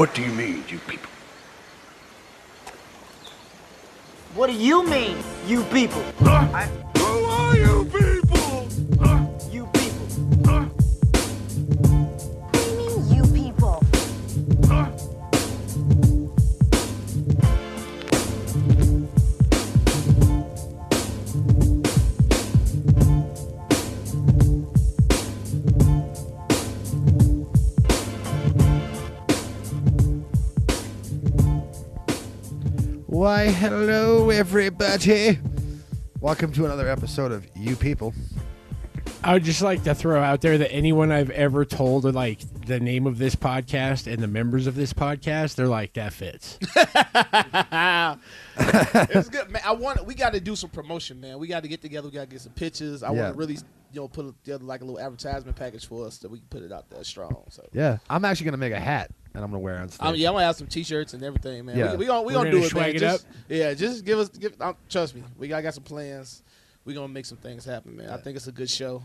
What do you mean, you people? What do you mean, you people? Who are you people? You people. What do you mean, you people? Why, hello, everybody. Welcome to another episode of You People. I would just like to throw out there that anyone I've ever told like the name of this podcast and the members of this podcast, they're like, that fits. It's good, man. We got to do some promotion, man. We got to get together. We got to get some pictures. I want to really, put together like a little advertisement package for us that we can put it out there strong. So Yeah, I'm actually going to make a hat, and I'm going to wear it on stage. I'm gonna have some T-shirts and everything, man. Yeah. We gonna We're do gonna it, swag man. it up. Just give us. Trust me, I got some plans. We gonna make some things happen, man. I think it's a good show.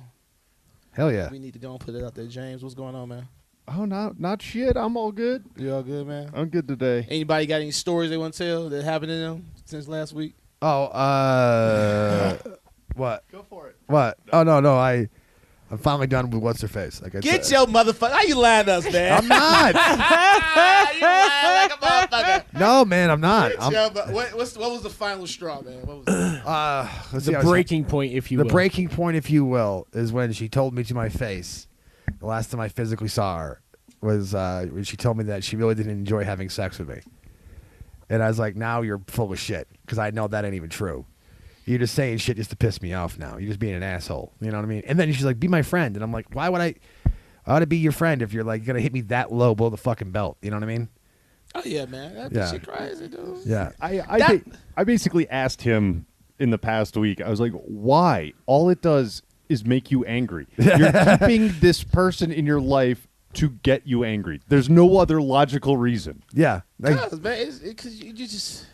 Hell yeah. We need to go and put it out there. James, what's going on, man? Oh, not shit. I'm all good. You all good, man? I'm good today. Anybody got any stories they want to tell that happened to them since last week? Oh, what? Go for it. What? Oh, no, I'm finally done with what's her face. Like I Get said. your motherfucker. How you lying to us, man? I'm not. You lying like a motherfucker. No, man, I'm not. What was the final straw, man? What was Let's see, The I was- breaking point, if you The will. breaking point, if you will, is when she told me to my face. The last time I physically saw her was when she told me that she really didn't enjoy having sex with me. And I was like, now you're full of shit, because I know that ain't even true. You're just saying shit just to piss me off now. You're just being an asshole. You know what I mean? And then she's like, be my friend. And I'm like, why would I ought to be your friend if you're like going to hit me that low below the fucking belt? You know what I mean? Oh, yeah, man. Yeah. Shit crazy, dude. Yeah. I basically asked him in the past week, I was like, why? All it does is make you angry. You're keeping this person in your life to get you angry. There's no other logical reason. Yeah. Like, Cause, man, because you just...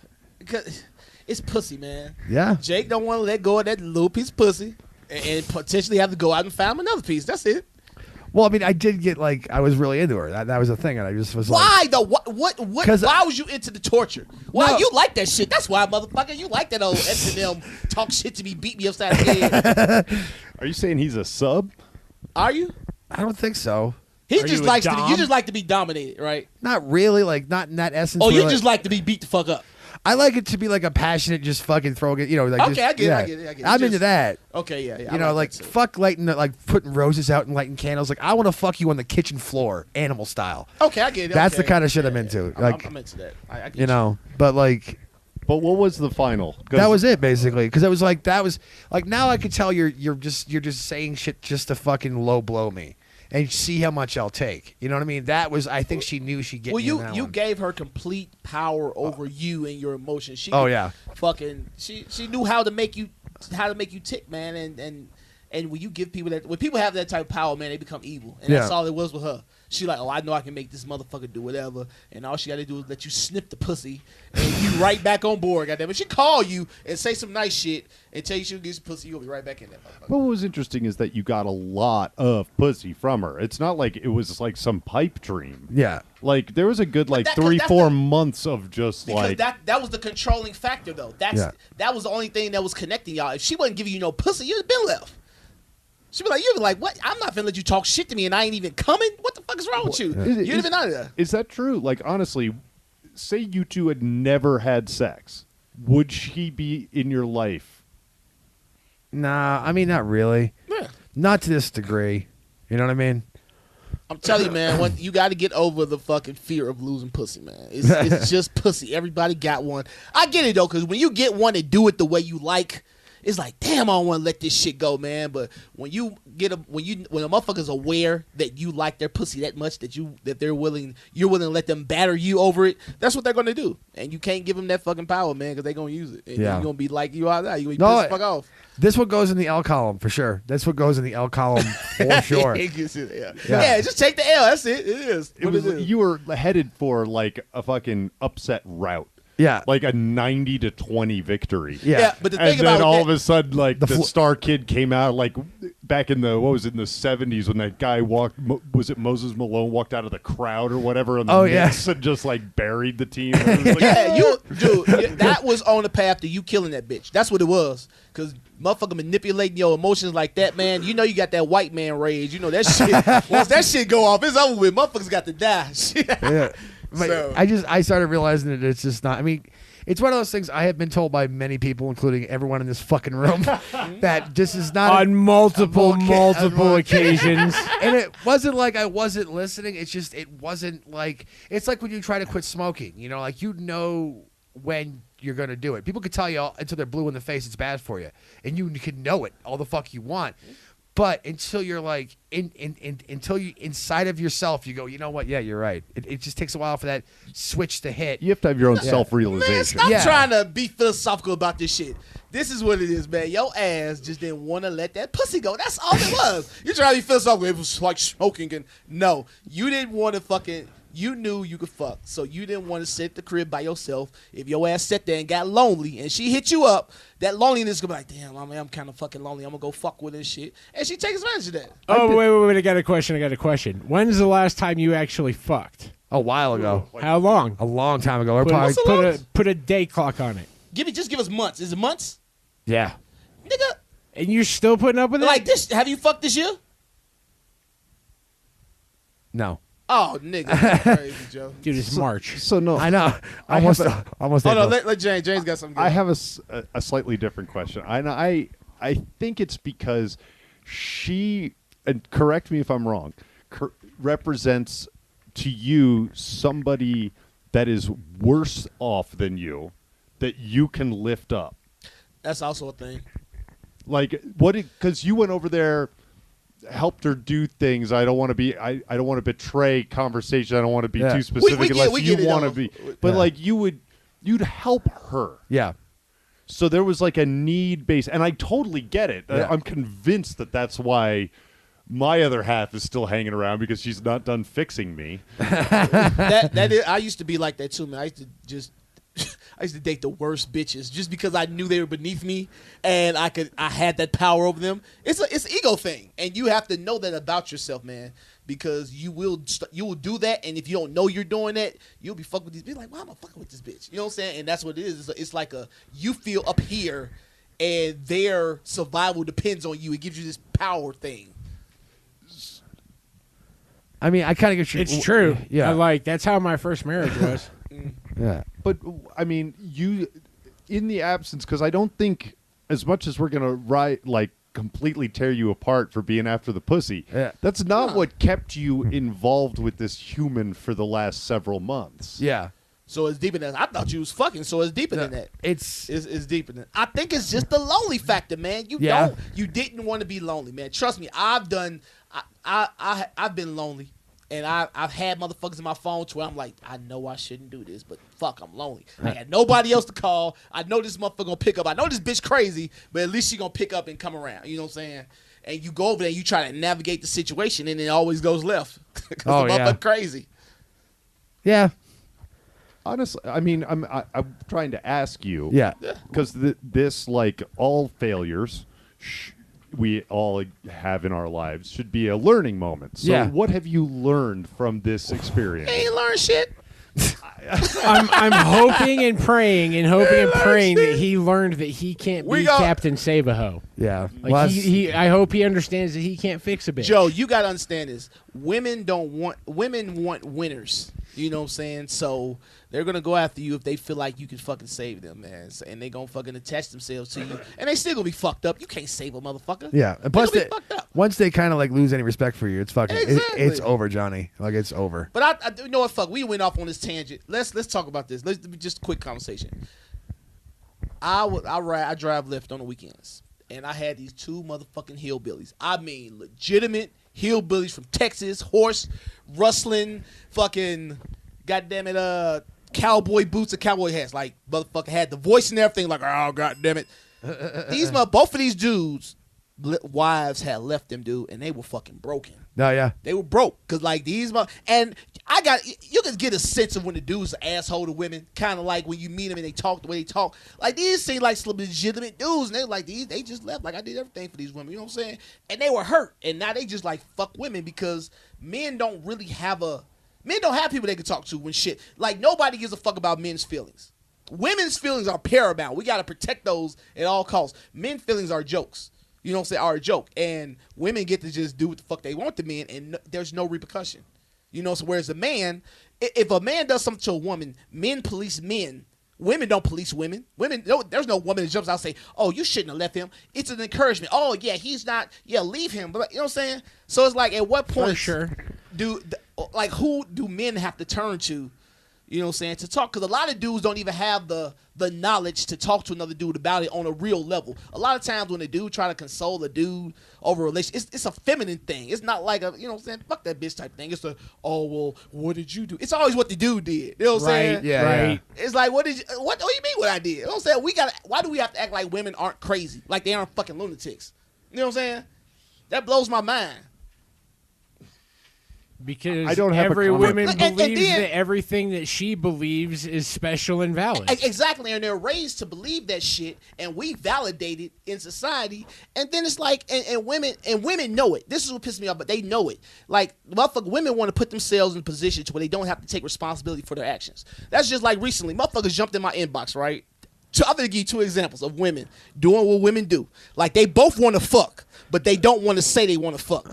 Cause it's pussy, man. yeah. Jake don't want to let go of that little piece of pussy and potentially have to go out and find another piece. That's it. Well, I mean, I did get like, I was really into her. That was the thing. And I just was like, Why though? What? 'Cause Why was you into the torture? Why No. you like that shit? That's why, motherfucker. You like that old S&M talk shit to me, beat me upside the head. Are you saying he's a sub? Are you? I don't think so. He Are just you a likes to. dom? You just like to be dominated, right? Not really. Like, not in that essence. Oh, where, you like- just like to be beat the fuck up. I like it to be like a passionate, just fucking throwing it, like. Okay, just, I get it, yeah. I get it, I get it. I'm Just- into that. Okay, yeah. You know, like that too. fuck lighting, like putting roses out and lighting candles. Like I want to fuck you on the kitchen floor, animal style. Okay, I get it. That's okay. the kind of shit I'm Yeah, into. yeah. Like I'm into that. I get you know, but like But what was the final? 'Cause that was it basically. Because it was like that was like now I could tell you're just saying shit just to fucking low blow me and see how much I'll take. You know what I mean? That was I think she knew she'd get Well, me on that you one. gave her complete power over you and your emotions. She Oh, could yeah. fucking she knew how to make you tick, man. And when you give people that, when people have that type of power, man, they become evil. And that's Yeah. all it was with her. She like, oh, I know I can make this motherfucker do whatever, and all she got to do is let you sniff the pussy, and you right back on board. Goddamn it, she call you and say some nice shit and tell you she'll get some pussy, you'll be right back in that motherfucker. But what was interesting is that you got a lot of pussy from her. It's not like it was like some pipe dream. Yeah. Like there was a good like that- 'cause that's 3-4 the- months of just Because like that was the controlling factor, though. That was the only thing that was connecting y'all. If she wasn't giving you no pussy, you'd have been left. She'd be like, what? I'm not finna let you talk shit to me and I ain't even coming? What the fuck is wrong with you? You'd have been out of there. Is that true? Like honestly, say you two had never had sex, would she be in your life? Nah, I mean not really. Yeah. Not to this degree. You know what I mean? I'm telling you, man, you got to get over the fucking fear of losing pussy, man. It's just pussy. Everybody got one. I get it, though, because when you get one and do it the way you like, it's like, damn, I don't want to let this shit go, man. But when you get when a motherfucker's aware that you like their pussy that much that you're willing to let them batter you over it, that's what they're gonna do. And you can't give them that fucking power, man, because they're gonna use it. And Yeah. you're gonna be like you out there. You're gonna be pissed the fuck off. This one goes in the L column for sure. That's what goes in the L column for sure. Yeah, just take the L. That's it. It is. It What was it is. you were headed for like a fucking upset route. Yeah. Like a 90-20 victory. Yeah. But the And thing then about all that, of a sudden, like the fl- star kid came out, like back in the what was it in the 70s when that guy was it Moses Malone walked out of the crowd or whatever on the Knicks and just like buried the team. And it was like, that was on the path to you killing that bitch. That's what it was. Because motherfucker manipulating your emotions like that, man. You know you got that white man rage. You know that shit. Once that shit go off, it's over with. Motherfuckers got to die. Yeah. But I started realizing that it's just not. I mean, it's one of those things I have been told by many people, including everyone in this fucking room, that this is not on multiple occasions. And it wasn't like I wasn't listening. It's just it wasn't like it's like when you try to quit smoking. You know, like you know when you're gonna do it. People could tell you until they're blue in the face it's bad for you, and you can know it all the fuck you want. But until you're like until you inside of yourself, you go, you know what? Yeah, you're right. It just takes a while for that switch to hit. you have to have your own self-realization. Man, stop trying to be philosophical about this shit. This is what it is, man. Your ass just didn't want to let that pussy go. That's all it was. You're trying to be philosophical. It was like smoking. And no, you didn't want to fucking... You knew you could fuck, so you didn't want to sit at the crib by yourself. If your ass sat there and got lonely and she hit you up, that loneliness could be like, damn, I'm kind of fucking lonely. I'm going to go fuck with this shit. And she takes advantage of that. Oh, wait. I got a question. When's the last time you actually fucked? A while ago. How long? A long time ago. Put a day clock on it. Just give us months. Is it months? Yeah. Nigga. And you're still putting up with it? Like this, have you fucked this year? No. Oh, nigga. That's crazy, Joe. Dude, it's March. So no, I know. Almost. Hold on, let James. James got something good. I have a slightly different question. I think it's because she, and correct me if I'm wrong, represents to you somebody that is worse off than you that you can lift up. That's also a thing. Like what? Because you went over there, helped her do things. I don't want to be. I don't want to betray conversation. I don't want to be too specific unless you want to be. But like you'd help her. Yeah. So there was like a need base, and I totally get it. Yeah. I'm convinced that that's why my other half is still hanging around because she's not done fixing me. I used to be like that too, man. I used to date the worst bitches just because I knew they were beneath me and I had that power over them. It's an ego thing, and you have to know that about yourself, man, because you will do that, and if you don't know you're doing that, you'll be fucking with these bitches. Like, why am I fucking with this bitch? You know what I'm saying? And that's what it is. It's like you feel up here, and their survival depends on you. It gives you this power thing. I mean, I kind of get you. It's true. Yeah. That's how my first marriage was. Yeah. But I mean, you in the absence, because I don't think as much as we're gonna completely tear you apart for being after the pussy. Yeah. That's not what kept you involved with this human for the last several months. Yeah. So it's deeper than that. I thought you was fucking. So it's deeper than that. It's deeper than. I think it's just the lonely factor, man. You didn't want to be lonely, man. Trust me, I've been lonely, and I've had motherfuckers in my phone to where I'm like, I know I shouldn't do this, but fuck, I'm lonely. I had nobody else to call. I know this motherfucker gonna pick up. I know this bitch crazy, but at least she gonna pick up and come around. You know what I'm saying? And you go over there, and you try to navigate the situation, and it always goes left because the motherfucker crazy. Yeah. Honestly, I mean, I'm trying to ask you. Yeah. Because this, like all failures, we all have in our lives, should be a learning moment. So what have you learned from this experience? You ain't learned shit. I'm hoping and praying that he learned that he can't be Captain Save-A-Ho. Yeah. Like I hope he understands that he can't fix a bitch. Joe, you gotta understand this. Women want winners. You know what I'm saying? So they're gonna go after you if they feel like you can fucking save them, man. And they gonna fucking attach themselves to you, and they still gonna be fucked up. You can't save a motherfucker. Yeah. And plus, fucked up. once they kind of like lose any respect for you, it's fucking. Exactly. It's over, Johnny. Like it's over. But I you know what? Fuck. We went off on this tangent. Let's talk about this. Let's just a quick conversation. I drive Lyft on the weekends, and I had these two motherfucking hillbillies. I mean, legitimate hillbillies from Texas, horse rustling, fucking, goddamn it, cowboy boots and cowboy hats. Like, motherfucker had the voice and everything. Like, oh, goddamn it. Both of these dudes wives had left them, dude, and they were fucking broken. No, yeah. They were broke because like and you can get a sense of when the dude's an asshole to women, kind of like when you meet them and they talk the way they talk. Like these seem like some legitimate dudes, and they like they just left. Like I did everything for these women, you know what I'm saying? And they were hurt, and now they just like fuck women because men don't have people they can talk to when shit. Like nobody gives a fuck about men's feelings. Women's feelings are paramount. We gotta protect those at all costs. Men's feelings are jokes. You know what I'm saying? Are a joke. And women get to just do what the fuck they want to men, and there's no repercussion. You know, so whereas a man, if a man does something to a woman, men police men. Women don't police women. There's no woman that jumps out and say, oh, you shouldn't have left him. It's an encouragement. Oh, yeah, he's not, leave him. But you know what I'm saying? So it's like, at what point who do men have to turn to, you know what I'm saying, to talk? Because a lot of dudes don't even have the knowledge to talk to another dude about it on a real level. A lot of times when a dude try to console a dude over a relationship, it's a feminine thing. It's not like a, you know what I'm saying, fuck that bitch type thing. It's a, oh, well, what did you do? It's always what the dude did. You know what I'm saying? Yeah, right. Yeah. It's like, what do you mean what I did? You know what I'm saying? Why do we have to act like women aren't crazy? Like they aren't fucking lunatics? You know what I'm saying? That blows my mind. Because I don't have every woman and believes then, that everything that she believes is special and valid. Exactly, and they're raised to believe that shit, and we validate it in society. And then it's like, and women know it. This is what pisses me off, but they know it. Like, motherfuckers, women want to put themselves in a position to where they don't have to take responsibility for their actions. That's just like recently, motherfuckers jumped in my inbox, right? So I'm gonna give you 2 examples of women doing what women do. Like they both want to fuck, but they don't want to say they want to fuck.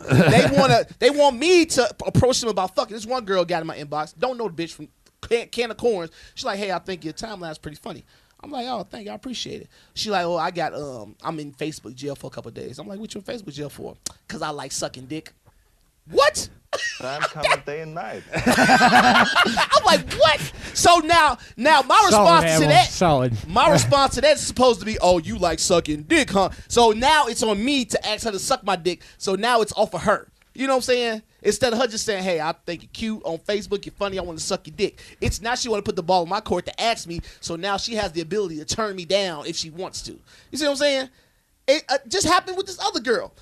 They want me to approach them about fucking. This one girl got in my inbox, don't know the bitch from can of corns. She's like, hey, I think your timeline's pretty funny. I'm like, oh, thank you, I appreciate it. She like, oh, I'm in Facebook jail for a couple of days. I'm like, what you in Facebook jail for? Because I like sucking dick. What? I'm coming day and night. I'm like, what? So now my response to that, my response to that is supposed to be, oh, you like sucking dick, huh? So now it's on me to ask her to suck my dick. So now it's off of her. You know what I'm saying? Instead of her just saying, hey, I think you're cute on Facebook, you're funny, I want to suck your dick. It's now she want to put the ball in my court to ask me. So now she has the ability to turn me down if she wants to. You see what I'm saying? It just happened with this other girl.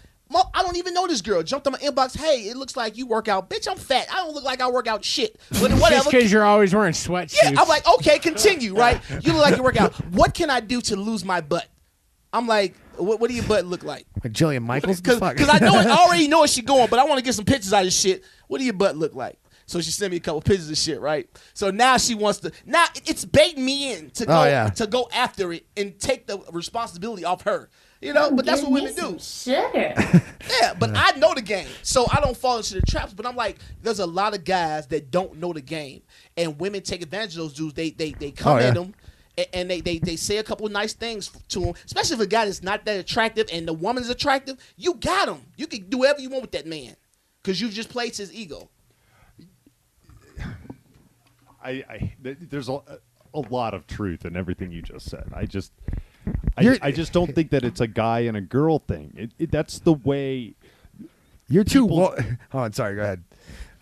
I don't even know this girl. Jumped on my inbox. Hey, it looks like you work out. Bitch, I'm fat. I don't look like I work out shit. But whatever. Just because you're always wearing sweatsuits. Yeah, I'm like, okay, continue, right? You look like you work out. What can I do to lose my butt? I'm like, what do your butt look like? Like Jillian Michaels? Because I already know where she going, but I want to get some pictures out of this shit. What do your butt look like? So she sent me a couple pictures of shit, right? So now she wants to. Now it's baiting me in to go after it and take the responsibility off her. You know, but that's what women do. Sugar. Yeah, but I know the game, so I don't fall into the traps. But I'm like, there's a lot of guys that don't know the game, and women take advantage of those dudes. They come at them, and they say a couple of nice things to them. Especially if a guy is not that attractive and the woman is attractive, you got him. You can do whatever you want with that man, because you've just played his ego. There's a lot of truth in everything you just said. I just don't think that it's a guy and a girl thing. That's the way. You're too. Oh, sorry. Go ahead.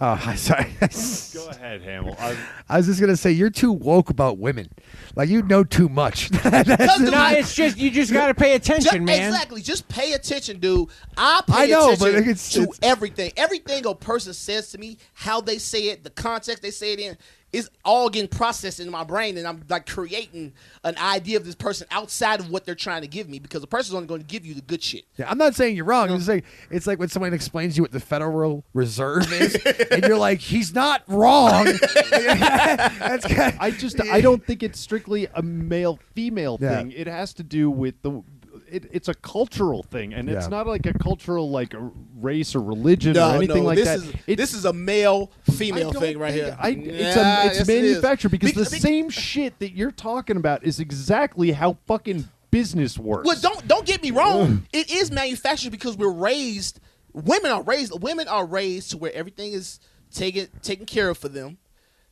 Oh, sorry. Go ahead, Hamel. I was just gonna say you're too woke about women. Like you know too much. No, it's just you just gotta pay attention, man. Exactly. Just pay attention, dude. I pay attention to everything. Everything a person says to me, how they say it, the context they say it in, is all getting processed in my brain, and I'm like creating an idea of this person outside of what they're trying to give me, because the person's only going to give you the good shit. Yeah, I'm not saying you're wrong. I'm just saying it's like when someone explains to you what the Federal Reserve is, and you're like, he's not wrong. I don't think it's strictly a male-female thing. It has to do with it's a cultural thing, and it's not like a cultural like a race or religion or anything like that. This is a male-female thing right here. It's manufactured because the same shit that you're talking about is exactly how fucking business works. Well, don't get me wrong. It is manufactured because we're raised. Women are raised to where everything is taken care of for them.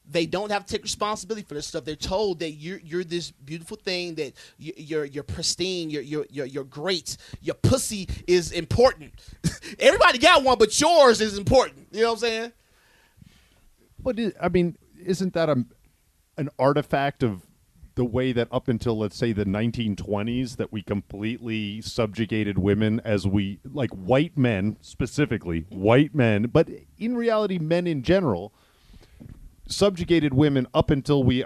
They don't have to take responsibility for this stuff. They're told that you're this beautiful thing, that you're pristine, you're great. Your pussy is important. Everybody got one, but yours is important. You know what I'm saying? But isn't that an artifact of the way that up until, let's say, the 1920s, that we completely subjugated women as we, like white men, specifically, white men, but in reality, men in general, subjugated women up until we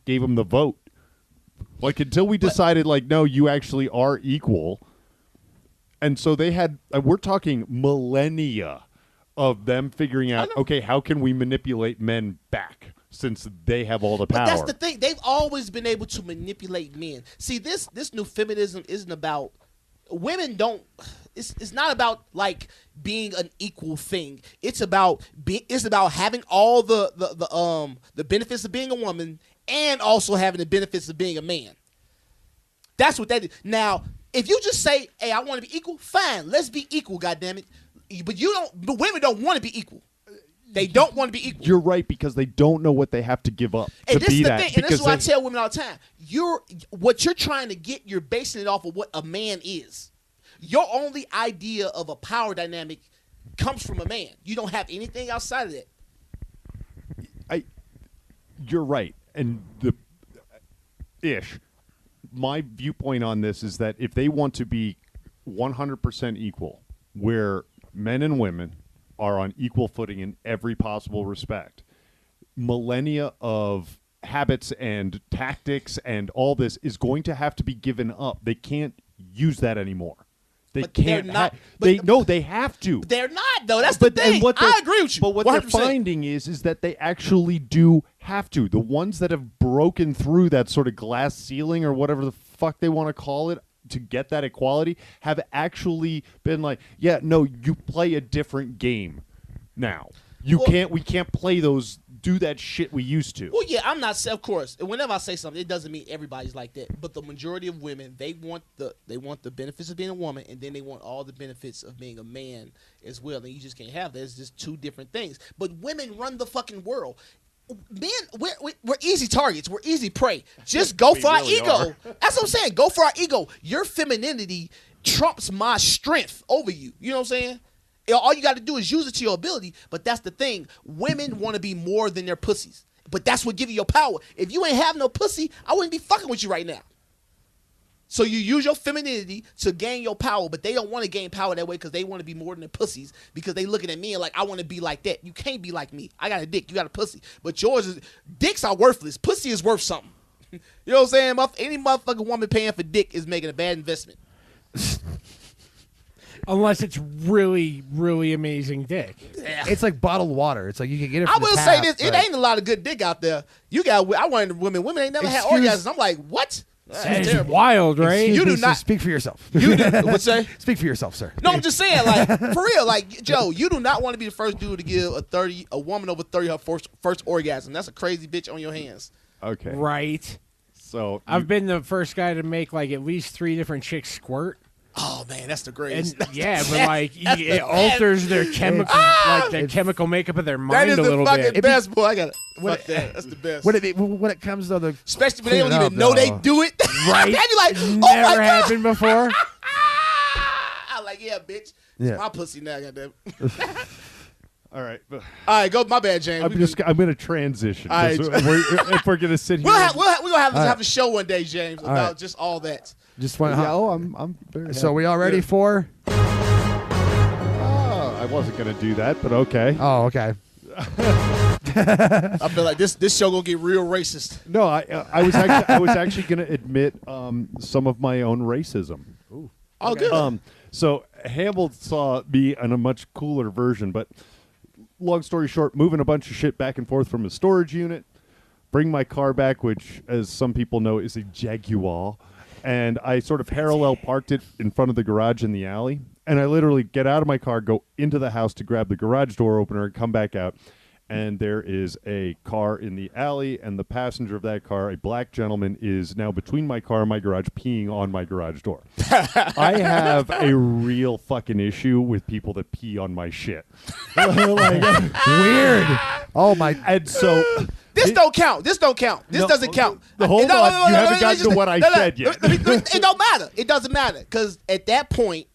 gave them the vote. Like, until we decided, like, no, you actually are equal. And so they had, we're talking millennia of them figuring out, okay, how can we manipulate men back? Since they have all the power. But that's the thing. They've always been able to manipulate men. See, this new feminism isn't about women. It's not about like being an equal thing. It's about having all the benefits of being a woman and also having the benefits of being a man. That's what that is. Now, if you just say, "Hey, I want to be equal," fine. Let's be equal. Goddammit. But But women don't want to be equal. They don't want to be equal. You're right, because they don't know what they have to give up and to this be is the that. thing, and this is what I tell women all the time. What you're trying to get, you're basing it off of what a man is. Your only idea of a power dynamic comes from a man. You don't have anything outside of that. You're right, and my viewpoint on this is that if they want to be 100% equal, where men and women are on equal footing in every possible respect, millennia of habits and tactics and all this is going to have to be given up. They can't use that anymore. They But can't. they're not- They have to. They're not, though. That's the thing. I agree with you. But what 100%. they're finding is that they actually do have to. The ones that have broken through that sort of glass ceiling or whatever the fuck they want to call it to get that equality have actually been like, yeah, no, you play a different game now. We can't do that shit we used to. Well, yeah, I'm not. Of course, whenever I say something, it doesn't mean everybody's like that. But the majority of women, they want the benefits of being a woman, and then they want all the benefits of being a man as well. And you just can't have that. It's just two different things. But women run the fucking world. Men, we're easy targets. We're easy prey. Just go for our ego. That's what I'm saying. Go for our ego. Your femininity trumps my strength over you. You know what I'm saying? All you got to do is use it to your ability. But that's the thing. Women want to be more than their pussies. But that's what gives you your power. If you ain't have no pussy, I wouldn't be fucking with you right now. So you use your femininity to gain your power, but they don't want to gain power that way because they want to be more than their pussies because they looking at me and like, I want to be like that. You can't be like me. I got a dick. You got a pussy. But yours is, dicks are worthless. Pussy is worth something. You know what I'm saying? Any motherfucking woman paying for dick is making a bad investment. Unless it's really, really amazing dick. It's like bottled water. It's like you can get it I from will the say tap, this. It but- ain't a lot of good dick out there. I wanted women. Women ain't never had Excuse- orgasms. I'm like, what? That That's is terrible. wild, right? Excuse You me, do sir, not- speak for yourself. You do, what's say? Speak for yourself, sir. No, I'm just saying, like, for real, like, Joe, you do not want to be the first dude to give a woman over 30 her first orgasm. That's a crazy bitch on your hands. Okay. Right. So I've been the first guy to make like at least 3 different chicks squirt. Oh man, that's the And greatest. yeah, but like That's it the alters their chemical, like the chemical makeup of their That mind is a the little fucking bit. best, boy. I got it. What- Fuck that. That's the best. When it comes to the Especially when they don't clean it even up, know they though. do it. Right? They be like, oh Never my god. happened before. I'm like, yeah, bitch. Yeah. It's my pussy now, goddamn. all right. All right, go. My bad, James. I'm going to transition. All right. 'Cause if we're going to sit here. we're gonna have All right. a show one day, James, about right. just all that. just went. Yeah, I'm very So we all ready for? I wasn't going to do that, but okay. Oh, okay. I feel like this show gonna get real racist. No, I was actually going to admit some of my own racism. Oh, good. So Hamel saw me in a much cooler version, but long story short, moving a bunch of shit back and forth from a storage unit, bring my car back, which, as some people know, is a Jaguar, and I sort of parallel parked it in front of the garage in the alley, and I literally get out of my car, go into the house to grab the garage door opener, and come back out. And there is a car in the alley, and the passenger of that car, a black gentleman, is now between my car and my garage, peeing on my garage door. I have a real fucking issue with people that pee on my shit. Weird. Oh my. And so This don't count. This don't count. This No, doesn't count. hold No, on. no, no, You no, haven't no, gotten no, to what I no, no. said yet. It don't matter. It doesn't matter because at that point,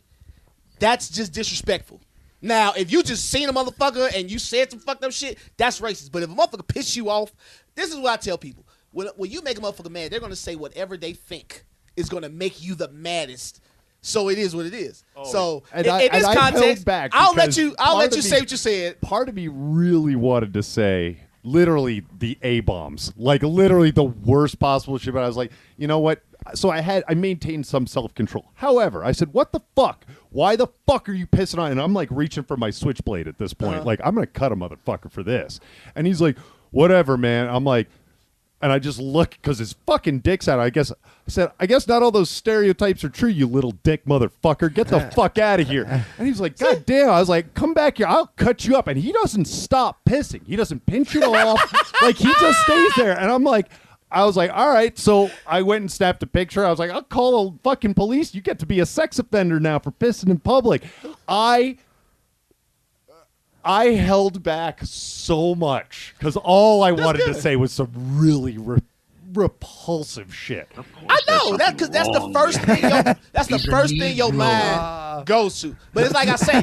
that's just disrespectful. Now, if you just seen a motherfucker and you said some fucked up shit, that's racist. But if a motherfucker piss you off, this is what I tell people. when you make a motherfucker mad, they're gonna say whatever they think is gonna make you the maddest. So it is what it is. So in this context, I'll let you say what you said. Part of me really wanted to say literally the A-bombs, like literally the worst possible shit. But I was like, you know what? So I maintained some self-control. However, I said, what the fuck? Why the fuck are you pissing on? And I'm like reaching for my switchblade at this point. Like, I'm going to cut a motherfucker for this. And he's like, whatever, man. I'm like, and I just look because his fucking dick's out. I said, I guess not all those stereotypes are true, you little dick motherfucker. Get the fuck out of here. And he's like, God damn. I was like, come back here. I'll cut you up. And he doesn't stop pissing. He doesn't pinch it off. Like, he just stays there. And I was like, all right. So I went and snapped a picture. I was like, I'll call the fucking police. You get to be a sex offender now for pissing in public. I held back so much because all I wanted to say was some really repulsive shit. I know that because that's the first thing. That's the first thing your mind goes to. But it's like I say,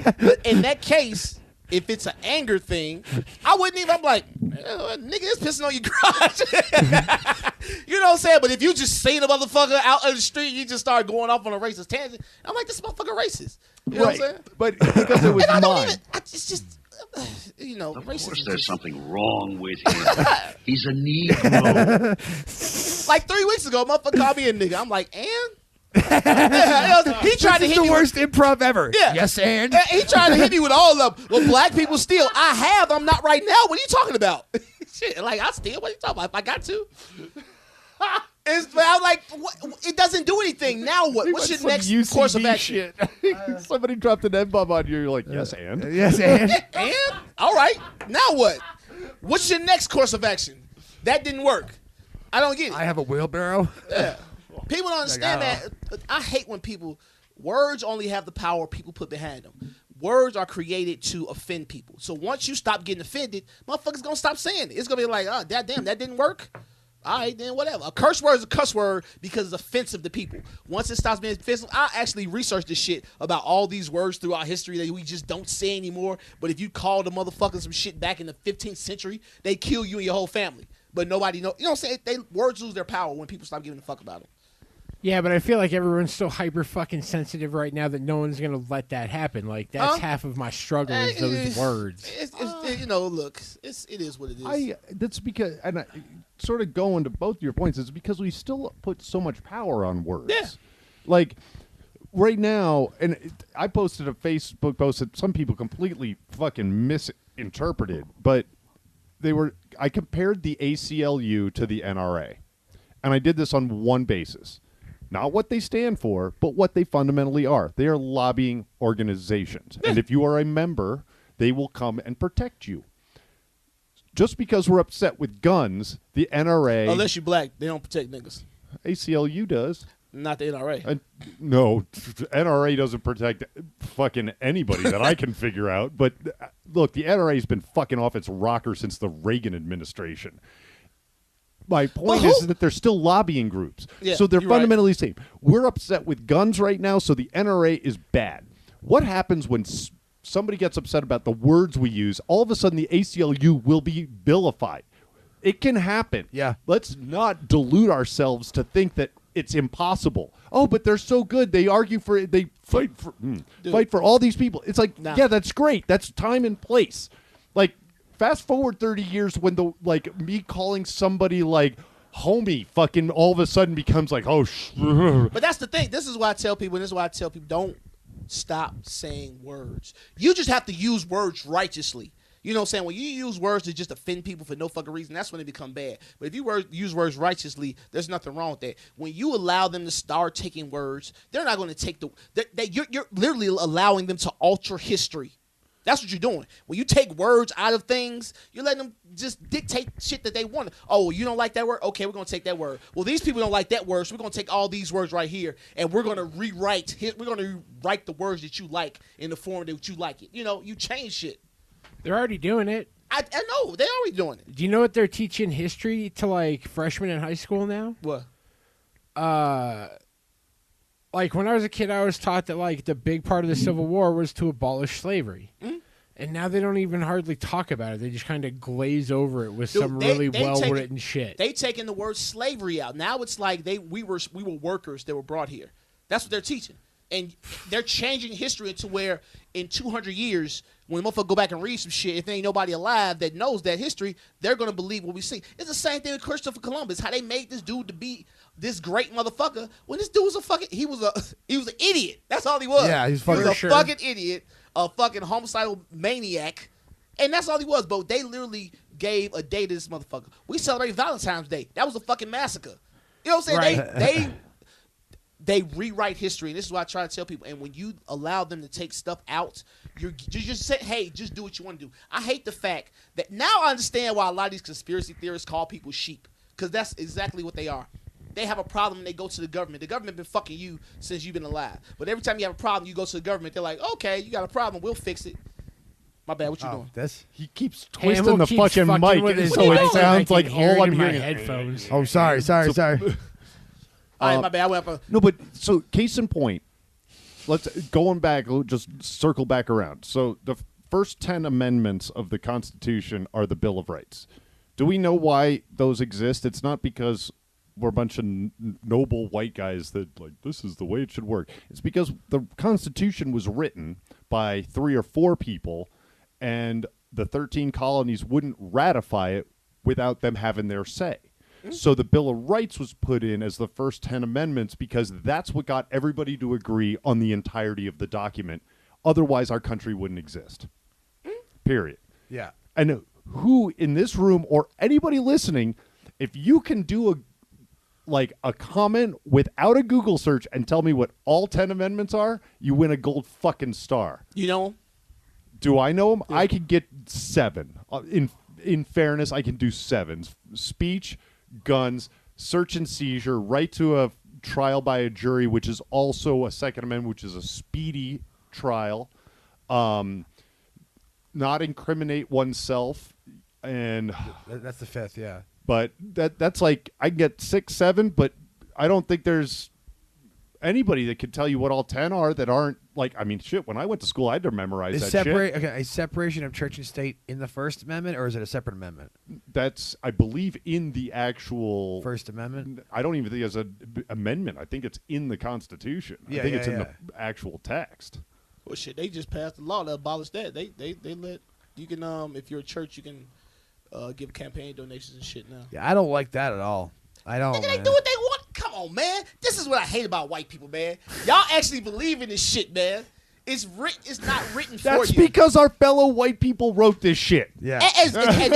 in that case, if it's an anger thing, I wouldn't even. I'm like, nigga, it's pissing on your garage. You know what I'm saying? But if you just see the motherfucker out on the street, you just start going off on a racist tangent. I'm like, this motherfucker racist. You know what I'm saying? But because it was mine. It's just. You know, of course there's something wrong with him. He's a Negro. Like 3 weeks ago, motherfucker called me a nigga. I'm like, and? He tried to hit me. The worst improv ever. Yeah. Yes, and? He tried to hit me with all of them. Well, black people steal. I'm not right now. What are you talking about? Shit, like, I steal? What are you talking about? If I got to. I'm like, what? It doesn't do anything. Now what? What's your next UCB course of action? Shit. Somebody dropped an N-bomb on you. You're like, yes, and? Yes, and? And? All right. Now what? What's your next course of action? That didn't work. I don't get it. I have a wheelbarrow. Yeah. People don't understand that. I hate when words only have the power people put behind them. Words are created to offend people. So once you stop getting offended, motherfuckers going to stop saying it. It's going to be like, oh, damn, that didn't work. All right, then whatever. A curse word is a cuss word because it's offensive to people. Once it stops being offensive, I actually researched this shit about all these words throughout history that we just don't say anymore. But if you called a motherfucker some shit back in the 15th century, they kill you and your whole family. But nobody know. You know what I'm saying? Words lose their power when people stop giving a fuck about them. Yeah, but I feel like everyone's so hyper fucking sensitive right now that no one's gonna let that happen. Like that's half of my struggle is those words. You know, look, it is what it is. That's because, and I, sort of going to both your points, it's because we still put so much power on words. Yeah. Like right now, and I posted a Facebook post that some people completely fucking misinterpreted, but I compared the ACLU to the NRA, and I did this on one basis. Not what they stand for, but what they fundamentally are. They are lobbying organizations. And if you are a member, they will come and protect you. Just because we're upset with guns, the NRA... Unless you're black, they don't protect niggas. ACLU does. Not the NRA. No, NRA doesn't protect fucking anybody that I can figure out. But look, the NRA's been fucking off its rocker since the Reagan administration. My point is that they're still lobbying groups. Yeah, so they're fundamentally the same. We're upset with guns right now, so the NRA is bad. What happens when somebody gets upset about the words we use? All of a sudden, the ACLU will be vilified. It can happen. Yeah. Let's not delude ourselves to think that it's impossible. Oh, but they're so good. They argue for it. They fight for all these people. It's like, yeah, that's great. That's time and place. Like, fast forward 30 years when me calling somebody like homie fucking all of a sudden becomes like, oh, But that's the thing. This is why I tell people, don't stop saying words. You just have to use words righteously. You know what I'm saying? When you use words to just offend people for no fucking reason, that's when they become bad. But if you use words righteously, there's nothing wrong with that. When you allow them to start taking words, they're not going to take you're literally allowing them to alter history. That's what you're doing. When you take words out of things, you're letting them just dictate shit that they want. Oh, you don't like that word? Okay, we're going to take that word. Well, these people don't like that word, so we're going to take all these words right here, and we're going to rewrite the words that you like in the form that you like it. You know, you change shit. They're already doing it. I know. They're already doing it. Do you know what they're teaching history to, like, freshmen in high school now? What? Like, when I was a kid, I was taught that, like, the big part of the Civil War was to abolish slavery. Mm-hmm. And now they don't even hardly talk about it. They just kind of glaze over it with Dude, some they really well take- written shit. They taking the word slavery out. Now it's like we were workers that were brought here. That's what they're teaching. And they're changing history into where in 200 years, when motherfuckers go back and read some shit, if there ain't nobody alive that knows that history, they're going to believe what we see. It's the same thing with Christopher Columbus, how they made this dude to be this great motherfucker when this dude was he was an idiot. That's all he was. Yeah, he's he was a fucking- fucking idiot, a fucking homicidal maniac. And that's all he was, but they literally gave a day to this motherfucker. We celebrate Valentine's Day. That was a fucking massacre. You know what I'm saying? They rewrite history, and this is what I try to tell people. And when you allow them to take stuff out, you just say, hey, just do what you want to do. I hate the fact that now I understand why a lot of these conspiracy theorists call people sheep, because that's exactly what they are. They have a problem and they go to the government. The government been fucking you since you've been alive. But every time you have a problem, you go to the government. They're like, okay, you got a problem. We'll fix it. My bad. What you doing? This? He keeps Hamel twisting the keeps fucking mic, with his so mic, it and I sounds can like hear it all I'm in my hearing. headphones. Oh, sorry. All right, my bad. I went up No, but so case in point, let's going back. Just circle back around. So the first 10 amendments of the Constitution are the Bill of Rights. Do we know why those exist? It's not because we're a bunch of noble white guys that like this is the way it should work. It's because the Constitution was written by 3 or 4 people, and the 13 colonies wouldn't ratify it without them having their say. So the Bill of Rights was put in as the first 10 amendments because that's what got everybody to agree on the entirety of the document. Otherwise, our country wouldn't exist. Period. Yeah. And who in this room or anybody listening, if you can do a comment without a Google search and tell me what all 10 amendments are, you win a gold fucking star. You know him? Do I know them? Yeah. I could get 7. In fairness, I can do 7. Speech, guns, search and seizure, right to a trial by a jury, which is also a Second Amendment, which is a speedy trial. Not incriminate oneself, and That's the 5th, yeah. but that's like I can get 6, 7, but I don't think there's anybody that can tell you what all 10 are that aren't like. I mean, shit. When I went to school, I had to memorize that shit. Okay, a separation of church and state in the First Amendment, or is it a separate amendment? That's, I believe, in the actual First Amendment. I don't even think it's an amendment. I think it's in the Constitution. I think it's in the actual text. Well, shit, they just passed a law to abolish that. They let you can if you're a church, you can give campaign donations and shit now. Yeah, I don't like that at all. I don't. Nigga, they do what they want. Come on, man. This is what I hate about white people, man. Y'all actually believe in this shit, man. It's not written for you. That's because our fellow white people wrote this shit. Yeah. And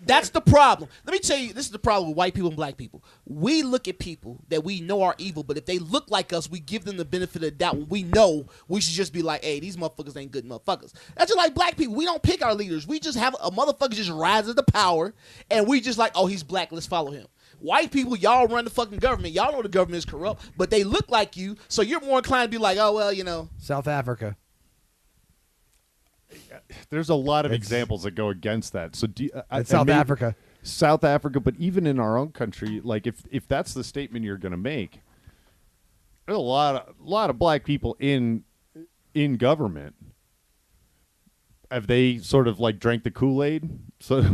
that's the problem. Let me tell you, this is the problem with white people and black people. We look at people that we know are evil, but if they look like us, we give them the benefit of the doubt. When we know, we should just be like, hey, these motherfuckers ain't good motherfuckers. That's just like black people. We don't pick our leaders. We just have a motherfucker just rises to power, and we just like, oh, he's black, let's follow him. White people, y'all run the fucking government. Y'all know the government is corrupt, but they look like you, so you're more inclined to be like, oh, well, you know. South Africa. There's a lot of examples that go against that. So South Africa. South Africa, but even in our own country, like if that's the statement you're going to make, there's a lot of black people in government. Have they sort of like drank the Kool-Aid? So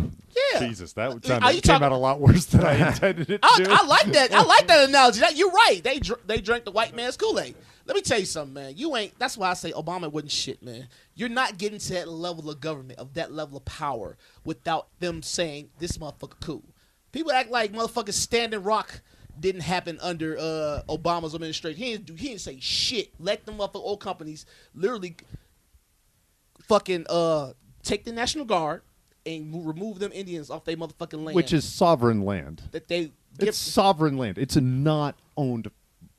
Yeah. Jesus, that you came out a lot worse than I intended it to. I like that. I like that analogy. You're right. They drank the white man's Kool-Aid. Let me tell you something, man. That's why I say Obama wasn't shit, man. You're not getting to that level of government, of that level of power, without them saying this motherfucker cool. People act like motherfuckers Standing Rock didn't happen under Obama's administration. He didn't say shit. Let them motherfucking old companies literally fucking take the National Guard and remove them Indians off their motherfucking land. Which is sovereign land. It's sovereign land. It's not owned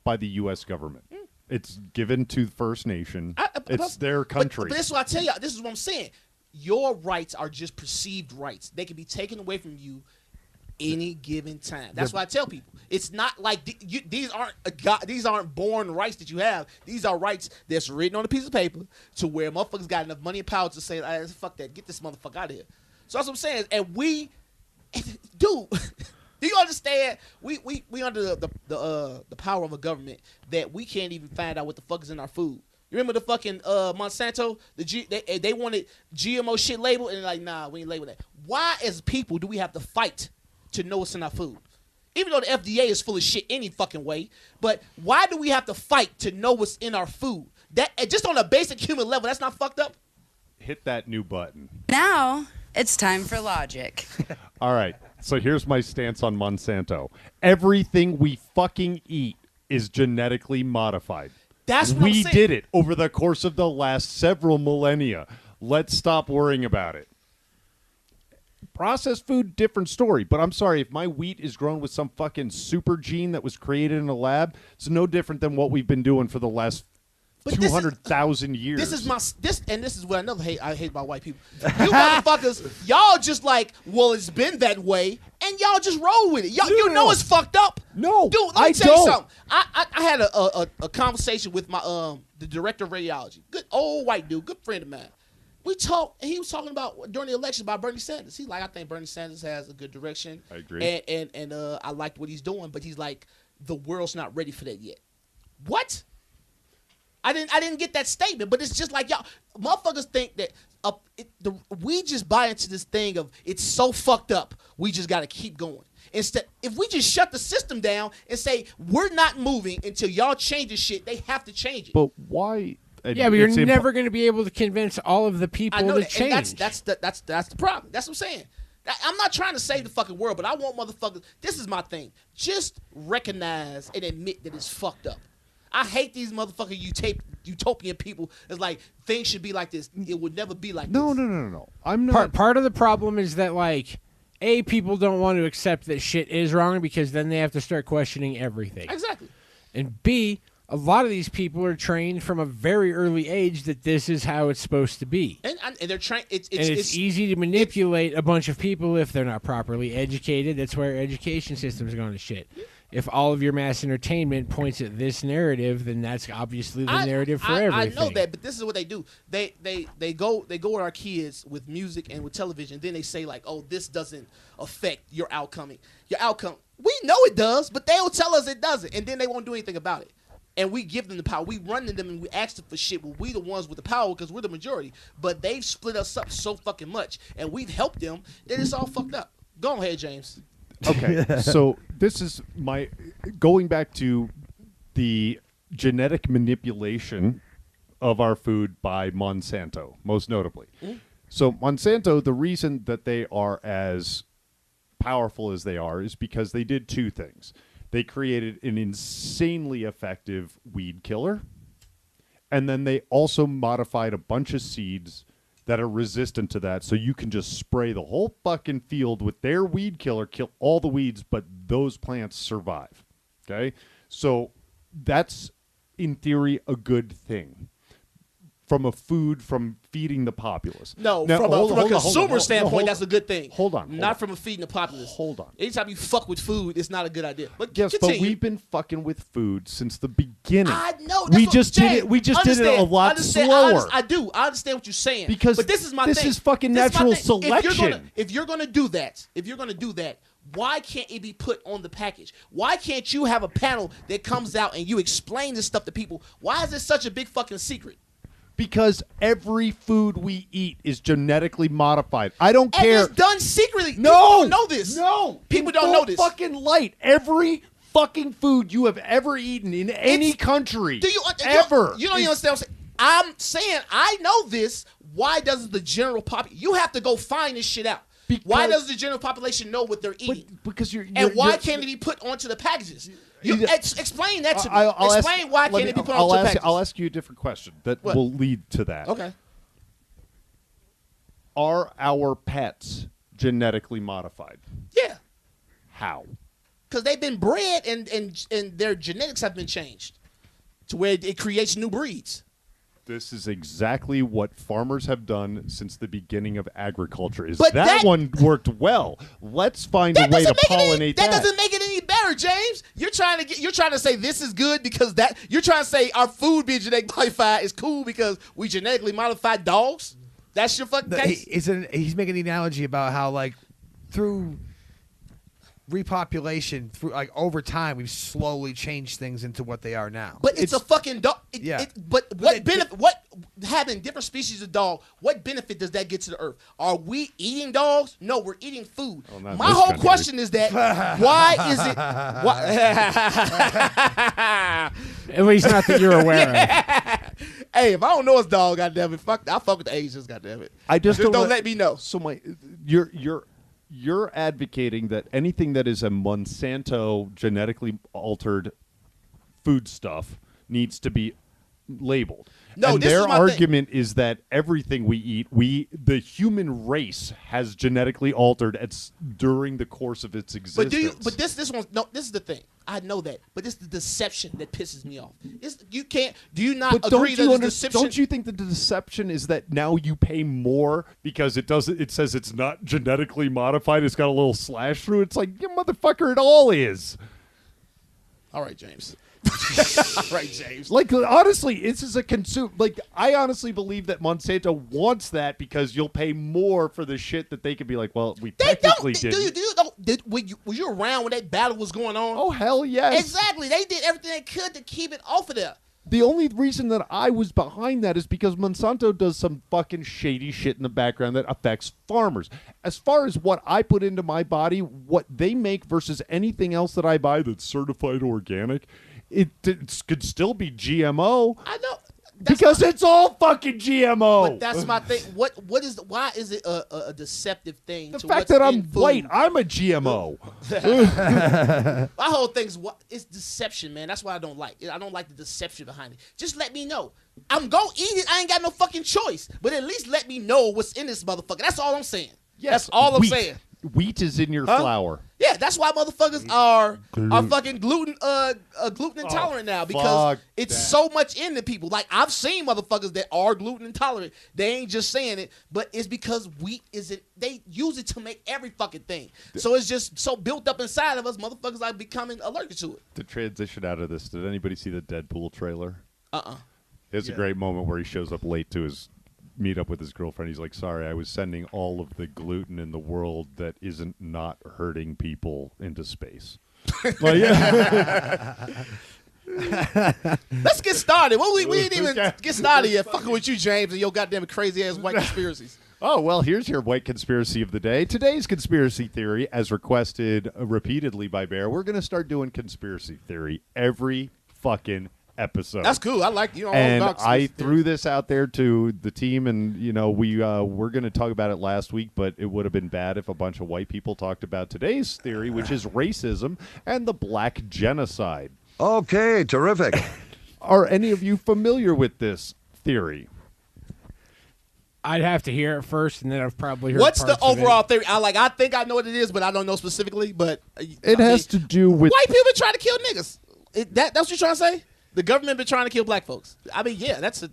by the U.S. government. It's given to the First Nation. It's their country. But this is what I tell you. This is what I'm saying. Your rights are just perceived rights. They can be taken away from you any given time. That's what I tell people. It's not like these aren't born rights that you have. These are rights that's written on a piece of paper to where motherfuckers got enough money and power to say, fuck that, get this motherfucker out of here. So that's what I'm saying. And we, dude, do you understand? We under the power of a government that we can't even find out what the fuck is in our food. You remember the fucking Monsanto? They wanted GMO shit labeled, and they're like, nah, we ain't labeled that. Why, as people, do we have to fight to know what's in our food? Even though the FDA is full of shit any fucking way, but why do we have to fight to know what's in our food? That just on a basic human level, that's not fucked up. Hit that new button. Now it's time for logic. All right. So here's my stance on Monsanto. Everything we fucking eat is genetically modified. That's what we I'm saying. did it over the course of the last several millennia. Let's stop worrying about it. Processed food, different story. But I'm sorry, if my wheat is grown with some fucking super gene that was created in a lab, it's no different than what we've been doing for the last 200,000 years. This is what another hate. I hate about white people. You motherfuckers, y'all just like, well, it's been that way, and y'all just roll with it. Y'all, you know it's fucked up. No, dude. Let me tell you something. I had a conversation with my the director of radiology, good old white dude, good friend of mine. We talked, and he was talking about during the election about Bernie Sanders. He's like, I think Bernie Sanders has a good direction. I agree. And I liked what he's doing, but he's like, the world's not ready for that yet. What? I didn't get that statement, but it's just like y'all motherfuckers think that we just buy into this thing of it's so fucked up. We just got to keep going. Instead, if we just shut the system down and say we're not moving until y'all change this shit, they have to change it. But why? Yeah, but you're never going to be able to convince all of the people to change. And that's the problem. That's what I'm saying. I'm not trying to save the fucking world, but I want motherfuckers. This is my thing. Just recognize and admit that it's fucked up. I hate these motherfucking utopian people. It's like things should be like this. It would never be like this. No. I'm not. Part of the problem is that like, people don't want to accept that shit is wrong because then they have to start questioning everything. Exactly. And B, a lot of these people are trained from a very early age that this is how it's supposed to be. And they're trained. It's easy to manipulate a bunch of people if they're not properly educated. That's where our education system's going to shit. If all of your mass entertainment points at this narrative, then that's obviously the narrative for everything. I know that, but this is what they do. They go with our kids with music and with television. Then they say like, "Oh, this doesn't affect your outcome." We know it does, but they'll tell us it doesn't, and then they won't do anything about it. And we give them the power. We run to them and we ask them for shit. Well, we the ones with the power because we're the majority. But they've split us up so fucking much, and we've helped them that it's all fucked up. Go ahead, James. Okay, so this is my going back to the genetic manipulation of our food by Monsanto, most notably. Mm-hmm. So Monsanto, the reason that they are as powerful as they are is because they did two things. They created an insanely effective weed killer, and then they also modified a bunch of seeds that are resistant to that, so you can just spray the whole fucking field with their weed killer, kill all the weeds, but those plants survive. Okay? So that's, in theory, a good thing. From feeding the populace. No, now, from a consumer standpoint, that's a good thing. Hold on. Not from a feeding the populace. Hold on. Anytime you fuck with food, it's not a good idea. But yes, continue. but we've been fucking with food since the beginning. I know. We just did it a lot slower. I do. I understand what you're saying. But this is my this thing. is fucking natural selection. If you're gonna do that, why can't it be put on the package? Why can't you have a panel that comes out and you explain this stuff to people? Why is it such a big fucking secret? Because every food we eat is genetically modified. I don't care. And it's done secretly. No, people don't know this. No, people don't know this. Fucking light. Every fucking food you have ever eaten in any country. Do you ever? You don't even understand what I'm saying. I know this. Why doesn't the general population? You have to go find this shit out. Why does the general population know what they're eating? Because why can't it be put onto the packages? Explain that to me. Why can't it be put onto the packages? I'll ask you a different question that will lead to that. Okay. Are our pets genetically modified? Yeah. How? Because they've been bred and their genetics have been changed to where it creates new breeds. This is exactly what farmers have done since the beginning of agriculture. But that one worked well. Let's find a way to pollinate that. That doesn't make it any better, James. You're trying to say this is good because you're trying to say our food being genetically modified is cool because we genetically modified dogs. That's your fucking case. He's making the analogy about how like through repopulation through like over time, we've slowly changed things into what they are now. But it's a fucking dog. Yeah. But what benefit? What having different species of dog? What benefit does that get to the earth? Are we eating dogs? No, we're eating food. Well, not in My this whole country. question is that why is it? Why, At least not that you're aware of. hey, if I don't know it's dog, goddamn it, I fuck with the Asians, goddamn it. I just don't let me know. So you're advocating that anything that is a Monsanto genetically altered food stuff needs to be labeled. No, and this their is my argument is that everything we eat, the human race has genetically altered during the course of its existence. But this one, no, this is the thing. I know that, but it's the deception that pisses me off. Do you not agree that it's deception? Don't you think that the deception is that now you pay more because it says it's not genetically modified, it's got a little slash through? It's like, you motherfucker, it all is. All right, James. All right, James. Like, honestly, this is a consume. Like, I honestly believe that Monsanto wants that because you'll pay more for the shit that they could be like, well, we technically did. Were you around when that battle was going on? Oh, hell yes. Exactly. They did everything they could to keep it off of there. The only reason that I was behind that is because Monsanto does some fucking shady shit in the background that affects farmers. As far as what I put into my body, what they make versus anything else that I buy that's certified organic, it could still be GMO. I know. Because it's all fucking GMO. But that's my thing. Why is it a deceptive thing? The to fact what's that I'm in food? white, I'm a GMO. My whole thing is it's deception, man. That's what I don't like. I don't like the deception behind it. Just let me know. I'm gonna eat it. I ain't got no fucking choice. But at least let me know what's in this motherfucker. That's all I'm saying. Yes, that's all I'm wheat. saying. Wheat is in your flour. Yeah, that's why motherfuckers are fucking gluten intolerant now because it's so much into people. Like I've seen motherfuckers that are gluten intolerant. They ain't just saying it, but it's because wheat isn't. They use it to make every fucking thing. So it's just so built up inside of us. Motherfuckers are becoming allergic to it. To transition out of this, did anybody see the Deadpool trailer? It's a great moment where he shows up late to his meet up with his girlfriend. He's like, sorry, I was sending all of the gluten in the world that isn't not hurting people into space. Let's get started. Well, we didn't even get started yet. Fucking with you, James, and your goddamn crazy ass white conspiracies. Oh, well, here's your white conspiracy of the day. Today's conspiracy theory, as requested repeatedly by Bear, we're going to start doing conspiracy theory every fucking episode. That's cool. I like you. And I threw this out there to the team, and we were going to talk about it last week, but it would have been bad if a bunch of white people talked about today's theory, which is racism and the black genocide. Okay, terrific. Are any of you familiar with this theory? I'd have to hear it first, and then I've probably heard. What's the parts of overall it. theory? I think I know what it is, but I don't know specifically. But It has to do with white people trying to kill niggas. That's what you're trying to say? The government been trying to kill black folks. I mean, yeah, that's a.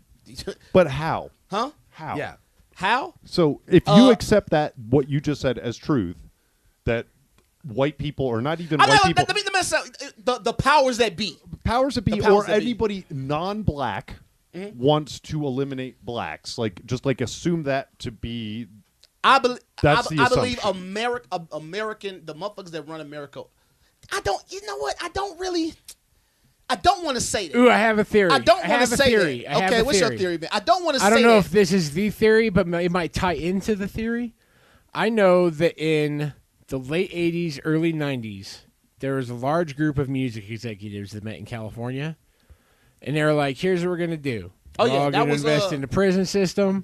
But how? Huh? How? Yeah. How? So if you accept that what you just said as truth, that white people or not even white people, Let me say, the powers that be. powers that be, powers or that be. anybody non-black wants to eliminate blacks, like assume that to be. I believe assumption. American, the motherfuckers that run America. I don't. You know what? I don't want to say that. Ooh, I have a theory. I don't want to say theory. that. Okay, what's your theory, man? I don't want to say I that. don't know if this is the theory, but it might tie into the theory. I know that in the late 80s, early 90s, there was a large group of music executives that met in California, and they were like, here's what we're going to do. We're all going to invest in the prison system.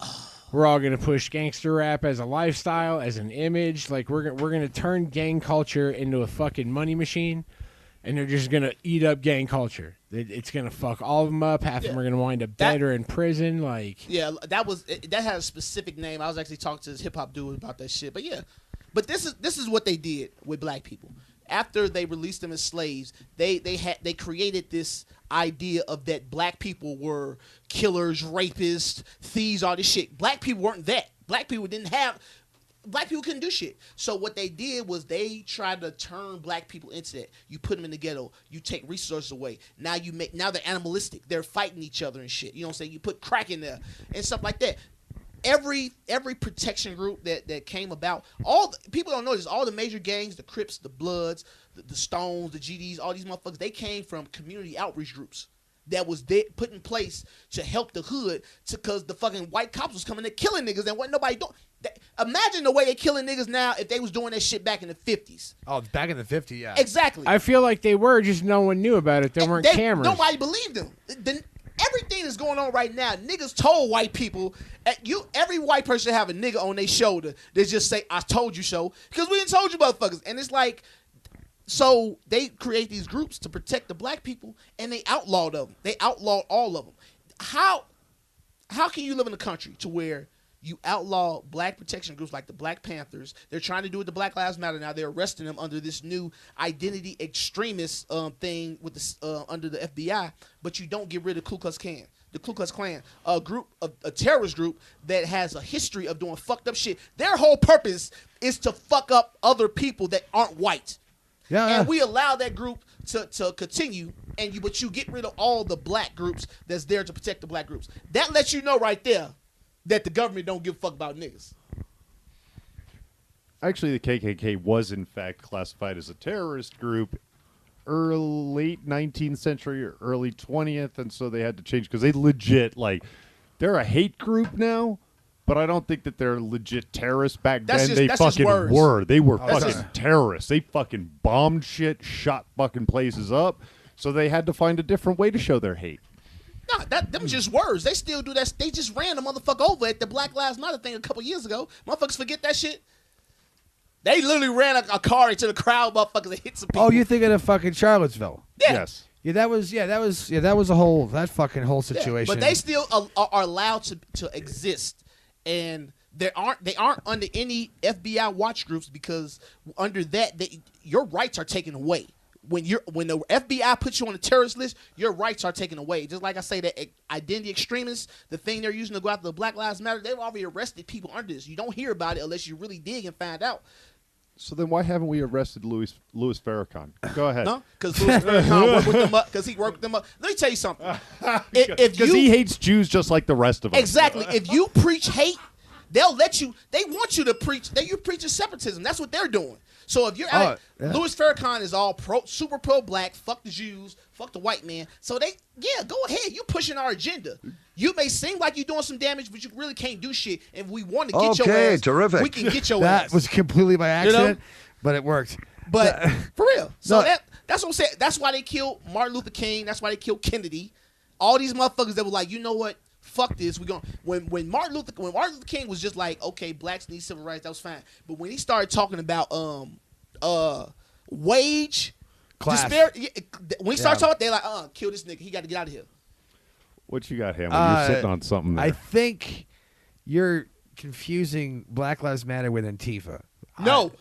We're all going to push gangster rap as a lifestyle, as an image. Like, we're going to turn gang culture into a fucking money machine. And they're just going to eat up gang culture. It's going to fuck all of them up. Half of them are going to wind up dead or in prison. Yeah, that had a specific name. I was actually talking to this hip-hop dude about that shit. But yeah. But this is what they did with black people. After they released them as slaves, they created this idea of that black people were killers, rapists, thieves, all this shit. Black people weren't that. Black people couldn't do shit. So what they did was they tried to turn black people into that. You put them in the ghetto. You take resources away. Now they're animalistic. They're fighting each other and shit. You know what I'm saying? You put crack in there and stuff like that. every protection group that came about, people don't know this. All the major gangs, the Crips, the Bloods, the Stones, the GDs, all these motherfuckers, they came from community outreach groups that was put in place to help the hood, because the fucking white cops was coming and killing niggas and wasn't nobody doing. Imagine the way they killing niggas now if they was doing that shit back in the 50s. Oh, back in the 50s, yeah. Exactly. I feel like they were, just no one knew about it. There weren't cameras. Nobody believed them. Everything that's going on right now, niggas told white people, every white person have a nigga on their shoulder that just say, I told you so, because we didn't told you motherfuckers. And it's like, so they create these groups to protect the black people, and they outlawed them. They outlawed all of them. How can you live in a country to where you outlaw black protection groups like the Black Panthers? They're trying to do it to Black Lives Matter now. They're arresting them under this new identity extremist thing with under the FBI, but you don't get rid of Ku Klux Klan. The Ku Klux Klan, a terrorist group that has a history of doing fucked up shit. Their whole purpose is to fuck up other people that aren't white. Yeah. And we allow that group to continue, but you get rid of all the black groups that's there to protect the black groups. That lets you know right there that the government don't give a fuck about niggas. Actually, the KKK was in fact classified as a terrorist group late 19th century or early 20th, and so they had to change because they legit, like, they're a hate group now, but I don't think that they're legit terrorists back then. They fucking were. They were fucking terrorists. They fucking bombed shit, shot fucking places up, so they had to find a different way to show their hate. Nah, them just words. They still do that. They just ran the motherfucker over at the Black Lives Matter thing a couple years ago. Motherfuckers forget that shit. They literally ran a car into the crowd, motherfuckers, and hit some people. Oh, you're thinking of fucking Charlottesville? Yeah. Yes. Yeah, that was that fucking whole situation. Yeah, but they still are allowed to exist, and they aren't under any FBI watch groups, because under that your rights are taken away. When the FBI puts you on a terrorist list, your rights are taken away. Just like I say, that identity extremists, the thing they're using to go after the Black Lives Matter, they've already arrested people under this. You don't hear about it unless you really dig and find out. So then why haven't we arrested Louis Farrakhan? Go ahead. No, because Louis Farrakhan worked with them up. Because he worked them up. Let me tell you something. Because he hates Jews just like the rest of us. Exactly. If you preach hate, they'll let you. They want you to preach. You preach separatism. That's what they're doing. So if you're Louis Farrakhan is all super pro black, fuck the Jews, fuck the white man. So go ahead. You pushing our agenda. You may seem like you're doing some damage, but you really can't do shit. And we want to get your ass. Terrific. We can get your ass. That was completely by accident, but it worked. But for real. So that's what I'm saying. That's why they killed Martin Luther King. That's why they killed Kennedy. All these motherfuckers that were like, you know what? Fuck this. We going when Martin Luther King was just like, okay, blacks need civil rights, that was fine. But when he started talking about wage disparity, when he started talking, they like, kill this nigga. He got to get out of here. What you got, Hamel? You're sitting on something there. I think you're confusing Black Lives Matter with Antifa. No,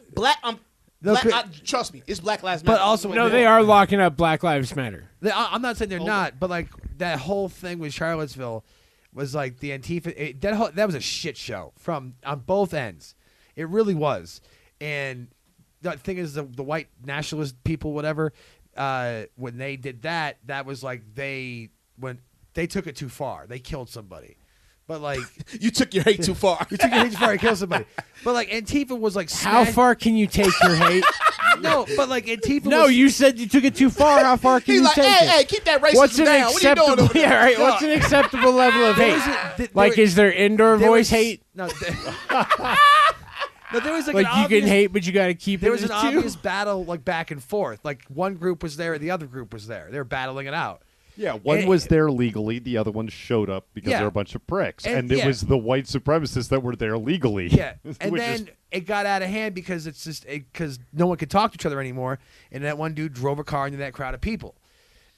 trust me, it's Black Lives Matter. But also, no, they are locking up Black Lives Matter. I'm not saying they're not, but like that whole thing with Charlottesville was like the Antifa. That was a shit show on both ends. It really was. And the thing is, the white nationalist people, whatever, when they did that was like they took it too far. They killed somebody. But like you took your hate too far. You took your hate too far and killed somebody. But like Antifa was like, how far can you take your hate? No, but like Antifa. No, you said you took it too far. How far can you take it? Hey, keep that racism down. What are you doing over there? Yeah, right. What's an acceptable level of hate? Like, is there indoor voice hate? No. No, there was like you can hate, but you got to keep it. There was an obvious battle, like back and forth. Like one group was there, the other group was there. They were battling it out. Yeah, one was there legally, the other one showed up because they're a bunch of pricks. And it was the white supremacists that were there legally. Yeah, and then it got out of hand because because no one could talk to each other anymore, and that one dude drove a car into that crowd of people.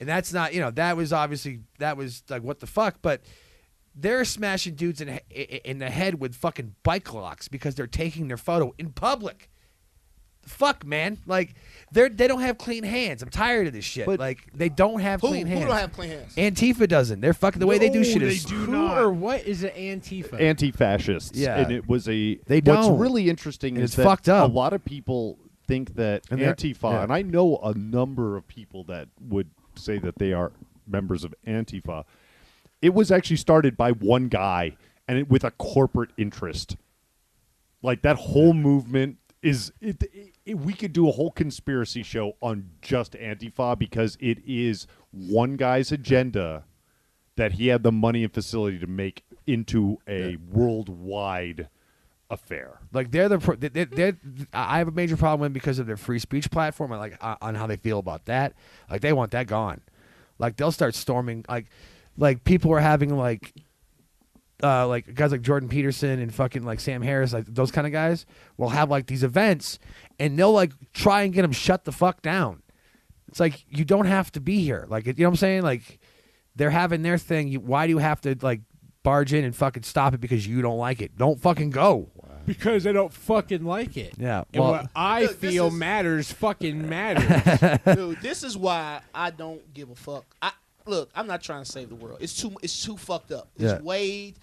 And that's not, that was like, what the fuck? But they're smashing dudes in the head with fucking bike locks because they're taking their photo in public. Fuck, man. Like, they don't have clean hands. I'm tired of this shit. But like, they don't have clean hands. Who don't have clean hands? Antifa doesn't. They're fucking, the way they do shit is... Who or what is it Antifa? Anti-fascists. Yeah. And it was They what's don't. really interesting is It's that fucked up. a lot of people think that And Antifa, and I know a number of people that would say that they are members of Antifa, it was actually started by one guy, and with a corporate interest. Like that whole movement is we could do a whole conspiracy show on just Antifa because it is one guy's agenda that he had the money and facility to make into a worldwide affair. Like they're I have a major problem with them because of their free speech platform and like on how they feel about that. Like they want that gone. Like they'll start storming. Like people are having like guys like Jordan Peterson and fucking like Sam Harris, like those kind of guys will have like these events and they'll like try and get them shut the fuck down. It's like, you don't have to be here. Like, you know what I'm saying? Like they're having their thing. Why do you have to like barge in and fucking stop it because you don't like it? Don't fucking go. Because I don't fucking like it. Yeah. And Well, what I feel matters fucking matters. Dude, this is why I don't give a fuck. Look, I'm not trying to save the world. It's too fucked up. It's way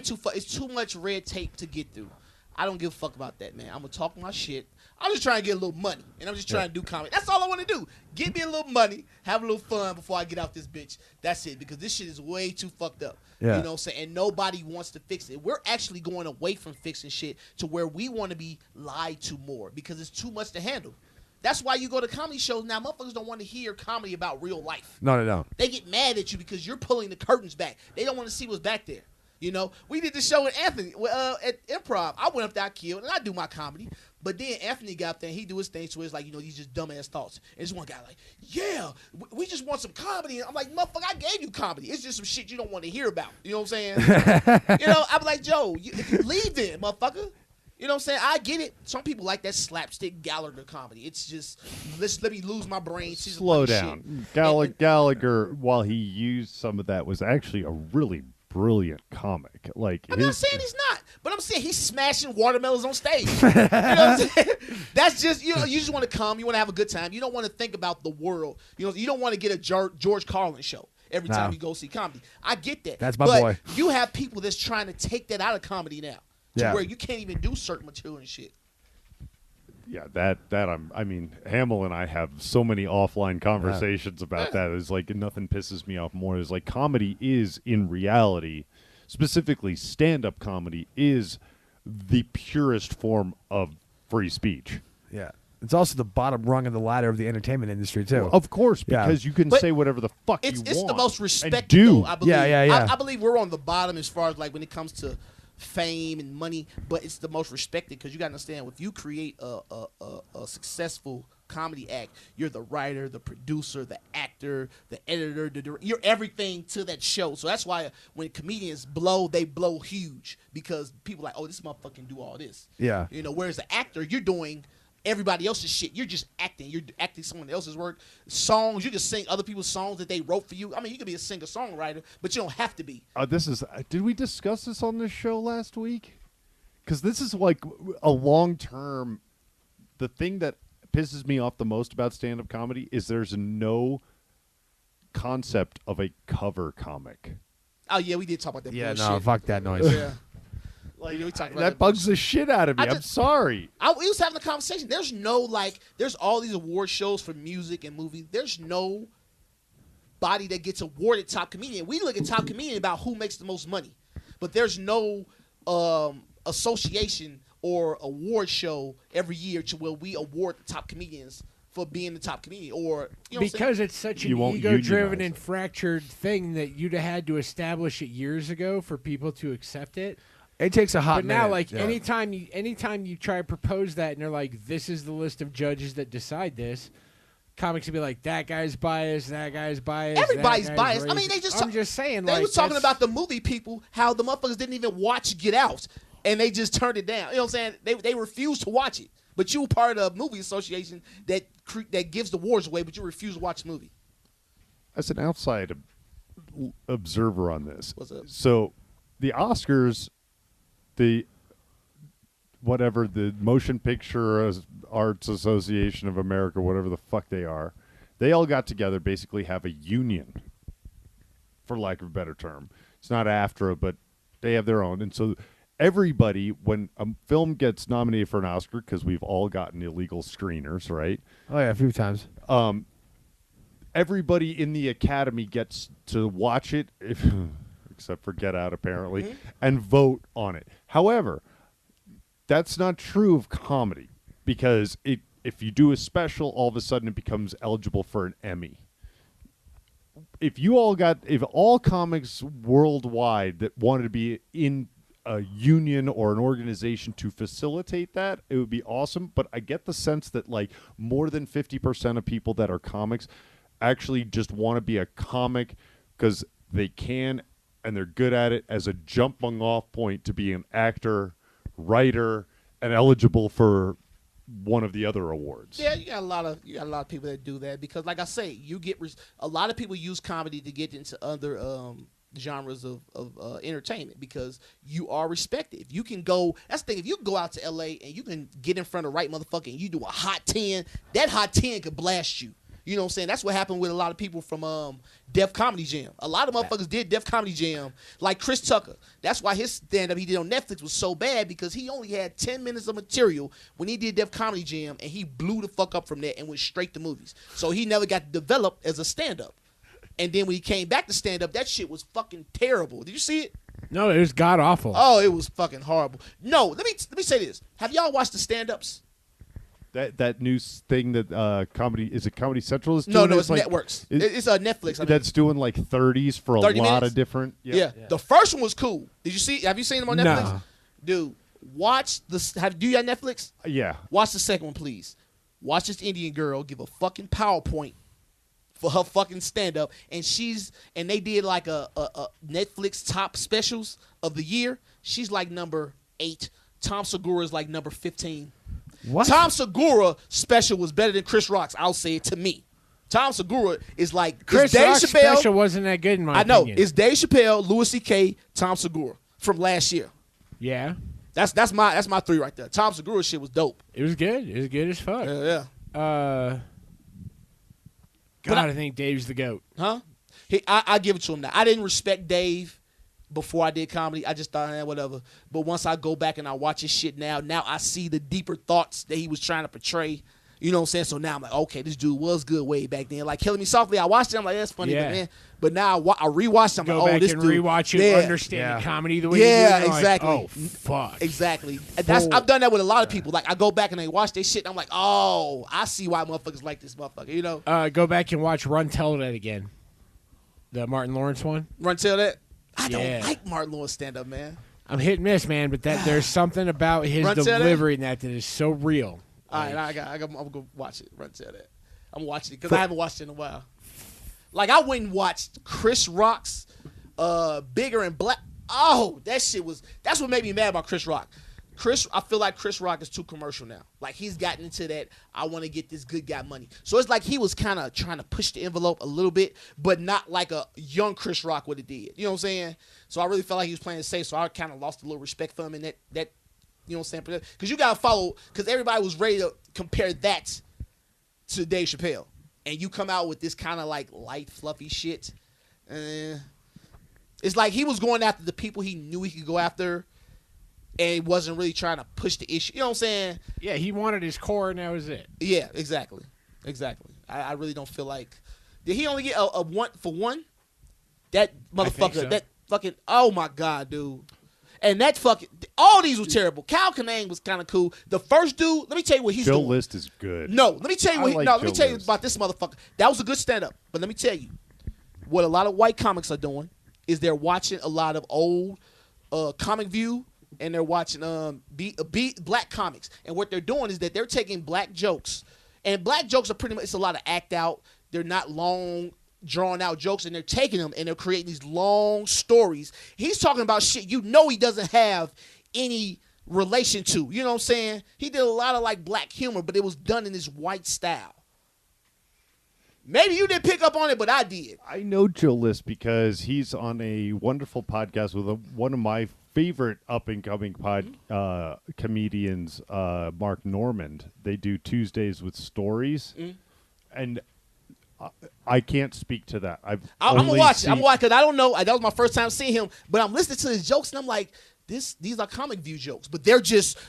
too it's too much red tape to get through. I don't give a fuck about that, man. I'm gonna talk my shit. I'm just trying to get a little money, and I'm just trying to do comedy. That's all I want to do. Get me a little money, have a little fun before I get out this bitch. That's it, because this shit is way too fucked up. Yeah. You know what I'm saying? And nobody wants to fix it. We're actually going away from fixing shit to where we want to be lied to more because it's too much to handle. That's why you go to comedy shows now. Motherfuckers don't want to hear comedy about real life. No. They get mad at you because you're pulling the curtains back. They don't want to see what's back there. You know, we did the show with Anthony at Improv. I went up there, I killed, and I do my comedy. But then Anthony got up there, and he do his thing, so it's like, you know, these just dumbass thoughts. And this one guy like, yeah, we just want some comedy. And I'm like, motherfucker, I gave you comedy. It's just some shit you don't want to hear about. You know what I'm saying? You know, I'm like, Joe, leave then, motherfucker. You know what I'm saying? I get it. Some people like that slapstick Gallagher comedy. It's just, let me lose my brain. Slow down. Gallagher, while he used some of that, was actually a really brilliant comic. Like, I'm not saying he's not, but I'm saying he's smashing watermelons on stage. You know what I'm saying? That's just, you know, you just want to come, you want to have a good time. You don't want to think about the world. You know, you don't want to get a George Carlin show every time you go see comedy. I get that. That's my boy. You have people that's trying to take that out of comedy now, to where you can't even do certain material and shit. Yeah, I mean, Hamel and I have so many offline conversations about that. It's like nothing pisses me off more. Is like comedy is in reality, specifically stand-up comedy, is the purest form of free speech. Yeah. It's also the bottom rung of the ladder of the entertainment industry too. Well, of course, because you can say whatever the fuck you want. It's the most respected. Do. Though, I believe. Yeah. I believe we're on the bottom as far as like when it comes to fame and money, but it's the most respected because you got to understand, if you create a successful comedy act, you're the writer, the producer, the actor, the editor, you're everything to that show. So that's why when comedians blow, they blow huge because people are like, oh, this motherfucker can do all this. Yeah. You know, whereas the actor, you're doing everybody else's shit. You're just acting. You're acting someone else's work. Songs, you can sing other people's songs that they wrote for you. I mean, you can be a singer-songwriter, but you don't have to be. Did we discuss this on this show last week? Because this is like a long-term, the thing that pisses me off the most about stand-up comedy is there's no concept of a cover comic. Oh, yeah, we did talk about that bullshit. No, fuck that noise. Yeah. Like, we talked about That bugs the shit out of me. I'm sorry. We was having a conversation. There's no, like, there's all these award shows for music and movies. There's no body that gets awarded top comedian. We look at top comedian about who makes the most money. But there's no association or award show every year to where we award the top comedians for being the top comedian, or you know, because it's such an ego-driven and fractured thing that you'd have had to establish it years ago for people to accept it. It takes a hot minute. But now, like, anytime you try to propose that and they're like, this is the list of judges that decide this, comics would be like, that guy's biased, that guy's biased. Everybody's biased. Racist. I mean, I'm just saying. They like, was talking about the movie people, how the motherfuckers didn't even watch Get Out, and they just turned it down. You know what I'm saying? They refused to watch it. But you were part of a movie association that gives the awards away, but you refuse to watch the movie. As an outside observer on this, what's up? So the Oscars, the Motion Picture Arts Association of America, whatever the fuck they are, they all got together, basically have a union, for lack of a better term. It's not AFTRA, but they have their own. And so everybody, when a film gets nominated for an Oscar, because we've all gotten illegal screeners, right? Oh, yeah, a few times. Everybody in the Academy gets to watch it. except for Get Out apparently, and vote on it. However, that's not true of comedy because if you do a special, all of a sudden it becomes eligible for an Emmy. If all comics worldwide that wanted to be in a union or an organization to facilitate that, it would be awesome. But I get the sense that like more than 50% of people that are comics actually just want to be a comic because they can and they're good at it as a jumping off point to be an actor, writer, and eligible for one of the other awards. Yeah, you got a lot of people that do that because, like I say, a lot of people use comedy to get into other genres of entertainment because you are respected. If you can go, that's the thing. If you can go out to LA and you can get in front of the right motherfucker and you do a hot 10, that hot 10 could blast you. You know what I'm saying? That's what happened with a lot of people from Def Comedy Jam. A lot of motherfuckers did Def Comedy Jam, like Chris Tucker. That's why his stand-up he did on Netflix was so bad because he only had 10 minutes of material when he did Def Comedy Jam, and he blew the fuck up from there and went straight to movies. So he never got developed as a stand-up. And then when he came back to stand-up, that shit was fucking terrible. Did you see it? No, it was god awful. Oh, it was fucking horrible. No, let me say this. Have y'all watched the stand-ups? That new thing that Comedy Central is No, doing? it's networks. It's Netflix. That's doing like 30s for a 30 lot minutes? of different. Yeah. The first one was cool. Did you see? Have you seen them on Netflix? No. Dude, watch the. Do you have Netflix? Yeah. Watch the second one, please. Watch this Indian girl give a fucking PowerPoint for her fucking stand up, and they did like a Netflix top specials of the year. She's like number 8. Tom Segura is like number 15. What? Tom Segura special was better than Chris Rock's. I'll say it to me. Tom Segura is like Chris Dave Rock's Chappelle. special wasn't that good in my I know. opinion. It's Dave Chappelle, Louis C.K., Tom Segura from last year. Yeah. That's my 3 right there. Tom Segura shit was dope. It was good. It was good as fuck. Yeah. God, I think Dave's the GOAT. Huh? I give it to him now. I didn't respect Dave before I did comedy. I just thought, whatever. But once I go back and I watch his shit now I see the deeper thoughts that he was trying to portray. You know what I'm saying? So now I'm like, okay, this dude was good way back then. Like Killing Me Softly, I watched it. I'm like, that's funny, Yeah. but man. But now I rewatched it. I'm Go like, back this and dude. rewatch it, Yeah. understand the comedy the way Yeah, you do. exactly. Like, oh, fuck. Exactly. I've done that with a lot of people. Like I go back and they watch their shit and I'm like, oh, I see why motherfuckers like this motherfucker, you know? Go back and watch Run Tell That again. The Martin Lawrence one. Run Tell That? I don't Yeah. like Martin Lawrence stand-up, man. I'm hit and miss, man, but there's something about his Run Tell That? delivery in that is so real. All right, I'm gonna go watch it. Run Tell That. I'm watching it because I haven't watched it in a while. Like I went and watched Chris Rock's Bigger and Black. Oh, that's what made me mad about Chris Rock. I feel like Chris Rock is too commercial now. Like he's gotten into that I want to get this good guy money. So it's like he was kind of trying to push the envelope a little bit, but not like a young Chris Rock would have did. You know what I'm saying? So I really felt like he was playing it safe. So I kind of lost a little respect for him in that you know what I'm saying? Because you got to follow, because everybody was ready to compare that to Dave Chappelle. And you come out with this kind of like light, fluffy shit. It's like he was going after the people he knew he could go after, and he wasn't really trying to push the issue. You know what I'm saying? Yeah, he wanted his core, and that was it. Yeah, exactly. I really don't feel like. Did he only get a one for one? That motherfucker, so. that fucking, oh my God, dude. And that fucking, all these were terrible. Cal Kinane was kind of cool. The first dude, let me tell you what he's Joe doing. List is good. No, let me tell you let me tell you List. about this motherfucker. That was a good stand-up. But let me tell you, what a lot of white comics are doing is they're watching a lot of old Comic View, and they're watching black comics. And what they're doing is that they're taking black jokes. And black jokes are pretty much, it's a lot of act out. They're not long, drawn out jokes, and they're taking them and they're creating these long stories. He's talking about shit you know he doesn't have any relation to. You know what I'm saying? He did a lot of like black humor, but it was done in this white style. Maybe you didn't pick up on it, but I did. I know Joe List because he's on a wonderful podcast with one of my favorite up-and-coming comedians, Mark Normand. They do Tuesdays with Stories, and I can't speak to that. I'm gonna watch it. I'm watching because I don't know. That was my first time seeing him, but I'm listening to his jokes and I'm like, these are Comic View jokes, but they're just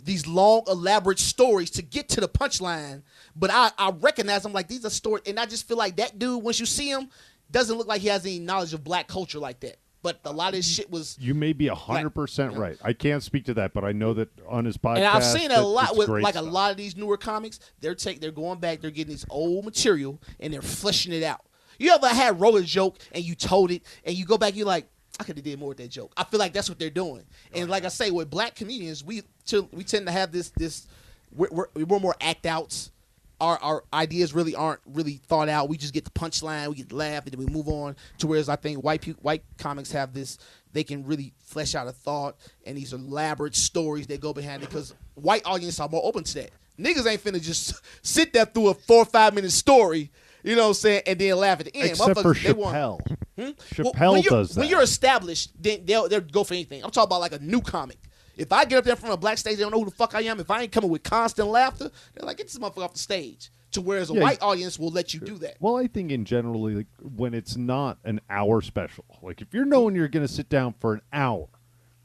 these long, elaborate stories to get to the punchline. But I recognize them like these are stories, and I just feel like that dude, once you see him, doesn't look like he has any knowledge of black culture like that. but a lot of this shit was. You may be 100% right. I can't speak to that, but I know that on his podcast. And I've seen it a lot with like a lot of these newer comics. They're going back, they're getting this old material and they're fleshing it out. You ever wrote a joke and you told it and you go back, you're like, I could have did more with that joke. I feel like that's what they're doing. And like I say, with black comedians, we tend to have this we're more act outs. Our ideas really aren't really thought out. We just get the punchline, we get the laugh, and then we move on. To whereas I think white comics have this, they can really flesh out a thought and these elaborate stories that go behind it because white audiences are more open to that. Niggas ain't finna just sit there through a 4 or 5 minute story, you know what I'm saying, and then laugh at the end. Except for Chappelle. Chappelle does that. When you're established, then they'll go for anything. I'm talking about like a new comic. If I get up there from a black stage, they don't know who the fuck I am. If I ain't coming with constant laughter, they're like, get this motherfucker off the stage. To whereas a white audience will let you do that. Well, I think in general, like, when it's not an hour special, like if you're knowing you're going to sit down for an hour,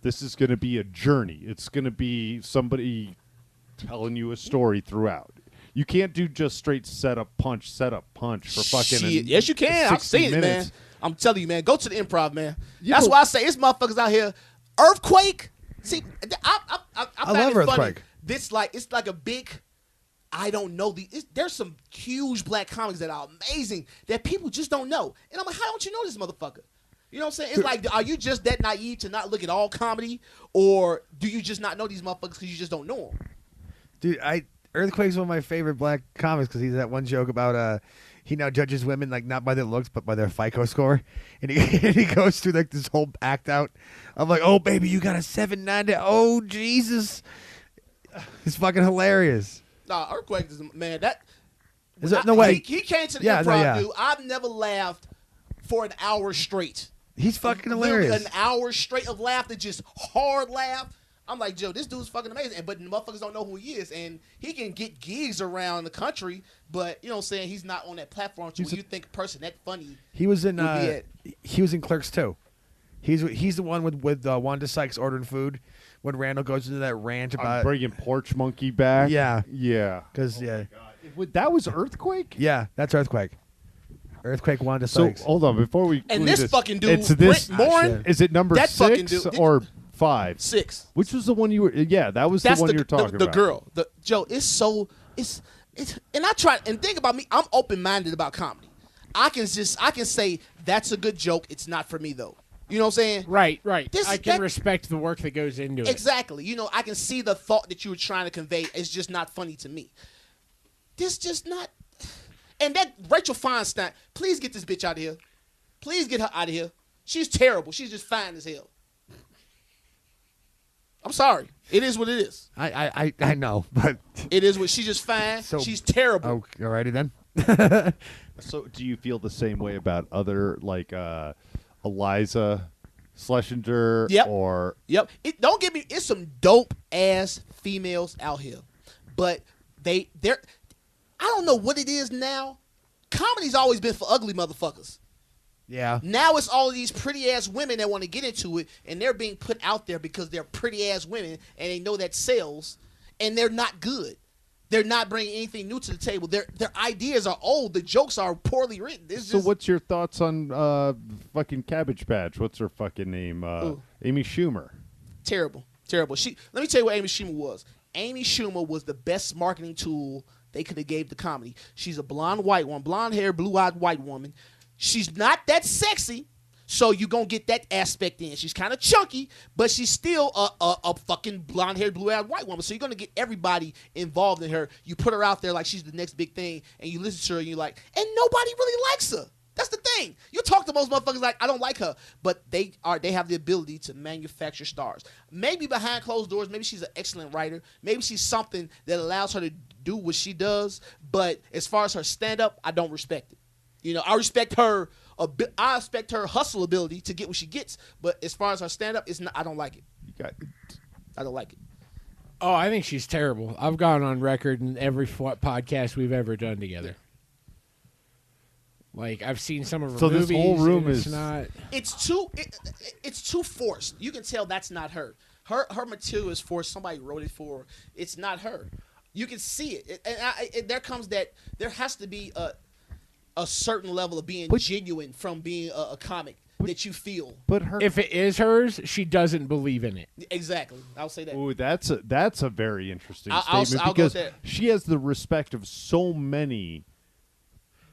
this is going to be a journey. It's going to be somebody telling you a story throughout. You can't do just straight setup punch for fucking. Yes, you can. I've seen it, man. I'm telling you, man. Go to the improv, man. That's why I say it's motherfuckers out here. Earthquake. See, I love it Earthquake. funny. It's like a big. I don't know there's some huge black comics that are amazing that people just don't know, and I'm like, how don't you know this motherfucker? You know what I'm saying? It's like, are you just that naive to not look at all comedy, or do you just not know these motherfuckers because you just don't know them? Dude, Earthquake's one of my favorite black comics because he's that one joke about he now judges women like not by their looks but by their FICO score, and he goes through like this whole act out. I'm like, oh baby, you got a 790. Oh Jesus, it's fucking hilarious. Nah, Earthquake is man. That is no way. He came to the improv, dude. I've never laughed for an hour straight. He's fucking hilarious. An hour straight of laughter, just hard laugh. I'm like, Joe, this dude's fucking amazing. But motherfuckers don't know who he is. And he can get gigs around the country, but you know what I'm saying? He's not on that platform where you think a person that funny. He was in Clerks too. He's the one with Wanda Sykes ordering food when Randall goes into that rant about bringing Porch Monkey back. Yeah. Because that was Earthquake. Yeah, that's Earthquake. Earthquake Wanda Sykes. So hold on before we. And this fucking dude, it's this. Brent Morin, is it number that 6 or 5? 6. Which was the one you were? Yeah, that was the one you're talking about. The girl, Joe. It's and I try and think about me. I'm open minded about comedy. I can say that's a good joke. It's not for me though. You know what I'm saying? Right. I can respect the work that goes into it. Exactly. You know, I can see the thought that you were trying to convey. It's just not funny to me. This just not. And that Rachel Feinstein, please get this bitch out of here. Please get her out of here. She's terrible. She's just fine as hell. I'm sorry. It is what it is. I know, but it is what she's just fine. She's terrible. Oh, alrighty then. So, do you feel the same way about other like Eliza Schlesinger? Yep. Or Don't get me. It's some dope ass females out here, but they're. I don't know what it is now. Comedy's always been for ugly motherfuckers. Yeah. Now it's all of these pretty ass women that want to get into it, and they're being put out there because they're pretty ass women, and they know that sells, and they're not good. They're not bringing anything new to the table. Their ideas are old. The jokes are poorly written. So what's your thoughts on fucking Cabbage Patch? What's her fucking name? Amy Schumer. Terrible. Let me tell you what Amy Schumer was. Amy Schumer was the best marketing tool they could have gave the comedy. She's a blonde white woman, blonde hair, blue-eyed white woman. She's not that sexy, so you're going to get that aspect in. She's kind of chunky, but she's still a fucking blonde-haired, blue-eyed white woman. So you're going to get everybody involved in her. You put her out there like she's the next big thing, and you listen to her, and you're like, and nobody really likes her. That's the thing. You talk to most motherfuckers like, I don't like her. But they have the ability to manufacture stars. Maybe behind closed doors, maybe she's an excellent writer. Maybe she's something that allows her to do what she does. But as far as her stand-up, I don't respect it. You know, I respect her hustle ability to get what she gets. But as far as her stand-up, I don't like it. I don't like it. Oh, I think she's terrible. I've gone on record in every podcast we've ever done together. Like, I've seen some of her movies. So this whole room is not. It's too forced. You can tell that's not her. Her material is forced. Somebody wrote it for her. It's not her. You can see it. And there comes that. There has to be a certain level of being genuine from being a comic. that you feel. But her, If it is hers, she doesn't believe in it. Exactly. I'll say that. ooh, that's a very interesting I'll statement go because with that. she has the respect of so many.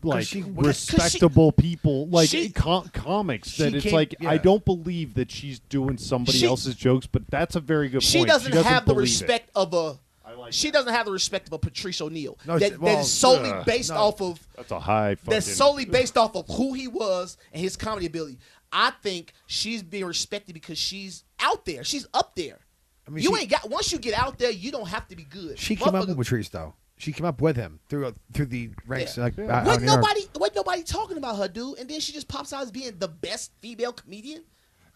Like she- respectable people, like she- comics, that she it's came- like yeah. I don't believe that she's doing somebody She- else's jokes, but that's a very good She point. doesn't have the believe it. respect of a. like She that. doesn't have the respect of a Patrice O'Neal. No, that well, is solely ugh, based no. off of. That's a high. Fucking, That's solely based off of who he was and his comedy ability. I think she's being respected because she's out there. She's up there. I mean, You she- ain't got. Once you get out there, you don't have to be good. She came up Motherfucker- with Patrice though. She came up with him through the ranks. Yeah. Like Yeah. out Wasn't in New York. nobody talking about her, dude. And then she just pops out as being the best female comedian.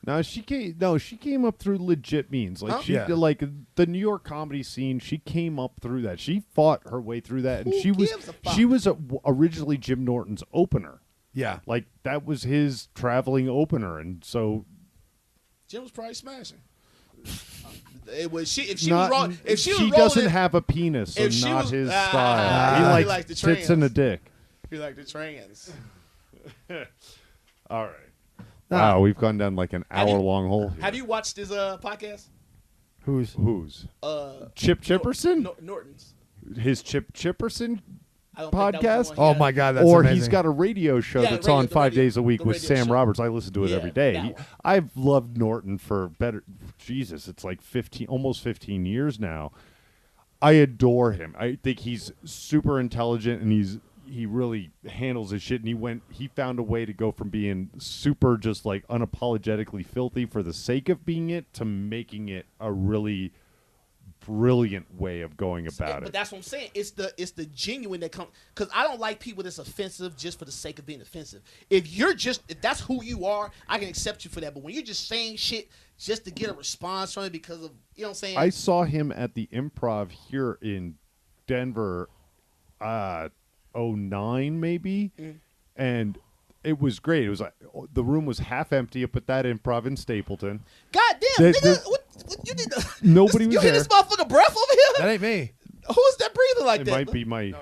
No, she came up through legit means. Like Huh? she Yeah. like the New York comedy scene. She came up through that. She fought her way through that, and Who she was gives a fuck? she was originally Jim Norton's opener. Yeah. Like that was his traveling opener, and so Jim was probably smashing. It was she. If she not, was wrong, if she was doesn't rolling, have a penis, so if she not was- his Ah, style. he He likes the likes tits and a dick. he like the trans. All right. Wow, we've gone down like an Have you- hour-long hole. Here. Have you watched his podcast? Who's Who's Uh, Chip Chipperson? Norton's. His Chip Chipperson I don't think that was the podcast? one he Oh had. my God, that's or amazing. he's got a radio show Yeah, that's radio- on the 5 radio- days a week the with radio Sam show. Roberts. I listen to it Yeah, every day. that one. I've loved Norton for Jesus, it's like almost 15 years now. I adore him. I think he's super intelligent and he really handles his shit. And he found a way to go from being super just like unapologetically filthy for the sake of being it to making it a really brilliant way of going about But it. that's what I'm saying. It's the genuine that comes, because I don't like people that's offensive just for the sake of being offensive. If that's who you are, I can accept you for that. But when you're just saying shit just to get a response from it because of, you know what I'm saying? I saw him at the Improv here in Denver, 09 maybe, and it was great. It was like the room was half empty up at that Improv in Stapleton. God damn, The- nigga, the- what you did? Nobody was you hear there. this motherfucker breath over That here? ain't me. Who's that breathing like It that? might be my. No,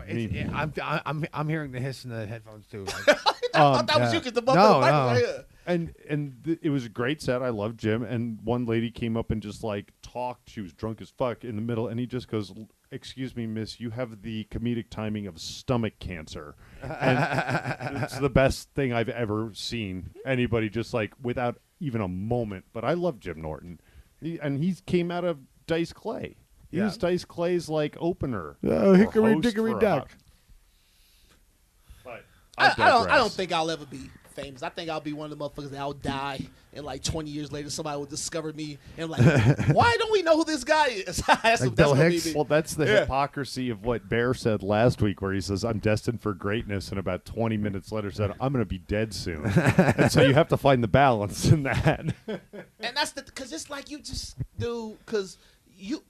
me. I'm hearing the hiss in the headphones too. I thought that was you because the motherfucker No, mic no. was right here. And it was a great set. I love Jim. And one lady came up and just like talked. She was drunk as fuck in the middle, and he just goes, "Excuse me, miss, you have the comedic timing of stomach cancer." And it's the best thing I've ever seen. Anybody just like without even a moment. But I love Jim Norton, and he came out of Dice Clay. He Yeah. was Dice Clay's like opener. Oh, or hickory host dickory for a duck. But I don't digress. think I'll ever be famous. I think I'll be one of the motherfuckers that I'll die, and like 20 years later, somebody will discover me and like, why don't we know who this guy is? that's Like Bill gonna be Hicks? me. Well, that's the Yeah. hypocrisy of what Bear said last week, where he says, "I'm destined for greatness," and about 20 minutes later said, "I'm going to be dead soon." And so you have to find the balance in that. And that's because it's like you just do because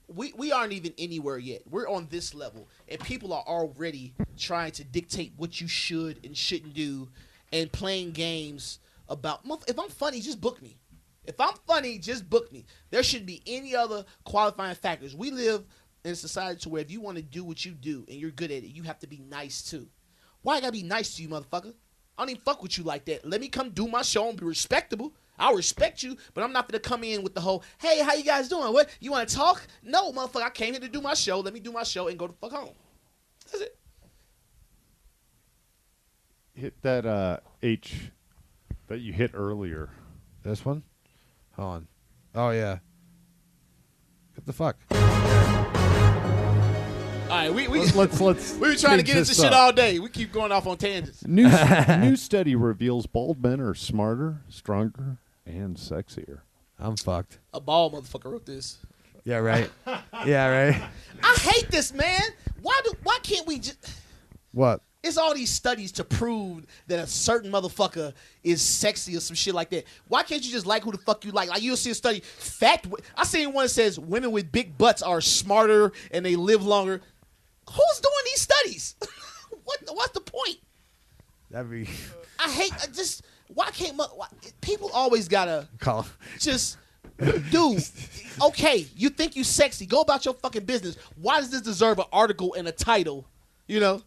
we aren't even anywhere yet. We're on this level, and people are already trying to dictate what you should and shouldn't do, and playing games about if I'm funny, just book me. If I'm funny, just book me. There shouldn't be any other qualifying factors. We live in a society to where if you want to do what you do and you're good at it, you have to be nice too. Why I gotta be nice to you, motherfucker? I don't even fuck with you like that. Let me come do my show and be respectable. I'll respect you, but I'm not gonna come in with the whole, hey, how you guys doing? What, you wanna talk? No, motherfucker, I came here to do my show. Let me do my show and go the fuck home. That's it. Hit that H that you hit earlier. This one? Hold on. Oh yeah. What the fuck? All right, we Let's we were trying to get into shit all day. We keep going off on tangents. New study reveals bald men are smarter, stronger, and sexier. I'm fucked. A bald motherfucker wrote this. Yeah, right. Yeah, right. I hate this, man. Why can't we just? What? It's all these studies to prove that a certain motherfucker is sexy or some shit like that. Why can't you just like who the fuck you like? Like you'll see a study. I seen one that says women with big butts are smarter and they live longer. Who's doing these studies? What's the point? That'd be Why can't people always gotta call. just dude, okay, you think you sexy. Go about your fucking business. Why does this deserve an article and a title You know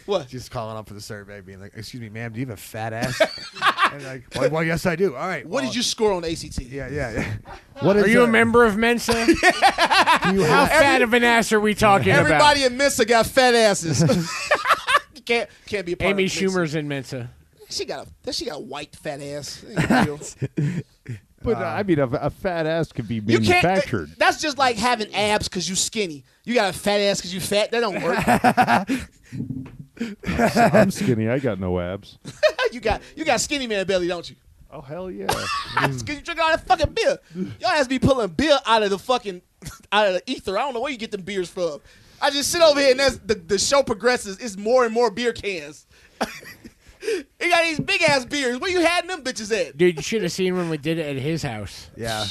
what? Just calling up for the survey, being like, "Excuse me, ma'am, do you have a fat ass?" And like, well, yes, I do. All right. What well, did you score on the ACT? Yeah. What Are you a member of Mensa? How fat of an ass are we talking Everybody about? in Mensa got fat asses. can't be a part Amy of Mensa. Schumer's in Mensa. She got a white fat ass. Ain't no deal. But I mean, a fat ass can be You can't. manufactured. That's just like having abs because you skinny. You got a fat ass because you fat. That don't work. I'm skinny. I got no abs. you got skinny man belly, don't you? Oh hell yeah! Because you drink all that fucking beer. Y'all has be pulling beer out of the ether. I don't know where you get them beers from. I just sit over here and as the show progresses, it's more and more beer cans. He got these big ass beers. Where you had them bitches at? Dude, you should have seen when we did it at his house. Yeah.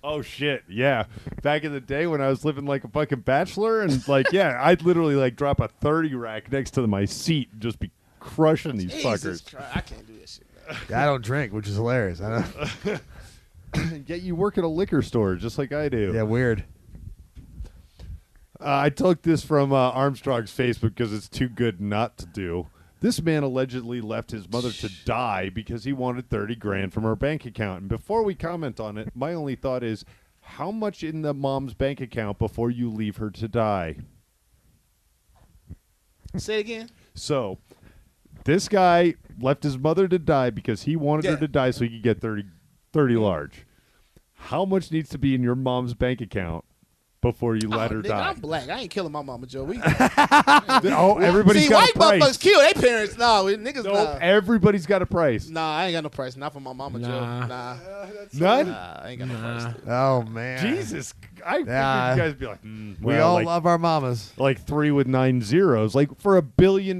Oh shit! Yeah, back in the day when I was living like a fucking bachelor, and like I'd literally like drop a 30 rack next to my seat and just be crushing these Jesus fuckers. Christ, I can't do this shit. Yeah, I don't drink, which is hilarious. I know. Yet you work at a liquor store just like I do. Yeah, weird. I took this from Armstrong's Facebook because it's too good not to do. This man allegedly left his mother to die because he wanted 30 grand from her bank account. And before we comment on it, my only thought is, how much in the mom's bank account before you leave her to die? Say it again. So, this guy left his mother to die because he wanted her to die so he could get 30 large. How much needs to be in your mom's bank account before you let her nigga, die? I'm black. I ain't killing my mama, Joe. Everybody's See, got white a price. motherfuckers kill their parents. No, niggas. Nope, Nah. everybody's got a price. Nah, I ain't got no price. Not for my mama, Joe. Nah. Nah. None? I ain't got no price. Oh man. Jesus, I figured Yeah. you guys would be like, We well, all like, love our mamas. like 3 with 9 zeros. Like for $1 billion,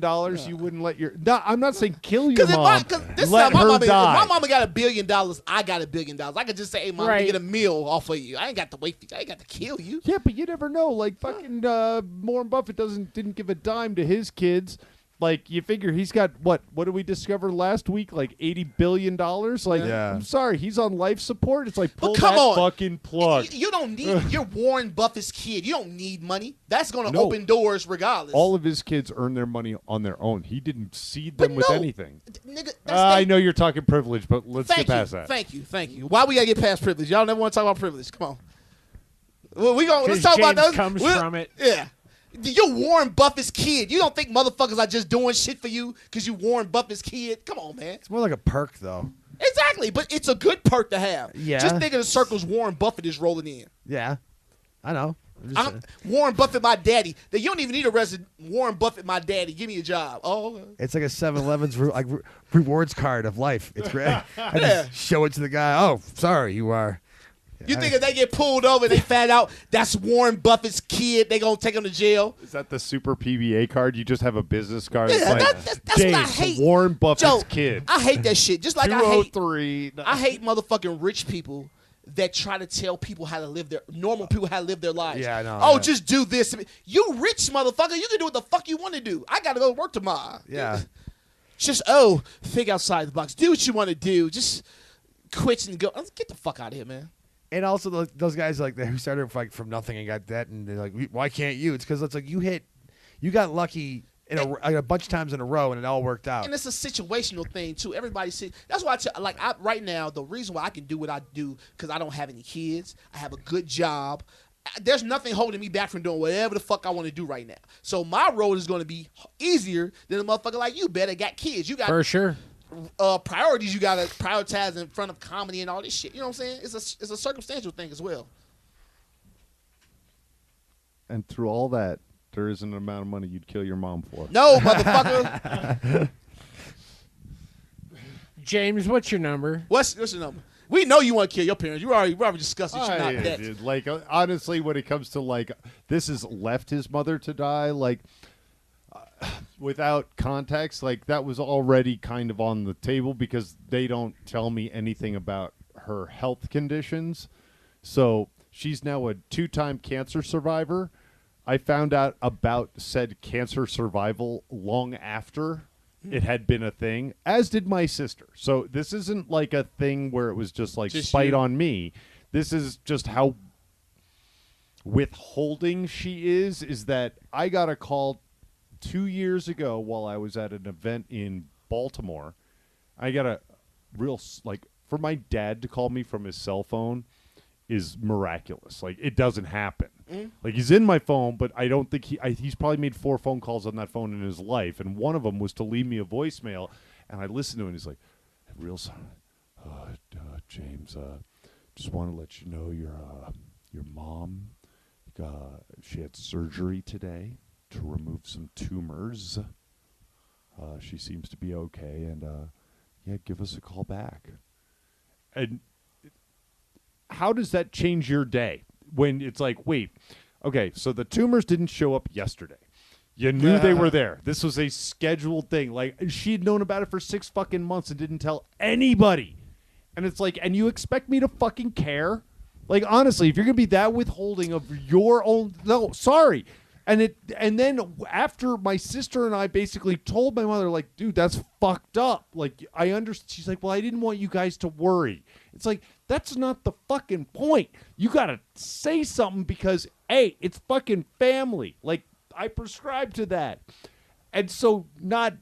you wouldn't let your. No, I'm not saying kill your Because mom. this is let how my her mama. If die. my mama got $1 billion, I got $1 billion. I could just say, "Hey, mom, Right. get a meal off of you. I ain't got to wait. I ain't got to kill you." Yeah, but you never know. Like fucking Warren Buffett didn't give a dime to his kids. Like you figure he's got what did we discover last week? Like $80 billion. Like Yeah. I'm sorry, he's on life support. It's like pull come that on. fucking plug. You don't need. You're Warren Buffett's kid. You don't need money. That's gonna No. open doors regardless. All of his kids earn their money on their own. He didn't seed them But with no. anything. Nigga, I know you're talking privilege, but let's Thank get past you. that. Thank you. Why we gotta get past privilege? Y'all never want to talk about privilege. Come on. Well, let's 'Cause talk about James those. comes from it. Yeah. You're Warren Buffett's kid. You don't think motherfuckers are just doing shit for you because you Warren Buffett's kid? Come on, man. It's more like a perk, though. Exactly, but it's a good perk to have. Yeah. Just think of the circles Warren Buffett is rolling in. Yeah, I know. I'm just saying. Warren Buffett, my daddy. You don't even need a resident. Warren Buffett, my daddy. Give me a job. Oh, okay. It's like a 7-Eleven's rewards card of life. It's great. I just show it to the guy. Oh, sorry, you are. You think if they get pulled over, they found out that's Warren Buffett's kid, they gonna take him to jail? Is that the super PBA card? You just have a business card. Yeah, It's like, that's what I James, hate. Warren Buffett's Joe, kid. I hate that shit. Just like I hate 203. I hate motherfucking rich people that try to tell people how to live normal people how to live their lives. Yeah, I know. Oh, Yeah. just do this. You rich motherfucker. You can do what the fuck you want to do. I got to go to work tomorrow. Yeah. Just, think outside the box. Do what you want to do. Just quit and go. Get the fuck out of here, man. And also those guys like who started from nothing and got that, and they're like, why can't you? It's because it's like you got lucky in a bunch of times in a row, and it all worked out. And it's a situational thing too. Everybody see. That's why right now the reason why I can do what I do because I don't have any kids. I have a good job. There's nothing holding me back from doing whatever the fuck I want to do right now. So my road is going to be easier than a motherfucker like you. Better got kids. You got For sure. priorities you gotta prioritize in front of comedy and all this shit. You know what I'm saying? It's a circumstantial thing as well. And through all that, there isn't an amount of money you'd kill your mom for. No, motherfucker. James, what's your number? What's your number? We know you want to kill your parents. We already discussed that you're not that. Dude, like honestly, when it comes to like this has left his mother to die, like without context, like that was already kind of on the table because they don't tell me anything about her health conditions. So she's now a 2-time cancer survivor. I found out about said cancer survival long after it had been a thing, as did my sister. So this isn't like a thing where it was just like spite you. on me. This is just how withholding she is that I got a call 2 years ago, while I was at an event in Baltimore, I got a real for my dad to call me from his cell phone is miraculous. Like, it doesn't happen. Like, he's in my phone, but I don't think he's probably made 4 phone calls on that phone in his life, and one of them was to leave me a voicemail, and I listened to it, and he's like, real sorry. James, just want to let you know your mom, she had surgery today to remove some tumors. She seems to be okay, and yeah, give us a call back. And how does that change your day when it's like, wait, okay, so the tumors didn't show up yesterday. You knew they were there. This was a scheduled thing. Like, she had known about it for 6 fucking months and didn't tell anybody. And it's like, and you expect me to fucking care? Like, honestly, if you're going to be that withholding of your own, no, sorry. And then after my sister and I basically told my mother, like, dude, that's fucked up. Like, I understand. She's like, well, I didn't want you guys to worry. It's like, that's not the fucking point. You got to say something because, hey, it's fucking family. Like, I prescribe to that. And so not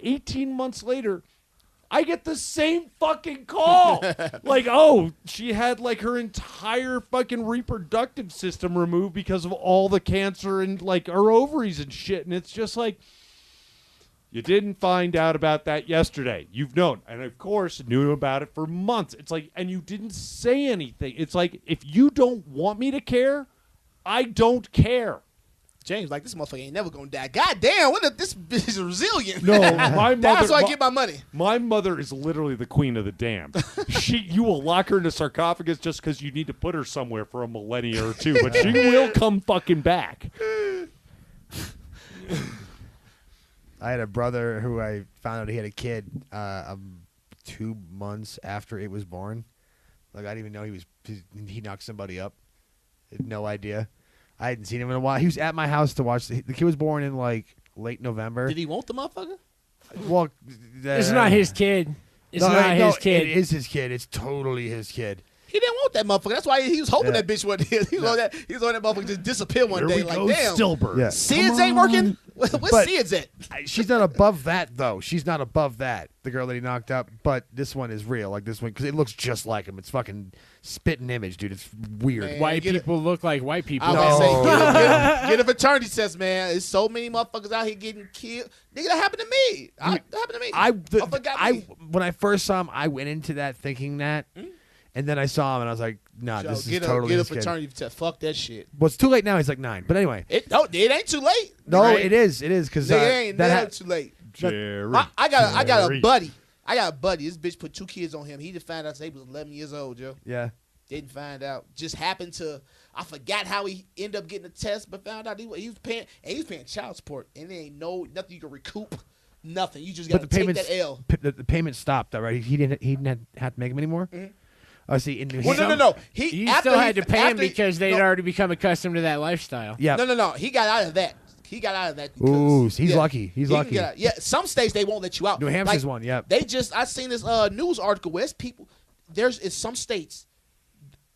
18 months later, I get the same fucking call. Like, oh, she had like her entire fucking reproductive system removed because of all the cancer and like her ovaries and shit. And it's just like, you didn't find out about that yesterday. You've known. And of course, knew about it for months. It's like, and you didn't say anything. It's like, if you don't want me to care, I don't care. James, like, this motherfucker ain't never gonna die. God damn, what if this bitch is resilient? No, my mother. That's why I get my money. My mother is literally the queen of the damned. You will lock her in a sarcophagus just because you need to put her somewhere for a millennia or two, but she will come fucking back. I had a brother who I found out he had a kid 2 months after it was born. Like, I didn't even know he knocked somebody up. I had no idea. I hadn't seen him in a while. He was at my house to watch. The kid was born in like late November. Did he want the motherfucker? Well, it's not his kid. It's not his kid. It is his kid. It's totally his kid. He didn't want that motherfucker. That's why he was hoping that bitch wasn't his. He was on that motherfucker just disappear one day. Like, damn. Stillbirth. Yeah. SIDS ain't working? What's SIDS at? She's not above that, though. She's not above that, the girl that he knocked up. But this one is real. Like, this one, because it looks just like him. It's fucking spitting image, dude. It's weird. Man, White people look like white people. I was going to say, get a paternity test, man. There's so many motherfuckers out here getting killed. Nigga, that happened to me. That happened to me. When I first saw him, I went into that thinking that. And then I saw him, and I was like, nah, this is totally his kid. Get a paternity test. Fuck that shit. Well, it's too late now. He's like 9. But anyway. It ain't too late. No, it is. It is. Because it ain't never too late. Jerry, I got a buddy. This bitch put 2 kids on him. He just found out he was 11 years old, Joe. Yeah. Didn't find out. Just happened to. I forgot how he ended up getting a test, but found out he was paying. And he was paying child support, and there ain't nothing you can recoup. Nothing. You just got to take that L. The payment stopped, though, right? He didn't have to make them anymore. Mm-hmm. Oh, see, in New no. He still had to pay him because they'd already become accustomed to that lifestyle. Yeah. No. He got out of that. Ooh, he's lucky. He's lucky. Yeah, some states they won't let you out. New Hampshire's one. Yeah. I seen this news article where there's some states.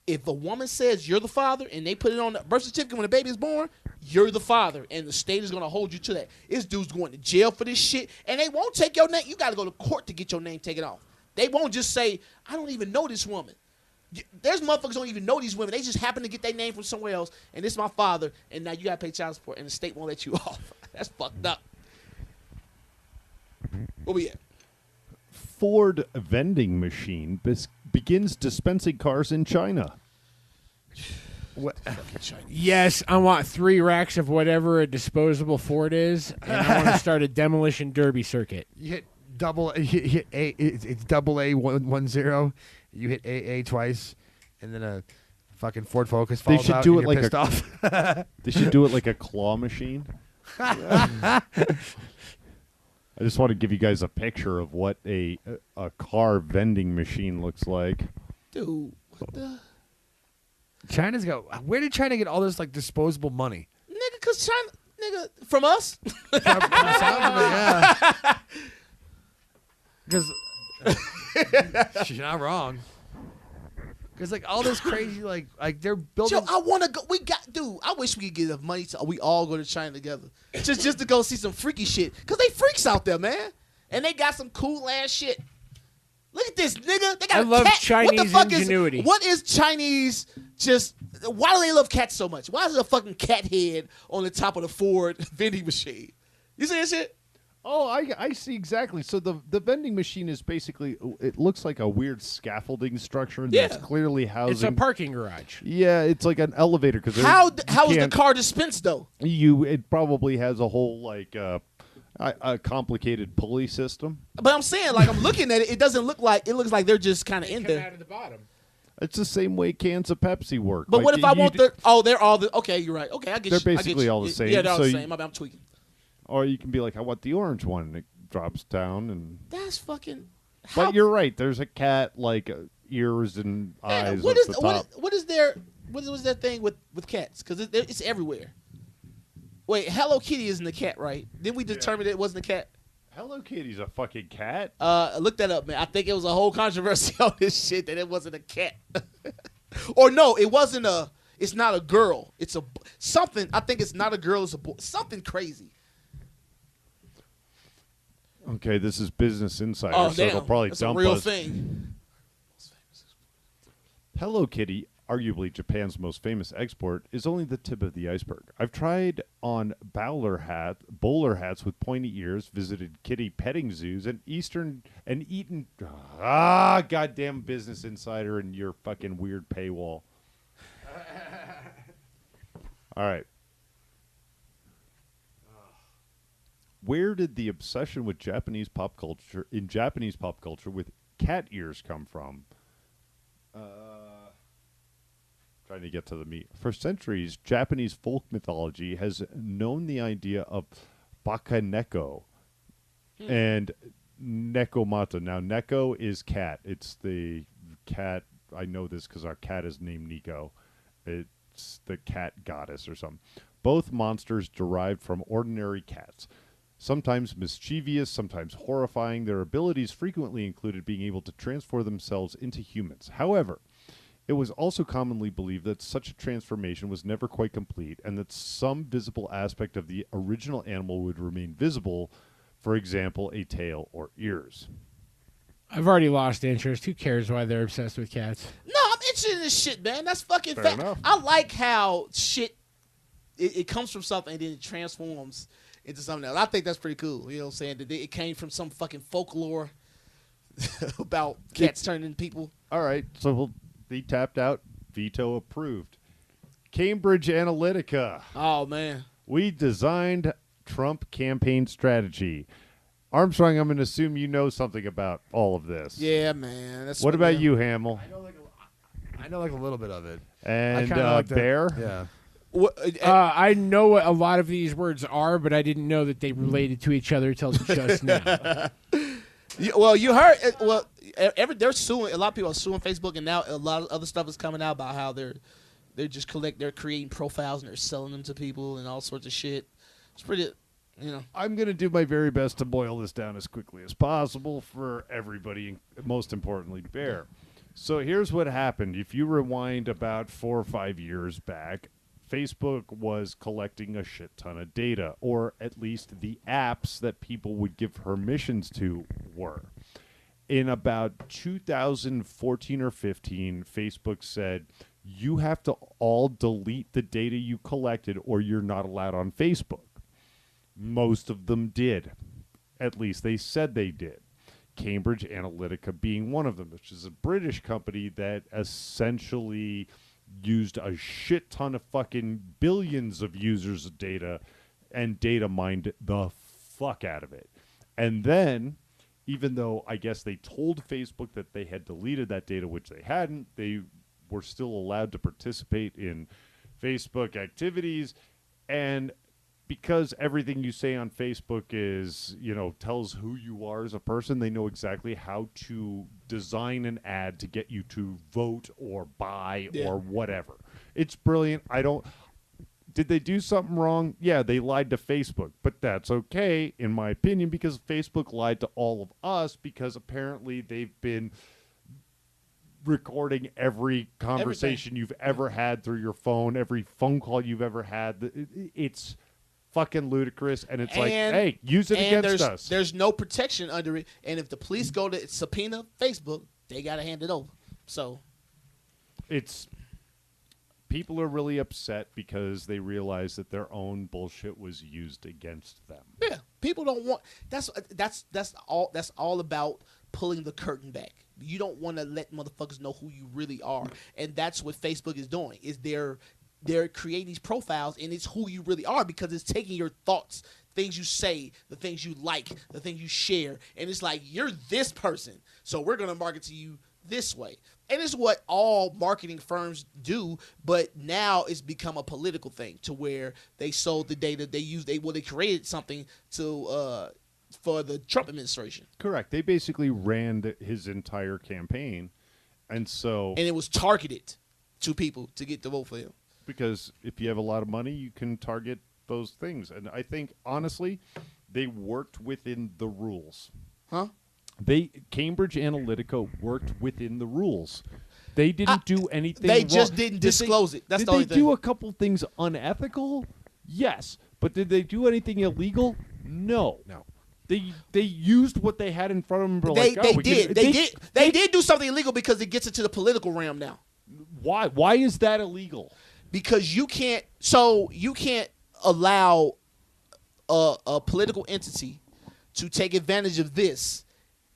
If a woman says you're the father and they put it on the birth certificate when the baby is born, you're the father, and the state is going to hold you to that. This dude's going to jail for this shit, and they won't take your name. You got to go to court to get your name taken off. They won't just say, I don't even know this woman. There's motherfuckers don't even know these women. They just happen to get their name from somewhere else, and this is my father, and now you got to pay child support, and the state won't let you off. That's fucked up. Where we at? Ford vending machine begins dispensing cars in China. What? Yes, I want 3 racks of whatever a disposable Ford is, and I want to start a demolition derby circuit. You hit hit A. It's double A 10. You hit AA twice, and then a fucking Ford Focus falls out. They should do it like pissed off. They should do it like a claw machine. I just want to give you guys a picture of what a car vending machine looks like. Dude, what the? China's got. Where did China get all this like disposable money? Nigga, cause China, from us. Yeah. Because she's not wrong. Because like all this crazy like they're building. Yo, I want to go. Dude, I wish we could get enough money so we all go to China together. just to go see some freaky shit. Because they freaks out there, man. And they got some cool ass shit. Look at this, nigga. They got I a love cat. Chinese what the fuck ingenuity. What is Chinese just... Why do they love cats so much? Why is there a fucking cat head on the top of the Ford vending machine? You see that shit? Oh, I see exactly. So the vending machine is basically, it looks like a weird scaffolding structure that's clearly housing. It's a parking garage. Yeah, it's like an elevator. How is the car dispensed, though? It probably has a whole, like, a complicated pulley system. But I'm saying, like, I'm looking at it, it looks like they're just kind of in there. Out of the bottom. It's the same way cans of Pepsi work. But like, what if I want the... Oh, they're all the... Okay, you're right. Okay, I get They're you. I get basically you. all the same. Yeah, they're all So the same. I'm tweaking. Or you can be like, I want the orange one, and it drops down. And That's fucking... But you're right. There's a cat, like, ears and eyes What at is the top. what is their... What was that thing with cats? Because it's everywhere. Wait, Hello Kitty isn't a cat, right? Didn't we determine it wasn't a cat? Hello Kitty's a fucking cat. Look that up, man. I think it was a whole controversy on this shit that it wasn't a cat. Or no, it wasn't a... It's not a girl. It's a... Something. I think it's not a girl. It's a boy. Something crazy. Okay, this is Business Insider, Oh, so damn. it'll probably That's dump a real us. thing. Hello Kitty, arguably Japan's most famous export, is only the tip of the iceberg. I've tried on bowler hats with pointy ears, visited kitty petting zoos, and eaten goddamn Business Insider and your fucking weird paywall. All right. Where did the obsession with Japanese pop culture with cat ears come from? Trying to get to the meat. For centuries, Japanese folk mythology has known the idea of bakaneko and nekomata. Now, neko is cat. It's the cat. I know this because our cat is named Nico. It's the cat goddess or something. Both monsters derived from ordinary cats. Sometimes mischievous, sometimes horrifying, their abilities frequently included being able to transform themselves into humans. However, it was also commonly believed that such a transformation was never quite complete and that some visible aspect of the original animal would remain visible, for example, a tail or ears. I've already lost interest. Who cares why they're obsessed with cats? No, I'm interested in this shit, man. That's fucking Fair fact. enough. I like how shit, it comes from something and then it transforms into something else. I think that's pretty cool. You know what I'm saying? That it came from some fucking folklore about cats turning into people. All right, so we'll be tapped out. Veto approved. Cambridge Analytica. Oh, man. We designed Trump campaign strategy. Armstrong, I'm going to assume you know something about all of this. Yeah, man. That's What about you, Hamel? I know like a little bit of it. And like Bear? Yeah. I know what a lot of these words are, but I didn't know that they related to each other till just now. Well, you heard. Well, they're suing. A lot of people are suing Facebook, and now a lot of other stuff is coming out about how they're creating profiles and they're selling them to people and all sorts of shit. It's pretty, I'm going to do my very best to boil this down as quickly as possible for everybody, and most importantly, Bear. So here's what happened. If you rewind about 4 or 5 years back, Facebook was collecting a shit ton of data, or at least the apps that people would give permissions to were. In about 2014 or 15, Facebook said, you have to all delete the data you collected or you're not allowed on Facebook. Most of them did. At least they said they did. Cambridge Analytica being one of them, which is a British company that essentially used a shit ton of fucking billions of users' data and data mined the fuck out of it. And then, even though I guess they told Facebook that they had deleted that data, which they hadn't, they were still allowed to participate in Facebook activities. And because everything you say on Facebook is, tells who you are as a person, they know exactly how to design an ad to get you to vote or buy or whatever. It's brilliant. Did they do something wrong? Yeah, they lied to Facebook, but that's okay, in my opinion, because Facebook lied to all of us because apparently they've been recording every conversation you've ever had through your phone, every phone call you've ever had. It's fucking ludicrous, and it's like, hey, use it against us. There's no protection under it, and if the police go to subpoena Facebook, they got to hand it over. So it's people are really upset because they realize that their own bullshit was used against them. Yeah, people don't want. That's all about pulling the curtain back. You don't want to let motherfuckers know who you really are, and that's what Facebook is doing. Is they're creating these profiles, and it's who you really are because it's taking your thoughts, things you say, the things you like, the things you share, and it's like you're this person, so we're gonna market to you this way. And it's what all marketing firms do, but now it's become a political thing to where they sold the data they created something to for the Trump administration. Correct. They basically ran his entire campaign, and it was targeted to people to get the vote for him. Because if you have a lot of money, you can target those things. And I think, honestly, they worked within the rules. Huh? Cambridge Analytica worked within the rules. They didn't do anything They wrong. just didn't disclose it. That's the only thing. Did they do a couple things unethical? Yes. But did they do anything illegal? No. They used what they had in front of them. They did do something illegal because it gets into the political realm now. Why? Why is that illegal? Because you can't allow a political entity to take advantage of this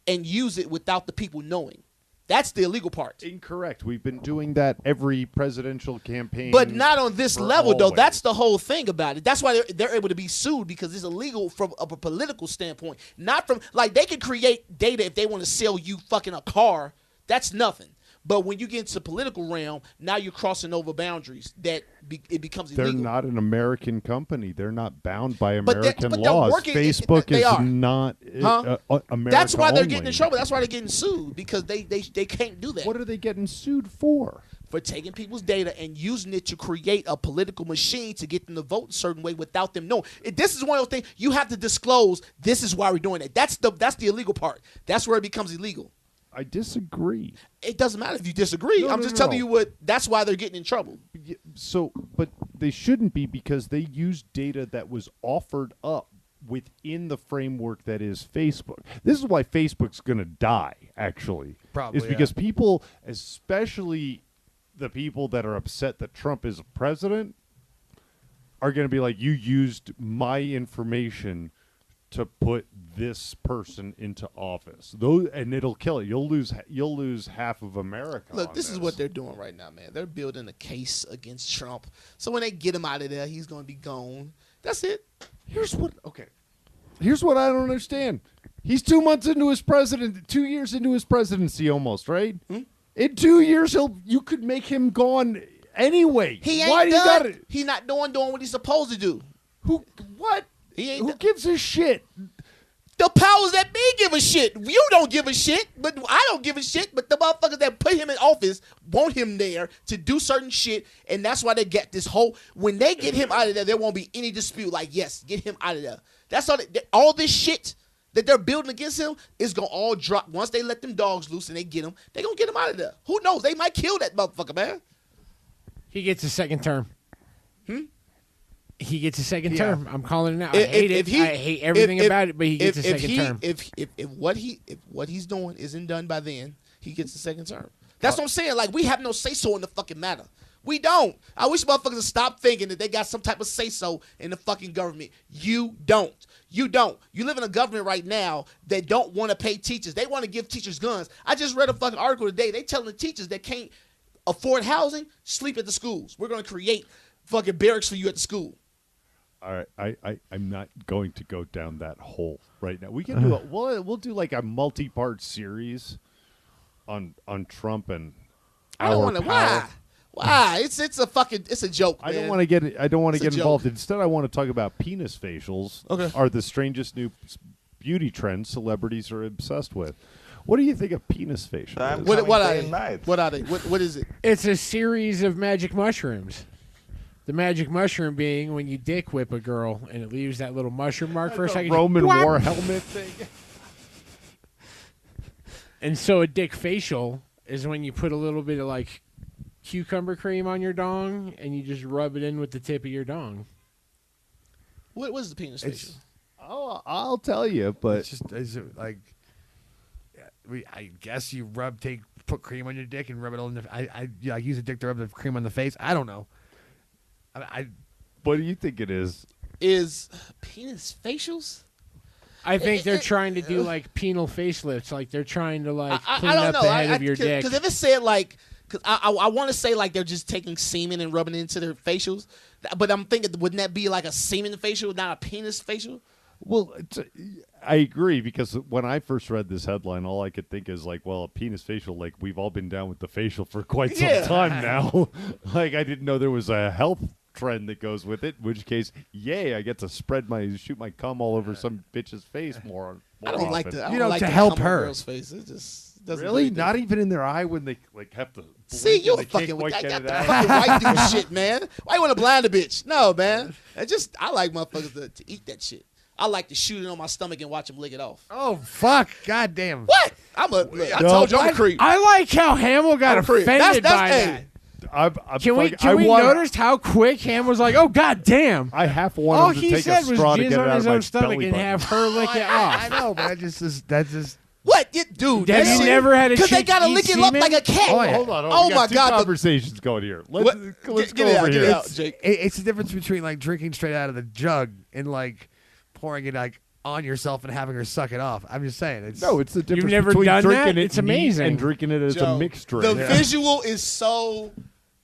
and use it without the people knowing. That's the illegal part. Incorrect. We've been doing that every presidential campaign. But not on this level, always. though. That's the whole thing about it. That's why they're able to be sued, because it's illegal from a political standpoint. Not from, like, they can create data if they want to sell you fucking a car. That's nothing. But when you get into the political realm, now you're crossing over boundaries that it becomes illegal. They're not an American company. They're not bound by American but laws. Facebook is are. not America. That's why they're only. getting in trouble. That's why they're getting sued, because they can't do that. What are they getting sued for? For taking people's data and using it to create a political machine to get them to vote a certain way without them knowing. This is one of those things you have to disclose. This is why we're doing it. That's the illegal part. That's where it becomes illegal. I disagree. It doesn't matter if you disagree. I'm just telling you what. That's why they're getting in trouble. So, but they shouldn't be, because they used data that was offered up within the framework that is Facebook. This is why Facebook's going to die, actually. Probably, is because people, especially the people that are upset that Trump is president, are going to be like, you used my information to put this person into office, and it'll kill it. You'll lose half of America. Look, this is what they're doing right now, man. They're building a case against Trump. So when they get him out of there, he's going to be gone. That's it. Here's what I don't understand. He's 2 months into his 2 years into his presidency, almost, right? In 2 years, you could make him gone anyway. He ain't Why done. do you He's not doing what he's supposed to do. What? Who done. gives a shit? The powers that be give a shit. You don't give a shit, but I don't give a shit. But the motherfuckers that put him in office want him there to do certain shit, and that's why they get this whole. When they get him out of there won't be any dispute. Like, yes, get him out of there. That's all this shit that they're building against him is gonna all drop once they let them dogs loose and they get him. They gonna get him out of there. Who knows? They might kill that motherfucker, man. He gets a second term. He gets a second term. I'm calling it now. I hate it. I hate everything about it, but he gets a second term. If what he's doing isn't done by then, he gets a second term. That's what I'm saying. Like, we have no say so in the fucking matter. We don't. I wish motherfuckers would stop thinking that they got some type of say so in the fucking government. You don't. You don't. You live in a government right now that don't want to pay teachers. They want to give teachers guns. I just read a fucking article today. They telling the teachers that can't afford housing, sleep at the schools. We're going to create fucking barracks for you at the school. All right, I'm not going to go down that hole right now. We can do we'll do like a multi-part series on Trump and I don't want to. Why? It's a joke. I man. don't want to get involved. Joke. Instead, I want to talk about penis facials. Okay. Are the strangest new beauty trends celebrities are obsessed with. What do you think of penis facials? What are they? What is it? It's a series of magic mushrooms. The magic mushroom being when you dick whip a girl and it leaves that little mushroom mark for a second. Roman war helmet thing. And so a dick facial is when you put a little bit of like cucumber cream on your dong and you just rub it in with the tip of your dong. What was the penis facial? Oh, I'll tell you, but It's like, I guess you put cream on your dick and rub it on the. I use a dick to rub the cream on the face. I don't know. what do you think it is? Is penis facials? I think they're trying to do like penal facelifts, like they're trying to like clean I don't up know. the head of your dick. Because if it said like, because I want to say like they're just taking semen and rubbing it into their facials, but I'm thinking, wouldn't that be like a semen facial, not a penis facial? Well, I agree, because when I first read this headline, all I could think is like, well, a penis facial, like we've all been down with the facial for quite some time now. Like I didn't know there was a health trend that goes with it. In which case, yay, I get to shoot my cum all over some bitch's face more I don't often. like the. I You don't know, like to the help cum on her. girl's face. It just doesn't Really? do anything. Not even in their eye when they like have to. See, blink you and they fucking can't with quite that, get got it the out. fucking white dude shit, man. Why you want to blind a bitch? No, man. I like motherfuckers to eat that shit. I like to shoot it on my stomach and watch them lick it off. Oh fuck! God damn. What? I told you I'm a creep. I like how Hamill got I'm a creep. offended That's by hey. that. Can we notice how quick Ham was like, oh god damn. I half All wanted to he take said a was straw to get jizz it on out his of my own stomach belly and button. have her lick it I off. know, but that's just. What? Dude, Have that you shit- never had a Because they chick gotta eat lick it up semen? like a cat. Oh, yeah. Hold on. Oh we got my two God, the- conversations going here. What? Let's Get go it over out, here. get it out, Jake. It's the difference between like drinking straight out of the jug and like pouring it like on yourself and having her suck it off. I'm just saying. It's No, it's the difference never between done drinking that? it It's neat amazing. and drinking it as a Joe, mixed drink. The visual is so.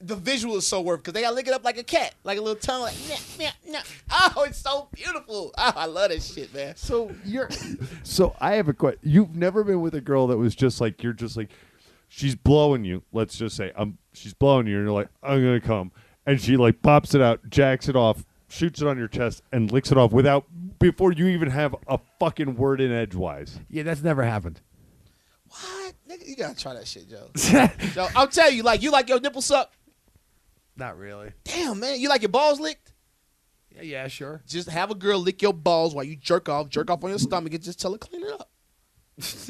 The visual is so worth because they gotta lick it up like a cat, like a little tongue, like oh, it's so beautiful. Oh, I love that shit, man. So I have a question. You've never been with a girl that was just like, you're just like, she's blowing you. Let's just say she's blowing you, and you're like, I'm gonna come, and she like pops it out, jacks it off, shoots it on your chest, and licks it off before you even have a fucking word in edgewise. Yeah, that's never happened. What? Nigga, you gotta try that shit, Joe. Joe, I'll tell you, like your nipple suck. Not really. Damn, man, you like your balls licked? Yeah, sure. Just have a girl lick your balls while you jerk off on your stomach, and just tell her clean it up.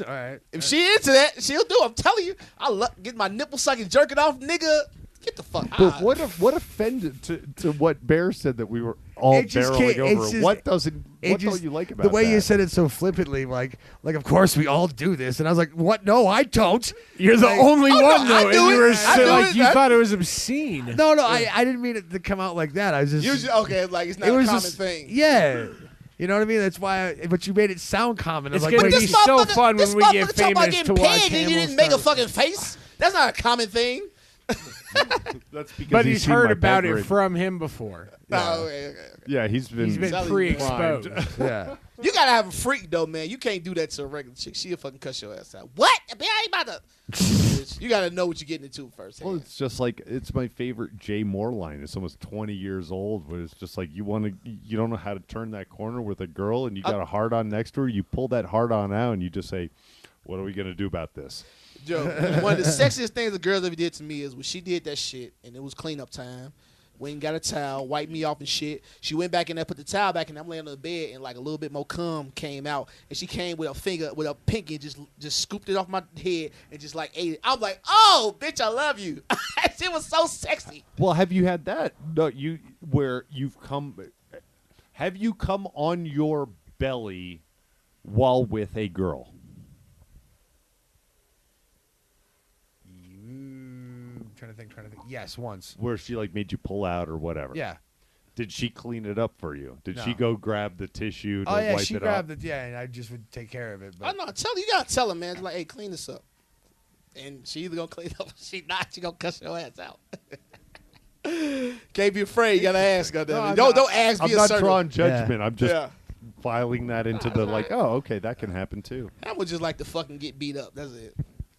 All right. If she into that, she'll do it. I'm telling you, I love getting my nipple sucking, jerking off, nigga. Get the fuck But out. what offended to what Bear said that we were all It just barreling can't- over? it's just- What don't you like about the way that? you said it so flippantly? Like of course we all do this, and I was like, what? No, I don't. You're the Like- only Oh, no, one I though, do and you it. were I so, do like it. you thought it was obscene. No, I didn't mean it to come out like that. I was just Usually, okay, like it's not it a was common just thing. Yeah. You know what I mean? That's why. But you made it sound common. I was It's like, gonna wait, be This so motherfucker- fun this when we get motherfucker talking about famous getting to watch pegged and you Hamel didn't make a start. fucking face. That's not a common thing. That's because But he's seen heard my about bed it rig. from him before. Oh, okay. Yeah, he's been Pre-exposed. yeah. You gotta have a freak though, man. You can't do that to a regular chick. She'll fucking cuss your ass out. What? Man, I ain't about to. You gotta know what you're getting into first. Well, it's just like it's my favorite Jay Moore line. It's almost 20 years old, but it's just like you don't know how to turn that corner with a girl, and you got a hard on next to her. You pull that hard on out, and you just say, "What are we gonna do about this?" Joe, one of the sexiest things the girls ever did to me is when she did that shit and it was cleanup time. Went and got a towel, wiped me off and shit. She went back in there, put the towel back, and I'm laying on the bed, and like a little bit more cum came out, and she came with a pinky, and just scooped it off my head and just like ate it. I'm like, oh, bitch, I love you. It was so sexy. Well, have you had that? No, where you've come. Have you come on your belly while with a girl? Trying to think. Yes, once. Where she like made you pull out or whatever. Yeah. Did she clean it up for you? Did No. she go grab the tissue to Oh yeah, wipe she it grabbed up? it. Yeah, and I just would take care of it. I But know. You gotta tell her, man. Like, hey, clean this up. And she either gonna clean it up or she not. She gonna cuss your ass out. Can't be afraid. You gotta ask. Goddammit. Don't ask. I'm Be not assertive. drawing judgment. I'm just Yeah. filing that into the like. Oh, okay, that can happen too. I would just like to fucking get beat up. That's it.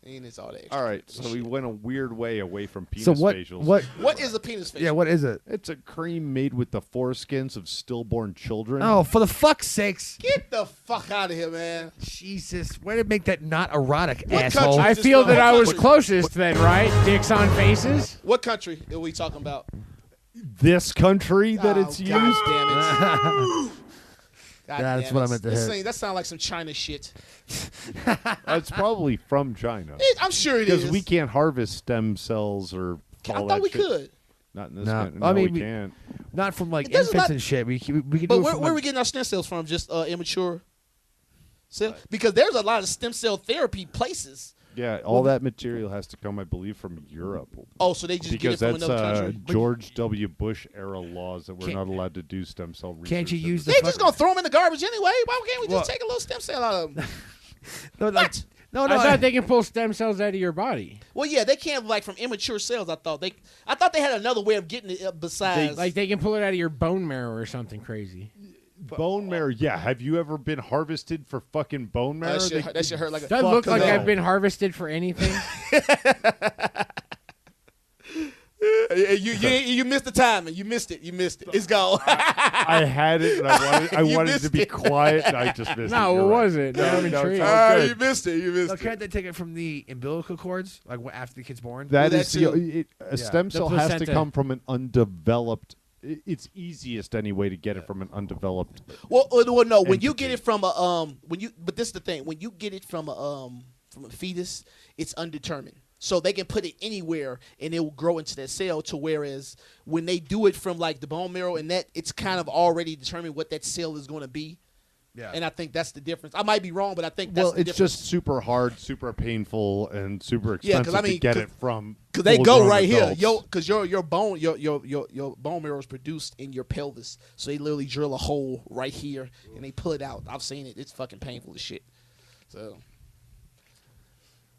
And it's all that. Extra All right, so we went a weird way away from penis so what? facials. What is a penis facial? Yeah, what is it? It's a cream made with the foreskins of stillborn children. Oh, for the fuck's sakes! Get the fuck out of here, man. Jesus, way to make that not erotic, What asshole. country? I Just feel go- that I what was country? closest then, right? Dicks on faces. What country are we talking about? This country that Oh, it's God used. damn it. God That's damn what it. I meant to hit. That sounds like some China shit. It's probably from China. I'm sure it is. Because we can't harvest stem cells or I all thought that we shit. could. Not in this No. country. No, I mean, we can't. Not from like It doesn't infants like- and shit. We can But do it where from are we like, getting our stem cells from? Just immature cell? Because there's a lot of stem cell therapy places. Yeah, all that material has to come, I believe, from Europe. Oh, so they just Because get it from that's another country? George W. Bush era laws that we're Can't- not allowed to do stem cell research. Can't you in use this the They just gonna throw them in the garbage anyway. Why can't we just Well- take a little stem cell out of them? no, like, What? no, I no. thought they can pull stem cells out of your body. Well, yeah, they can't like from immature cells. I thought they had another way of getting it besides. Like they can pull it out of your bone marrow or something crazy. Bone marrow, yeah. Have you ever been harvested for fucking bone marrow? that shit hurt like a. Does that look like no. I've been harvested for anything? You missed the timing. You missed it. It's gone. I had it, and I You wanted to missed be it. quiet, and I just missed it. No, You're what right. was it? No, I'm intrigued. good. You missed it. No, can't they take it from the umbilical cords, like after the kid's born? That Well, is that too. a stem The cell has to placenta. come from an undeveloped. It's easiest anyway to get it from an undeveloped. Well, no. When you entity. get it from a but this is the thing. When you get it from a fetus, it's undetermined. So they can put it anywhere and it will grow into that cell. To whereas when they do it from like the bone marrow and that, it's kind of already determined what that cell is going to be. Yeah. And I think that's the difference. I might be wrong, but I think that's Well, the it's difference. just super hard, super painful, and super Yeah, 'cause expensive I mean, to get 'cause- it from. Because they go full-grown right adults. here, because your bone marrow is produced in your pelvis, so they literally drill a hole right here and they pull it out. I've seen it; it's fucking painful as shit. So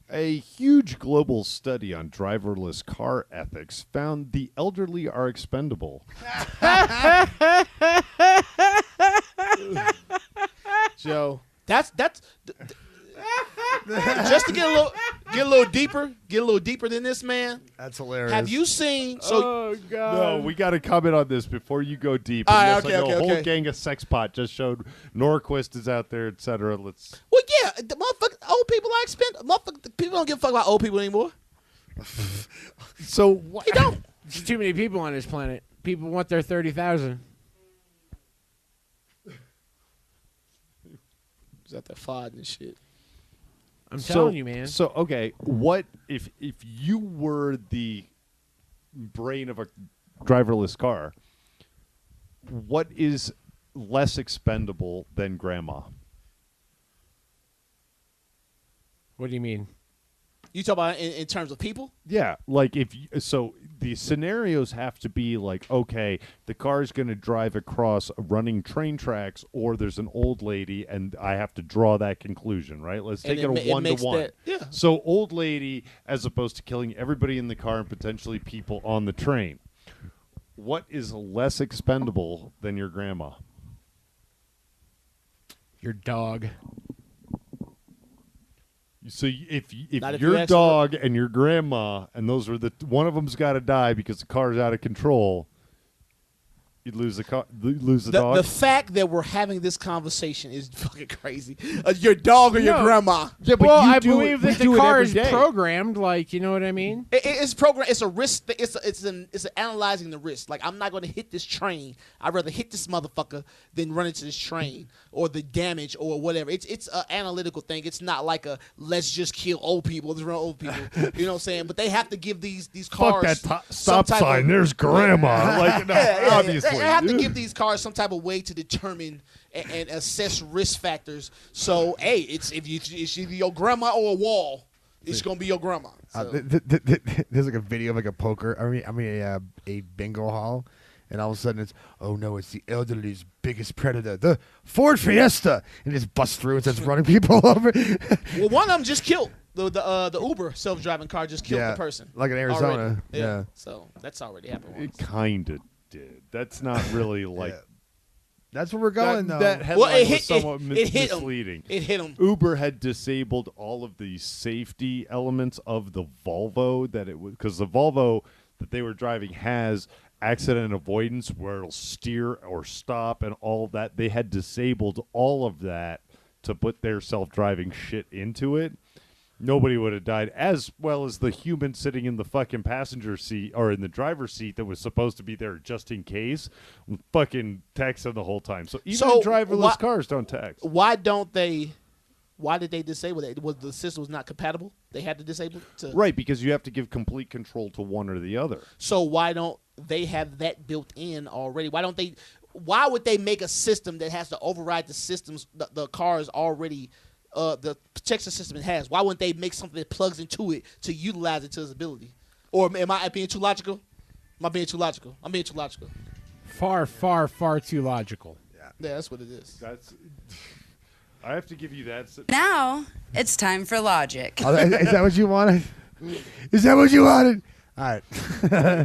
A huge global study on driverless car ethics found the elderly are expendable. Joe, that's just to get a little deeper than this, man. That's hilarious. Have you seen? So Oh God! No, we got to comment on this before you go deep. All And right, yes, okay, I know okay, a whole okay. gang of sex pot just showed Norquist is out there, etc. Let's. well, yeah, the motherfucker, old people are expensive. Motherfucker, people don't give a fuck about old people anymore. So what? They don't. There's too many people on this planet. People want their 30,000. Is that the FOD and shit? I'm telling you, man. So okay, what if you were the brain of a driverless car? What is less expendable than grandma? What do you mean? You talk about in terms of people? Yeah, like so the scenarios have to be like, okay, the car is going to drive across running train tracks, or there's an old lady, and I have to draw that conclusion, right? Let's take And it it a makes 1-to-1. that- yeah. So old lady, as opposed to killing everybody in the car and potentially people on the train. What is less expendable than your grandma? Your dog. So if Not if your you ask dog and your grandma, and those are one of them's got to die because the car's out of control, you'd lose the dog. The fact that we're having this conversation is fucking crazy. Your dog or your No. grandma? Yeah, but Well, you I do believe we that do the it car every is day. programmed. Like, you know what I mean? It's program. It's a risk. It's an analyzing the risk. Like, I'm not going to hit this train. I'd rather hit this motherfucker than run into this train or the damage or whatever. It's an analytical thing. It's not like a let's just kill old people. Let's run old people. You know what I'm saying? But they have to give these Fuck cars that some stop type sign. of- There's grandma. Like, no, Yeah, obviously. They have to give these cars some type of way to determine and assess risk factors. So, hey, it's either your grandma or a wall. It's gonna be your grandma. So. There's like a video of like a poker. I mean a bingo hall, and all of a sudden it's it's the elderly's biggest predator, the Ford Fiesta, and it just busts through and starts running people over. Well, one of them just killed the Uber self-driving car. Just killed the person. like in Arizona. Already. Yeah. So that's already happened. It Once. kind of did. That's not really like. Yeah. That's where we're going, though. That headline Well, was somewhat it hit him. misleading. It hit him. Uber had disabled all of the safety elements of the Volvo that it was because the Volvo that they were driving has accident avoidance where it'll steer or stop and all that. They had disabled all of that to put their self-driving shit into it. nobody would have died, as well as the human sitting in the fucking passenger seat or in the driver's seat that was supposed to be there just in case, fucking texting the whole time. So even driverless cars don't text. Why don't they? Why did they disable it? Was the system was not compatible? They had to disable it? Right, because you have to give complete control to one or the other. So why don't they have that built in already? Why would they make a system that has to override the systems the cars already the protection system it has? Why wouldn't they make something that plugs into it to utilize it to its ability? Or am I being too logical? Am I being too logical? I'm being too logical. Far, far, far too logical. Yeah, that's what it is. I have to give you that. Now it's time for logic. Oh, is that what you wanted? Is that what you wanted? All right.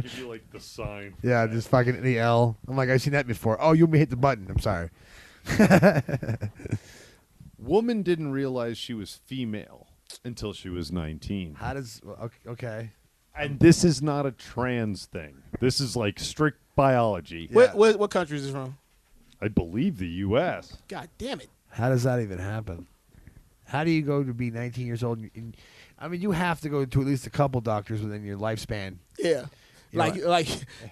Give you like the sign. Yeah, just fucking the L. I'm like, I've seen that before. Oh, you hit the button. I'm sorry. Woman didn't realize she was female until she was 19. How does... Okay. And this is not a trans thing. This is like strict biology. Yeah. What country is this from? I believe the U.S. God damn it. How does that even happen? How do you go to be 19 years old? I mean, you have to go to at least a couple doctors within your lifespan. Yeah. Like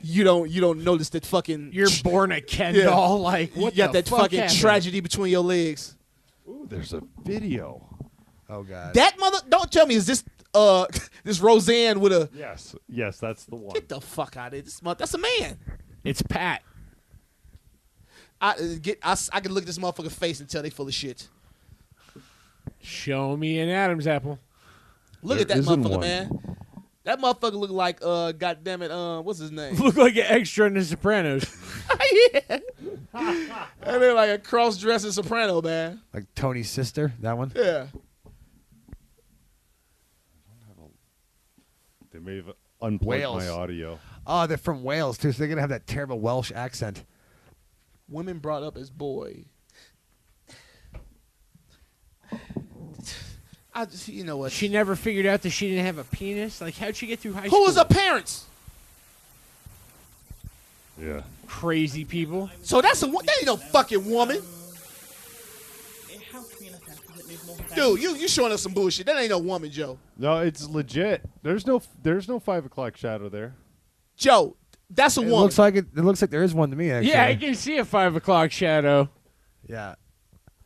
you don't notice that fucking... You're born a Ken doll. Like, what you got that fuck fucking happened? tragedy between your legs. Ooh, there's a video. Oh, God. That mother... Don't tell me, is this this Roseanne with a... Yes, that's the one. Get the fuck out of it. That's a man. It's Pat. I can look at this motherfucker's face and tell they full of shit. Show me an Adam's apple. Look at that motherfucker, man. That motherfucker look like goddamn it, what's his name? Look like an extra in The Sopranos. Yeah. That look like a cross-dressing soprano, man. Like Tony's sister, that one? Yeah. They may have unplugged Wales. my audio. Oh, they're from Wales, too, so they're going to have that terrible Welsh accent. Women brought up as boy. You know what? She never figured out that she didn't have a penis. Like, how'd she get through high school? Who was her parents? Yeah. Crazy people. So that ain't no fucking woman. Dude, you showing us some bullshit. That ain't no woman, Joe. No, it's legit. There's no 5 o'clock shadow there. Joe, that's a It woman. looks like there is one to me, actually. Yeah, I can see a 5 o'clock shadow. Yeah.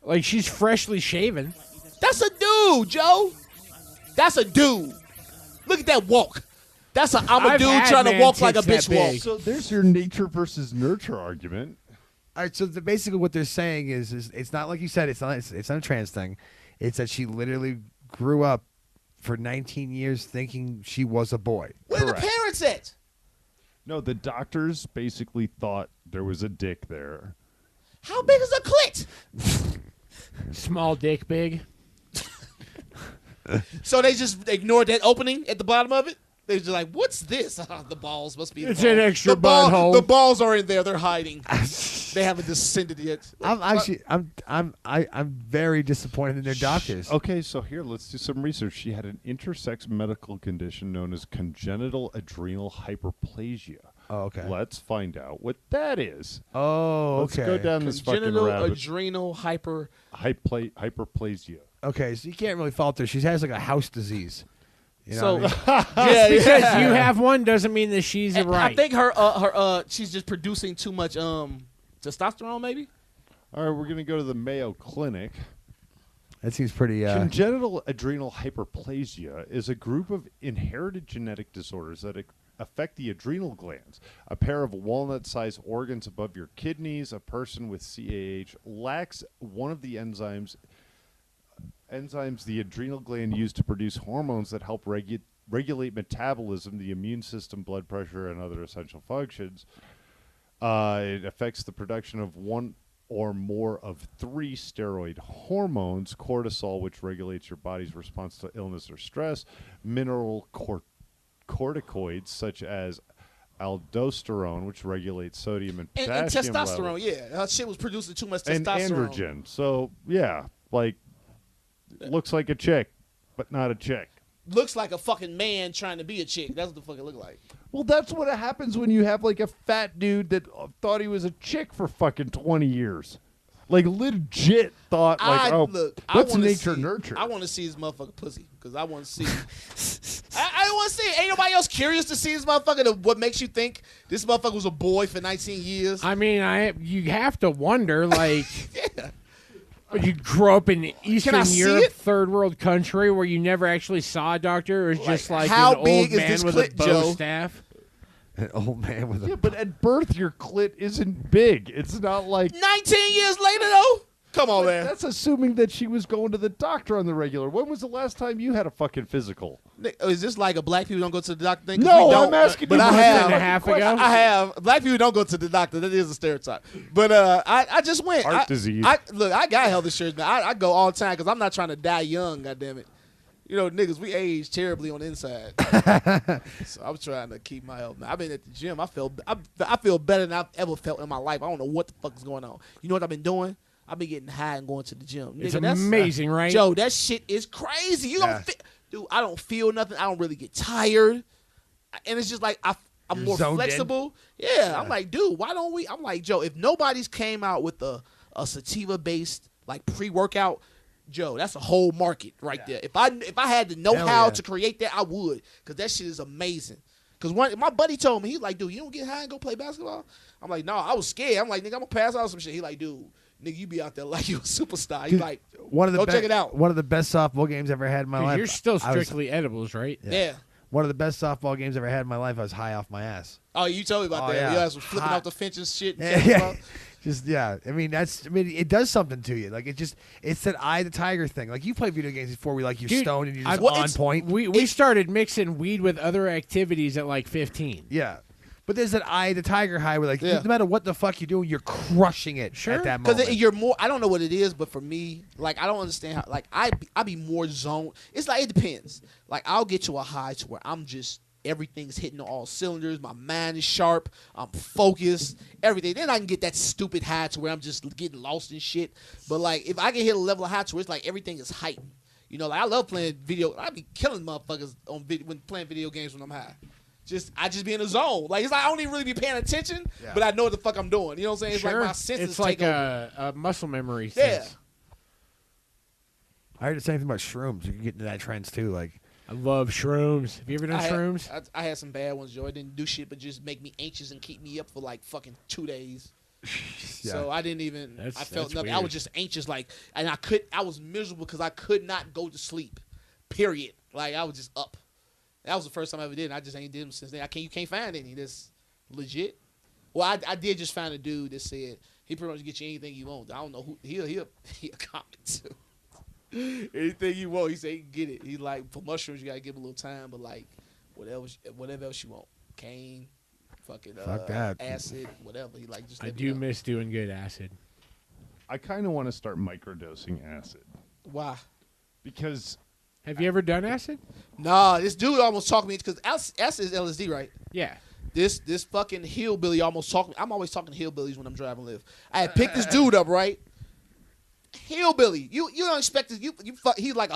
Like, she's freshly shaven. That's a dude, Joe. That's a dude. Look at that walk. I'm a dude trying to walk like a bitch walks. So there's your nature versus nurture argument. All right, so basically what they're saying is it's not like you said, it's not a trans thing. It's that she literally grew up for 19 years thinking she was a boy. Where are the parents at? No, the doctors basically thought there was a dick there. How big is a clit? Small dick, big. So they just ignored that opening at the bottom of it? They're just like, what's this? The balls must be. It's an extra butthole. The balls are in there. They're hiding. They haven't descended yet. I'm very disappointed in their doctors. Okay, so here, let's do some research. She had an intersex medical condition known as congenital adrenal hyperplasia. Oh, okay. Let's find out what that is. Oh, Let's okay. go down this fucking Congenital rabbit. adrenal hyperplasia. Okay, so you can't really fault her. She has like a house disease. You know what yeah, Because you have one doesn't mean that she's right. I think her she's just producing too much testosterone, maybe. All right, we're going to go to the Mayo Clinic. That seems pretty... Congenital adrenal hyperplasia is a group of inherited genetic disorders that affect the adrenal glands. A pair of walnut-sized organs above your kidneys. A person with CAH lacks one of the enzymes the adrenal gland used to produce hormones that help regulate metabolism, the immune system, blood pressure, and other essential functions. It affects the production of one or more of 3 steroid hormones: cortisol, which regulates your body's response to illness or stress; mineral corticoids, such as aldosterone, which regulates sodium and potassium and testosterone, levels. yeah. Her shit was producing too much And testosterone. androgen. So, yeah, like, looks like a chick, but not a chick. Looks like a fucking man trying to be a chick. That's what the fuck it look like. Well, that's what happens when you have, like, a fat dude that thought he was a chick for fucking 20 years. Like legit thought like, oh, look, that's wanna nature see, nurture. I want to see his motherfucking pussy because I want to see. I want to see it. Ain't nobody else curious to see this motherfucker? What makes you think this motherfucker was a boy for 19 years? I mean, you have to wonder, like, Yeah. you grew up in I Eastern see Europe, it? third world country, where you never actually saw a doctor. It was just like how an old big is man this with clit, a bow Joe? staff. An old man with a. Yeah, but at birth your clit isn't big. It's not like 19 years later, though? Come on, man. that's assuming that she was going to the doctor on the regular. When was the last time you had a fucking physical? Is this like a black people don't go to the doctor thing? 'Cause No, we don't, I'm asking but you. I a have. fucking half question. ago? I have. Black people don't go to the doctor. That is a stereotype. But I just went. Heart disease. Look, I got health insurance now. I go all the time because I'm not trying to die young. Goddamn it. You know, niggas, we age terribly on the inside. So I'm trying to keep my health. I've been at the gym. I feel better than I've ever felt in my life. I don't know what the fuck is going on. You know what I've been doing? I've been getting high and going to the gym. It's Nigga, that's amazing, right? Joe, that shit is crazy. You don't feel, dude. I don't feel nothing. I don't really get tired, and it's just like I'm You're more zoned in. flexible. Yeah, I'm like, dude, why don't we? I'm like, Joe, if nobody's came out with a sativa based like pre-workout, Joe, that's a whole market right there. If I had the know Hell how yeah. to create that, I would, because that shit is amazing. Because my buddy told me, he's like, dude, you don't get high and go play basketball? I'm like, no, I was scared. I'm like, nigga, I'm gonna pass out some shit. He like, dude, nigga, you be out there like you a superstar. He like, One of the go check it out. One of the best softball games I ever had in my 'Cause life. you're still I was- strictly edibles, right? Yeah. One of the best softball games I ever had in my life. I was high off my ass. Oh, you told me about Oh, that. yeah. Your ass was flipping Hot. off the fence and shit. And Yeah, catching yeah. ball. Just yeah. I mean, it does something to you. Like it's that eye of the tiger thing. Like you play video games before, where like you're Dude, stoned and you're just Well, on it's- point. We started mixing weed with other activities at like 15. Yeah. But there's that eye of the tiger high where like Yeah. no matter what the fuck you're doing, you're crushing it Sure. at that moment. Because you're more. I don't know what it is, but for me, like I don't understand how. Like I be more zoned. It's like it depends. Like I'll get to a high to where I'm just everything's hitting on all cylinders. My mind is sharp. I'm focused. Everything. Then I can get that stupid high to where I'm just getting lost in shit. But like if I can hit a level of high to where it's like everything is heightened. You know, like I love playing video. I be killing motherfuckers on when playing video games when I'm high. I just be in the zone. Like it's like I don't even really be paying attention, but I know what the fuck I'm doing. You know what I'm saying? It's Sure. like my senses It's like take over. a muscle memory. Yeah. sense. I heard the same thing about shrooms. You can get into that trends too. Like I love shrooms. Have you ever done I shrooms? had some bad ones, Joe. It didn't do shit but just make me anxious and keep me up for like fucking 2 days. So I didn't even. That's- I felt that's nothing. I weird. was just anxious, like, and I was miserable because I could not go to sleep. Period. Like I was just up. That was the first time I ever did. And I just ain't did them since then. You can't find any that's legit. Well, I did just find a dude that said he pretty much get you anything you want. I don't know who he'll comment too. Anything you want, he said he can get it. He like for mushrooms you gotta give him a little time, but like whatever else you want, cane, fucking Fuck that. acid, whatever. He like just. I let me do know. miss doing good acid. I kind of want to start microdosing acid Why? because Have you ever done acid? Nah, this dude almost talked me because acid is LSD, right? Yeah. This fucking hillbilly almost talked me. I'm always talking to hillbillies when I'm driving live. I had picked this dude up, right? Hillbilly. You don't expect this. He's like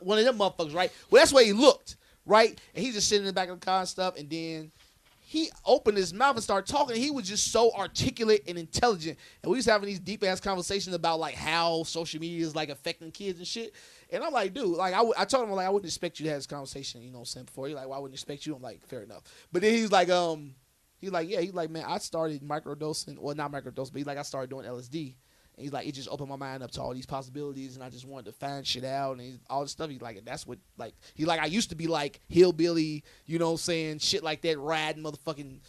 one of them motherfuckers, right? Well, that's where he looked, right? And he's just sitting in the back of the car and stuff. And then he opened his mouth and started talking. And he was just so articulate and intelligent. And we was having these deep ass conversations about like how social media is like affecting kids and shit. And I'm like, dude, like I told him like I wouldn't expect you to have this conversation, you know what I'm saying, before. He's like, well, I wouldn't expect you. I'm like, fair enough. But then he's like, man, I started microdosing, well not microdosing, but he's like I started doing LSD. And he's like, it just opened my mind up to all these possibilities, and I just wanted to find shit out and all this stuff. He's like, and that's what like he like I used to be like hillbilly, you know what I'm saying, shit like that, riding motherfucking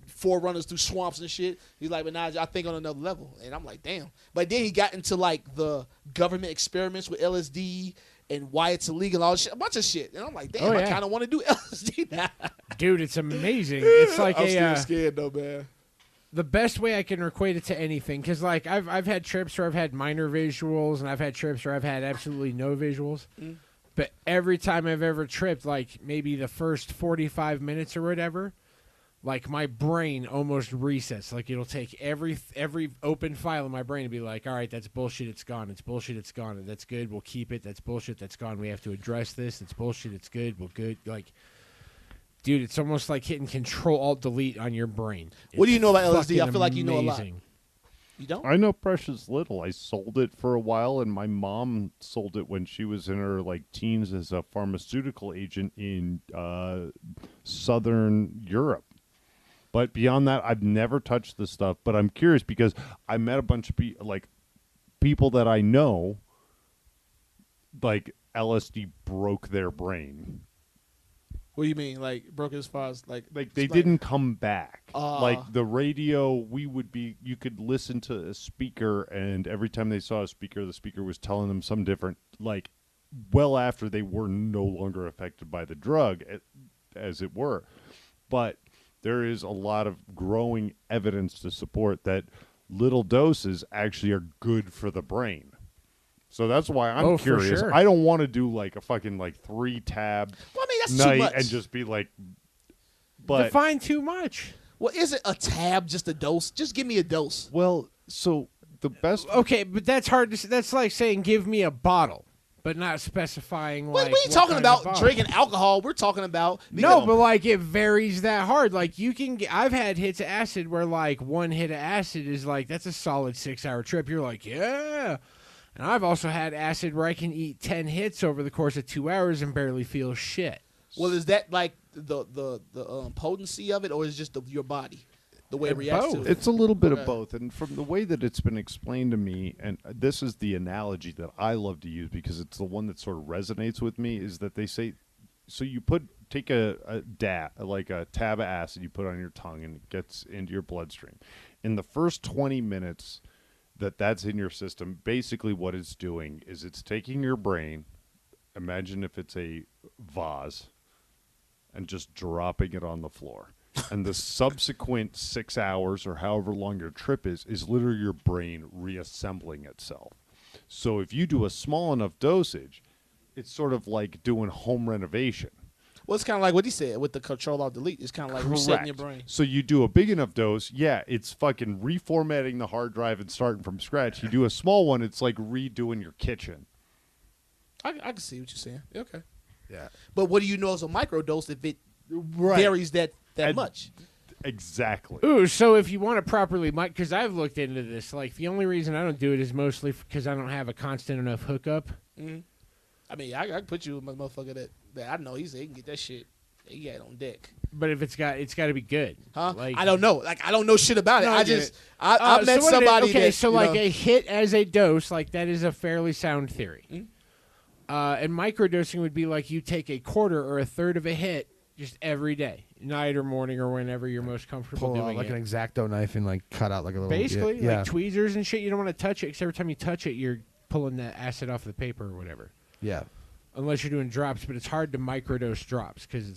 forerunners through swamps and shit. He's like, but now I think on another level. And I'm like, damn. But then he got into like the government experiments with LSD and why it's illegal and all this shit, a bunch of shit. And I'm like, damn, I kind of want to do LSD now. Dude, it's amazing. It's like I'm still scared though, man. The best way I can equate it to anything, because like I've had trips where I've had minor visuals and I've had trips where I've had absolutely no visuals. But every time I've ever tripped, like maybe the first 45 minutes or whatever, like my brain almost resets. Like it'll take every open file in my brain and be like, all right, that's bullshit, it's gone. It's bullshit, it's gone. That's good, we'll keep it. That's bullshit, that's gone. We have to address this. It's bullshit, it's good, we're good. Like, dude, it's almost like hitting Control Alt Delete on your brain. What do you It's know about LSD? I fucking feel like you know a lot. amazing. You don't? I know precious little. I sold it for a while, and my mom sold it when she was in her teens as a pharmaceutical agent in Southern Europe. But beyond that, I've never touched this stuff. But I'm curious because I met a bunch of people that I know. LSD broke their brain. What do you mean? Broke as far as they didn't come back. The radio, you could listen to a speaker, and every time they saw a speaker, the speaker was telling them something different. Well after they were no longer affected by the drug, as it were. But there is a lot of growing evidence to support that little doses actually are good for the brain. So that's why I'm curious. Sure. I don't want to do a fucking 3-tab that's night too much. and just be but define too much. Well, is it a tab, just a dose? Just give me a dose. Well, so the best. Okay, but that's hard to. That's like saying give me a bottle, but not specifying. We ain't talking about drinking alcohol. We're talking about but it varies that hard. You can. I've had hits of acid where one hit of acid is that's a solid 6-hour trip. You're yeah. And I've also had acid where I can eat 10 hits over the course of 2 hours and barely feel shit. Well, is that the potency of it, or is it just your body, the way it reacts to it? It's a little bit of both. And from the way that it's been explained to me, and this is the analogy that I love to use because it's the one that sort of resonates with me, is that they say, so you take a tab of acid, you put it on your tongue, and it gets into your bloodstream. In the first 20 minutes that's in your system, basically what it's doing is it's taking your brain, imagine if it's a vase, and just dropping it on the floor. And the subsequent 6 hours or however long your trip is literally your brain reassembling itself. So if you do a small enough dosage, it's sort of like doing home renovation. Well, it's kind of like what he said with the Control-Alt-Delete. It's kind of like resetting your brain. So you do a big enough dose, it's fucking reformatting the hard drive and starting from scratch. You do a small one, it's like redoing your kitchen. I can see what you're saying. Okay. Yeah. But what do you know as a microdose if it varies that much? Exactly. Ooh, so if you want to properly because I've looked into this, the only reason I don't do it is mostly because I don't have a constant enough hookup. Mm-hmm. I mean, I can put you with my motherfucker that I know he can get that shit. He got it on deck. But if it's got to be good. Huh? I don't know. I don't know shit about it. I met so somebody. Okay, so a hit as a dose, that is a fairly sound theory. Mm-hmm. And microdosing would be you take a quarter or a third of a hit just every day, night or morning or whenever you're most comfortable Pull out doing it. an X-Acto knife and cut out a little. Basically, yeah. tweezers and shit. You don't want to touch it because every time you touch it, you're pulling that acid off the paper or whatever. Yeah. Unless you're doing drops, but it's hard to microdose drops because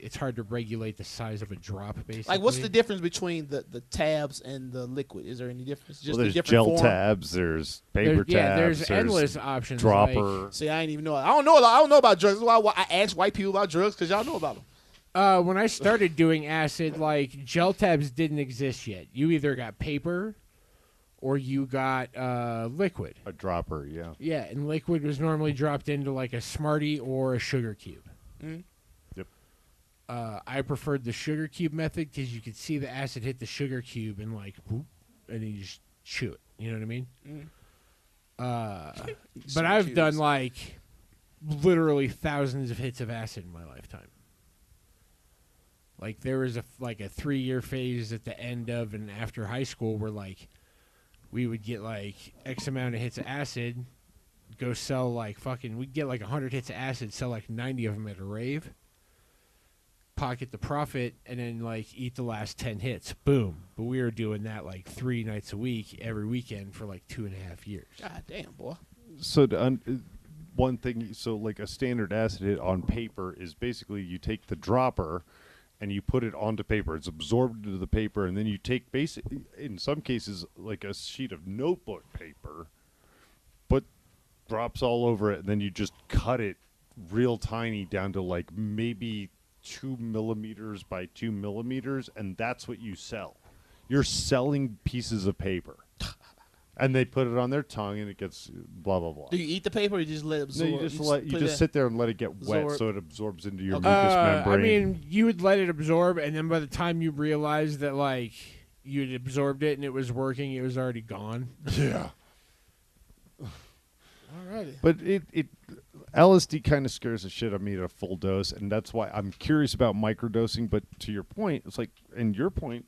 it's hard to regulate the size of a drop. Basically, what's the difference between the tabs and the liquid? Is there any difference? Just there's different gel form? tabs, there's paper tabs, there's endless options. Dropper. See, I ain't even know. I don't know about drugs. That's why I ask white people about drugs because y'all know about them. When I started doing acid, gel tabs didn't exist yet. You either got paper or you got liquid. A dropper, yeah. Yeah, and liquid was normally dropped into a Smartie or a sugar cube. Mm-hmm. Yep. I preferred the sugar cube method because you could see the acid hit the sugar cube and whoop, and then you just chew it. You know what I mean? Mm-hmm. But I've done literally thousands of hits of acid in my lifetime. There was a 3-year phase at the end of and after high school where we would get X amount of hits of acid, go sell we'd get 100 hits of acid, sell 90 of them at a rave, pocket the profit, and then eat the last 10 hits. Boom. But we were doing that 3 nights a week, every weekend for 2.5 years. God damn, boy. So one thing, a standard acid hit on paper is basically you take the dropper and you put it onto paper. It's absorbed into the paper, and then you take in some cases, a sheet of notebook paper, put drops all over it, and then you just cut it real tiny down to maybe 2 millimeters by 2 millimeters, and that's what you sell. You're selling pieces of paper. And they put it on their tongue, and it gets blah, blah, blah. Do you eat the paper, or you just let it absorb? No, you just sit there and let it get wet so it absorbs into your mucous I membrane. mean, you would let it absorb, and then by the time you realize that, you'd absorbed it and it was working, it was already gone. Yeah. Alrighty. But it LSD kind of scares the shit out of me at a full dose, and that's why I'm curious about microdosing. But to your point, it's like, and your point,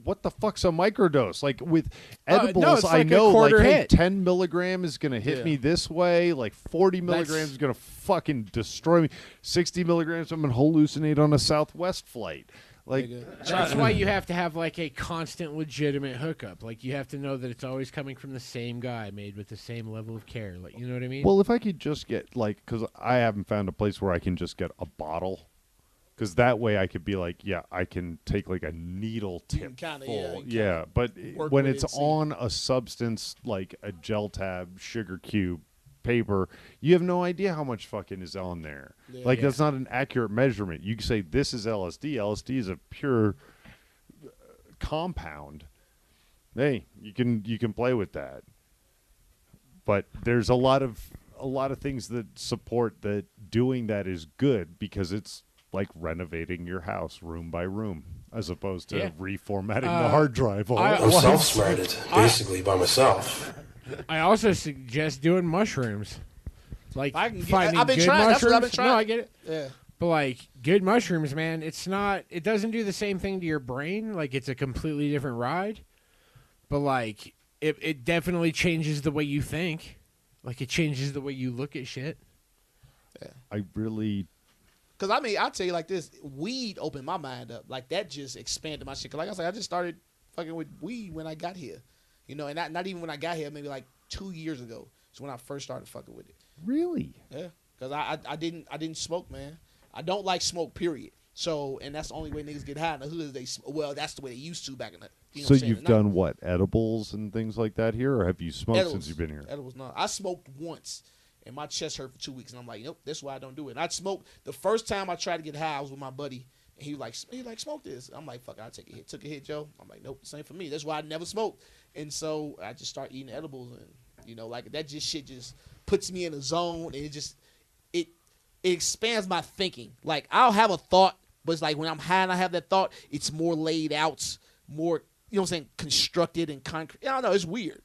what the fuck's a microdose? Like with edibles, no, it's I like a know like quarter hey, hit. 10 milligram is gonna hit me this way, like 40 milligrams is gonna fucking destroy me. 60 milligrams, I'm gonna hallucinate on a Southwest flight. Like That's why you have to have like a constant legitimate hookup. Like you have to know that it's always coming from the same guy, made with the same level of care. Like, you know what I mean? well, if I could just get like, because I haven't found a place where I can just get a bottle. Because that way I could be like, yeah, I can take like a needle tip kinda, full. yeah, Yeah, but work when with it's it, see. on a substance like a gel tab, sugar cube, paper, you have no idea how much fucking is on there. Like that's not an accurate measurement. You can say this is LSD. LSD is a pure compound. Hey, you can play with that. But there's a lot of things that support that doing that is good because it's like renovating your house room by room as opposed to reformatting the hard drive. I'm self-smarted, basically, by myself. I also suggest doing mushrooms. Like I can get- finding I've been good trying. That's mushrooms. what I've been trying. No, I get it. Yeah. But like good mushrooms, man, it doesn't do the same thing to your brain. Like it's a completely different ride. But like it definitely changes the way you think. Like it changes the way you look at shit. I really. Because, I mean, I'll tell you like this. Weed opened my mind up. Like, that just expanded my shit. 'Cause like I said, I just started fucking with weed when I got here. You know, and not even when I got here, maybe like 2 years ago. It's when I first started fucking with it. Really? Yeah. Because I didn't smoke, man. I don't like smoke, period. So, and that's the only way niggas get high in the hood. Well, that's the way they used to back in the. You know So what I'm saying? you've done what, edibles and things like that here, or have you smoked Edibles. since you've been here? Edibles, no. I smoked once, and my chest hurt for 2 weeks, and I'm like, nope, that's why I don't do it. And I smoked the first time I tried to get high. I was with my buddy, and he was like, smoke this. I'm like, fuck, I'll take a hit. Took a hit, Joe. I'm like, nope, this ain't for me. That's why I never smoked. And so I just started eating edibles, and you know, like that just shit just puts me in a zone, and it expands my thinking. Like I'll have a thought, but it's like when I'm high and I have that thought, it's more laid out, more, you know what I'm saying, constructed and concrete. I don't know, it's weird.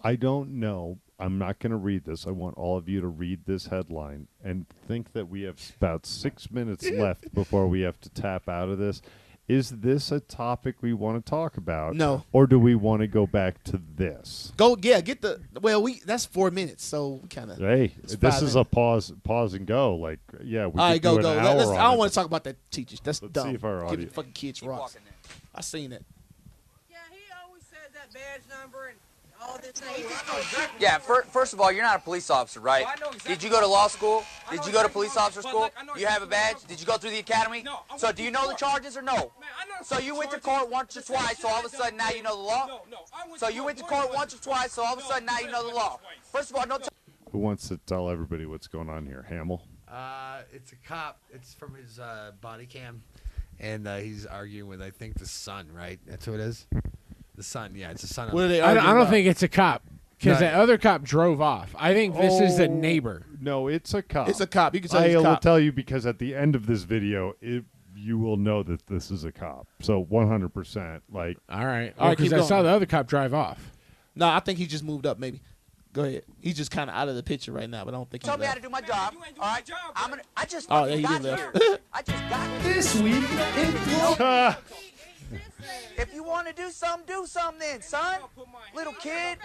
I don't know. I'm not going to read this. I want all of you to read this headline and think that we have about 6 minutes left before we have to tap out of this. Is this a topic we want to talk about? No. Or do we want to go back to this? Get the, well, that's 4 minutes, so we kind of. Hey, this is a pause and go. Like, yeah, we All right, could go. do an hour I don't on want it. to talk about that teachers. That's Let's dumb. see if our Give audience- the fucking kids rocks. I seen it. Yeah, he always says that badge number and all this. Yeah, first of all, you're not a police officer, right? Did you go to law school? Did you go to police officer school? You have a badge? Did you go through the academy? So do you know the charges or no? So you went to court once or twice, so all of a sudden now you know the law? So you went to court once or twice, so all of a sudden now you know the law. First of all, don't Who wants to tell everybody what's going on here? Hamel? It's a cop. It's from his body cam, and he's arguing with, I think, the son. Right? That's who it is. The son. Yeah, it's the son. What are they I arguing don't about? think it's a cop because No. that other cop drove off. I think this is the neighbor. No, it's a cop. It's a cop. You can tell I he's a will cop. tell you because at the end of this video, you will know that this is a cop. So 100%. Like, All right. All right, Because keep I saw going. the other cop drive off. No, I think he just moved up. Maybe. Go ahead. He's just kind of out of the picture right now, but I don't think tell he's me how left. to do my job. All right, I just Oh, fucking he got did here. left. I just got here. This week in Florida. If you want to do something then, son. Little kid.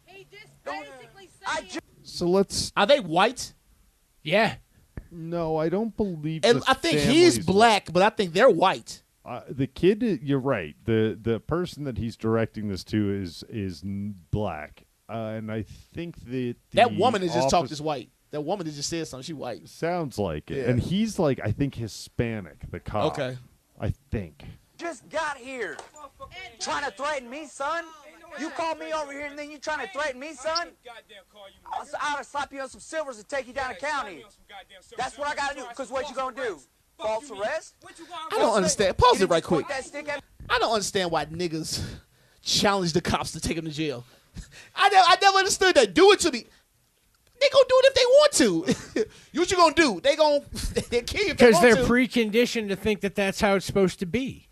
He just Don't- basically I said. ju- so let's. Are they white? Yeah. No, I don't believe. And this I think family's he's black, but I think they're white. The kid, you're right. The person that he's directing this to is black, and I think That woman has just talked office- as white. That woman that just said something. She white. Sounds like it, Yeah. and he's like, I think Hispanic. The cop. Okay. I think. just got here. Trying to threaten me, son? You called me over here and then you trying to threaten me, son? I'll slap you on some silvers and take you down to county. That's what I got to do. Because what you going to do? False arrest? I don't understand. Pause it right quick. Point that stick at me? I don't understand why niggas challenge the cops to take them to jail. I never understood that. Do it to me. They gonna do it if they want to. What you gonna do? They gonna they kill you if they Because want they're to. preconditioned to think that that's how it's supposed to be.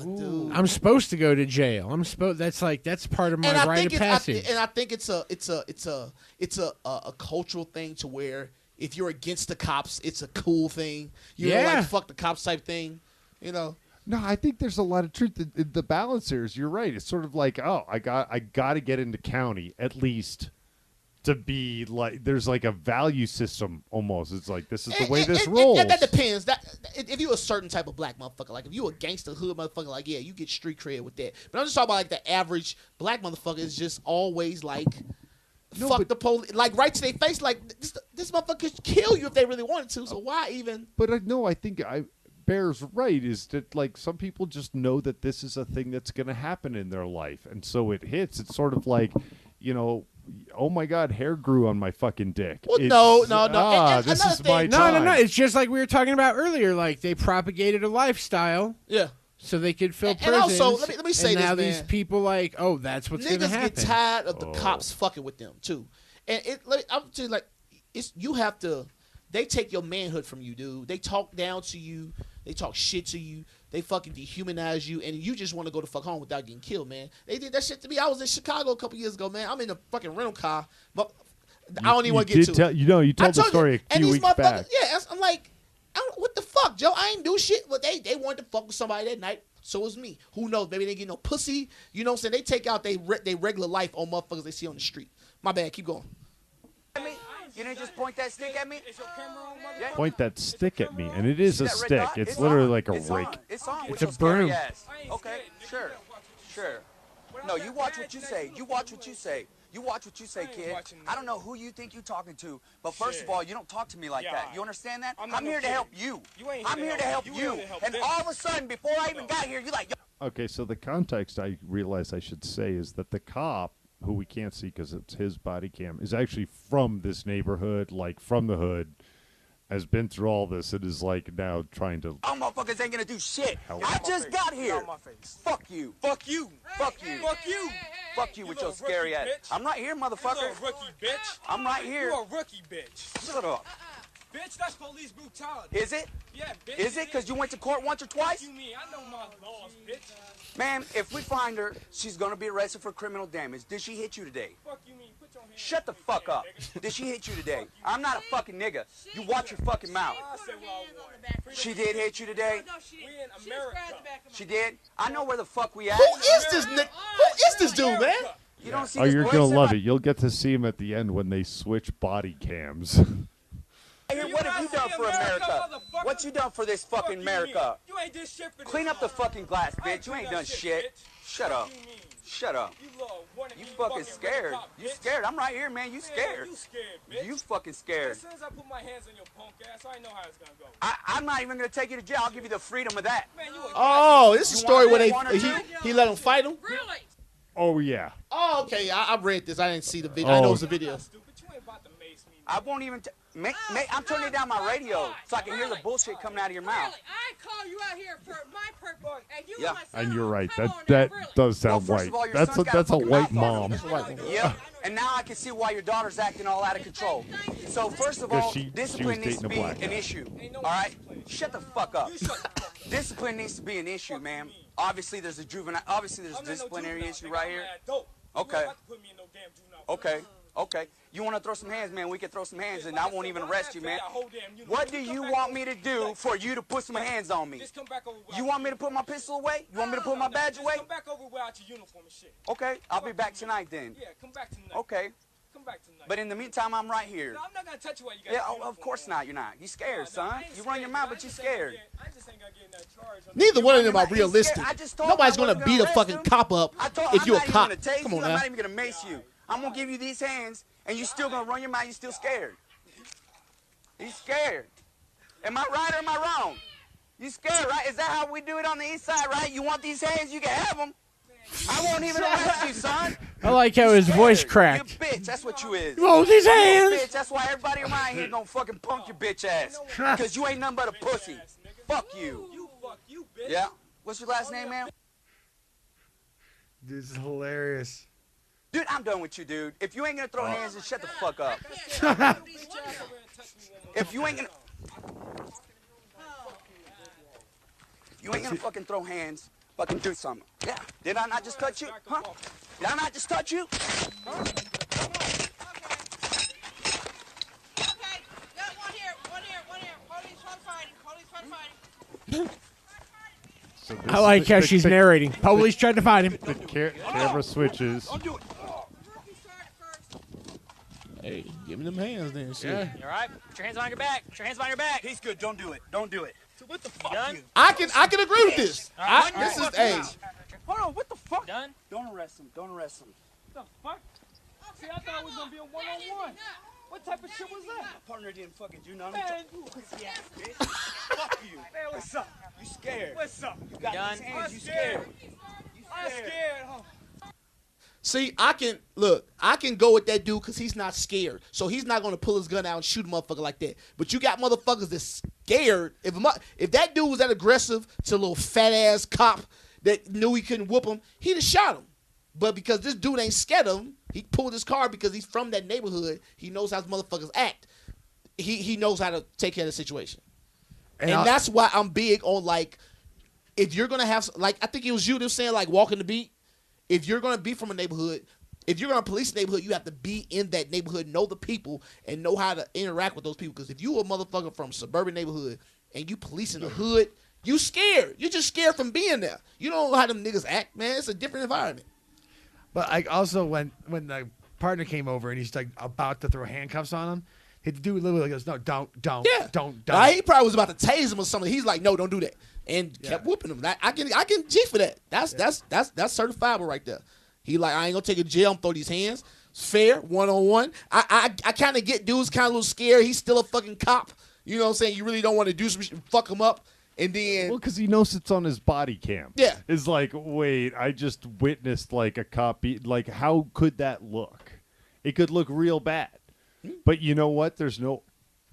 Dude. I'm supposed to go to jail. That's part of my rite of passage. I think it's a cultural thing to where if you're against the cops, it's a cool thing. You're like fuck the cops type thing, you know. No, I think there's a lot of truth. The balance here is you're right. It's sort of like, oh, I got to get into county at least to be like. There's like a value system almost. It's like this is the way this rolls. That depends. If you a certain type of black motherfucker, like if you a gangster hood motherfucker, like yeah, you get street cred with that. But I'm just talking about like the average black motherfucker is just always like. Fuck the police, like right to their face, like this motherfucker could kill you if they really wanted to. So why even? But no, I think Bear's right is that like some people just know that this is a thing that's going to happen in their life, and so it hits. It's sort of like, you know, oh my God, hair grew on my fucking dick. Well, no. This is my No. time. It's just like we were talking about earlier. Like they propagated a lifestyle. Yeah. So they could fill And prisons. also, let me say and this, now man. these people like, oh, that's what's going to happen. Niggas get tired of the cops fucking with them too, and I'm telling you, like, you have to. They take your manhood from you, dude. They talk down to you. They talk shit to you. They fucking dehumanize you, and you just want to go the fuck home without getting killed, man. They did that shit to me. I was in Chicago a couple years ago, man. I'm in a fucking rental car, but I don't even want to get to it. You told the story a few weeks back. Yeah, I'm like, what the fuck, Joe? I ain't do shit, but they wanted to fuck with somebody that night. So was me. Who knows? Maybe they get no pussy. You know what I'm saying? They take out they regular life on motherfuckers they see on the street. My bad. Keep going. You didn't just point that stick at me? Yeah. Point that stick at me, and it is a That red stick. dot? It's literally like a It's rake. on. It's on. It's with a your scary broom. ass. Okay, sure. No, you watch what you say. You watch what you say. You watch what you say, kid. I don't know who you think you're talking to, but first of all, you don't talk to me like that. You understand that? I'm here to help you. I'm here to help you. And all of a sudden, before I even got here, you're like, Okay, so the context I realize I should say is that the cop, who we can't see because it's his body cam, is actually from this neighborhood, like from the hood, has been through all this, and is like now trying to. all motherfuckers ain't gonna do shit. I just got here. Fuck you. Fuck you. Fuck you. Fuck you. Fuck you with your scary ass. I'm right here, motherfucker. You're a rookie, bitch. I'm right here. You're a rookie, bitch. Shut up. Bitch, that's police brutality. Is it? Yeah, bitch. Is it? Because you went to court once or twice? What you mean? I know my laws, bitch. Man, if we find her, she's gonna be arrested for criminal damage. Did she hit you today? Fuck you mean? Put your hands Shut the fuck up. Did she hit you today? I'm not a fucking nigga. You watch your fucking mouth. I said what I want. She did hit you today? We in America. She did? I know where the fuck we at. Who is this nigga? Who is this dude, man? You don't see Oh, this you're voice gonna in love my- it. You'll get to see him at the end when they switch body cams. Hey, what have you done for America? What you done for this fucking America? You ain't did shit for this. Clean up the fucking glass, bitch. You ain't done shit. Shut up. Shut up. You fucking scared. You scared. I'm right here, man. You scared. You scared, bitch. You fucking scared. As soon as I put my hands on your punk ass, I know how it's gonna go. I'm not even gonna take you to jail. I'll give you the freedom of that. Man, you a Oh, this is a You story want where one or two? he let him fight him. Really? Oh yeah. Oh, okay. I read this. I didn't see the video. I know it's a video. Stupid. You ain't about to mace me. I won't even. I'm turning down my radio so I can hear the bullshit coming out of your mouth. Really? I call you out here for my purpose, and you Yeah. and my son And you're on right. come That on now, that really? does sound Well, first white. of all, your That's son's got a a fucking white mouth on mom. him. Yep. And now I can see why your daughter's acting all out of control. So first of 'Cause all, she was discipline needs to dating a be black an guy. issue. All right? Shut the fuck up. Discipline needs to be an issue, man. Obviously, there's a juvenile. Obviously, there's a disciplinary issue right here. Okay. Okay. Okay. You want to throw some hands, man? We can throw some hands, and I won't even arrest you, man. What do you want me to do for you to put some hands on me? You want me to put my pistol away? You want me to put my badge away? Come back over without your uniform and shit. Okay. I'll be back tonight then. Yeah, come back tonight. Okay. Come back tonight. But in the meantime, I'm right here. No, I'm not gonna touch you while you got Yeah, your of uniform course on. not. You're not. You scared, No, I son. ain't You run your scared. mouth, but you scared. I just ain't gonna get in that charge. Neither one of them are He's scared. realistic. I just told Nobody's him I gonna wasn't beat a arrest fucking him. cop up I told, if you're a I'm not cop. even gonna tase Come you. on I'm now. not even gonna mace you. I'm gonna give you these hands, and you still gonna run your mouth. You still scared. He's scared. Am I right or am I wrong? You scared, right? Is that how we do it on the east side, right? You want these hands, you can have them. I won't even arrest you, son. I like how his voice You a cracked. bitch. That's what you is. Roll these You a hands. bitch. That's why everybody around here gonna fucking punk your bitch ass. Because you ain't nothing but a pussy. Fuck you. You bitch. Yeah? What's your last name, man? This is hilarious. Dude, I'm done with you, dude. If you ain't gonna throw hands, then shut the fuck up. If you ain't gonna fucking throw hands, fucking do something. Yeah. Did I not just touch you? Huh? Did I not just touch you? Okay. Got one here. Police trying to fighting. So I like how she's narrating. Police tried to find him. The camera switches. Don't do it. Hey, give me them hands then. Shit. Yeah. You all right? Put your hands behind your back. Put your hands behind your back. He's good. Don't do it. Don't do it. So what the fuck? Done? You? I can agree with this. This is hey. Hold on. What the fuck? Done? Don't arrest him. Don't arrest him. What the fuck? See, I thought it was gonna be a one-on-one. What type of shit was that? My partner didn't fucking do nothing. Man, you pussy ass bitch. Fuck you. Man, what's up? You scared. What's up? You got Done. these hands. I'm You scared. scared. I'm scared, huh? See, I can go with that dude because he's not scared. So he's not gonna pull his gun out and shoot a motherfucker like that. But you got motherfuckers that's scared. If that dude was that aggressive to a little fat ass cop that knew he couldn't whoop him, he'd have shot him. But because this dude ain't scared of him, he pulled his car because he's from that neighborhood. He knows how motherfuckers act. He knows how to take care of the situation. And that's why I'm big on, like, if you're gonna have, like, I think it was you that was saying, like, walking the beat. If you're gonna be from a neighborhood, if you're gonna police a neighborhood, you have to be in that neighborhood, know the people, and know how to interact with those people. Because if you a motherfucker from a suburban neighborhood and you policing the hood, you scared. You're just scared from being there. You don't know how them niggas act, man. It's a different environment. But I also when the partner came over and he's like about to throw handcuffs on him, the dude literally goes, "No, don't, Yeah. don't." He probably was about to tase him or something. He's like, "No, don't do that," and kept whooping him. I can G for that. That's certifiable right there. He like, I ain't gonna take a jail and throw these hands. It's fair, 1-on-1. I kind of get dudes kind of a little scared. He's still a fucking cop. You know what I'm saying? You really don't want to do some shit, fuck him up, and then Well, because he knows it's on his body cam. Yeah. It's like, wait, I just witnessed like a copy. Like, how could that look? It could look real bad. But you know what? There's no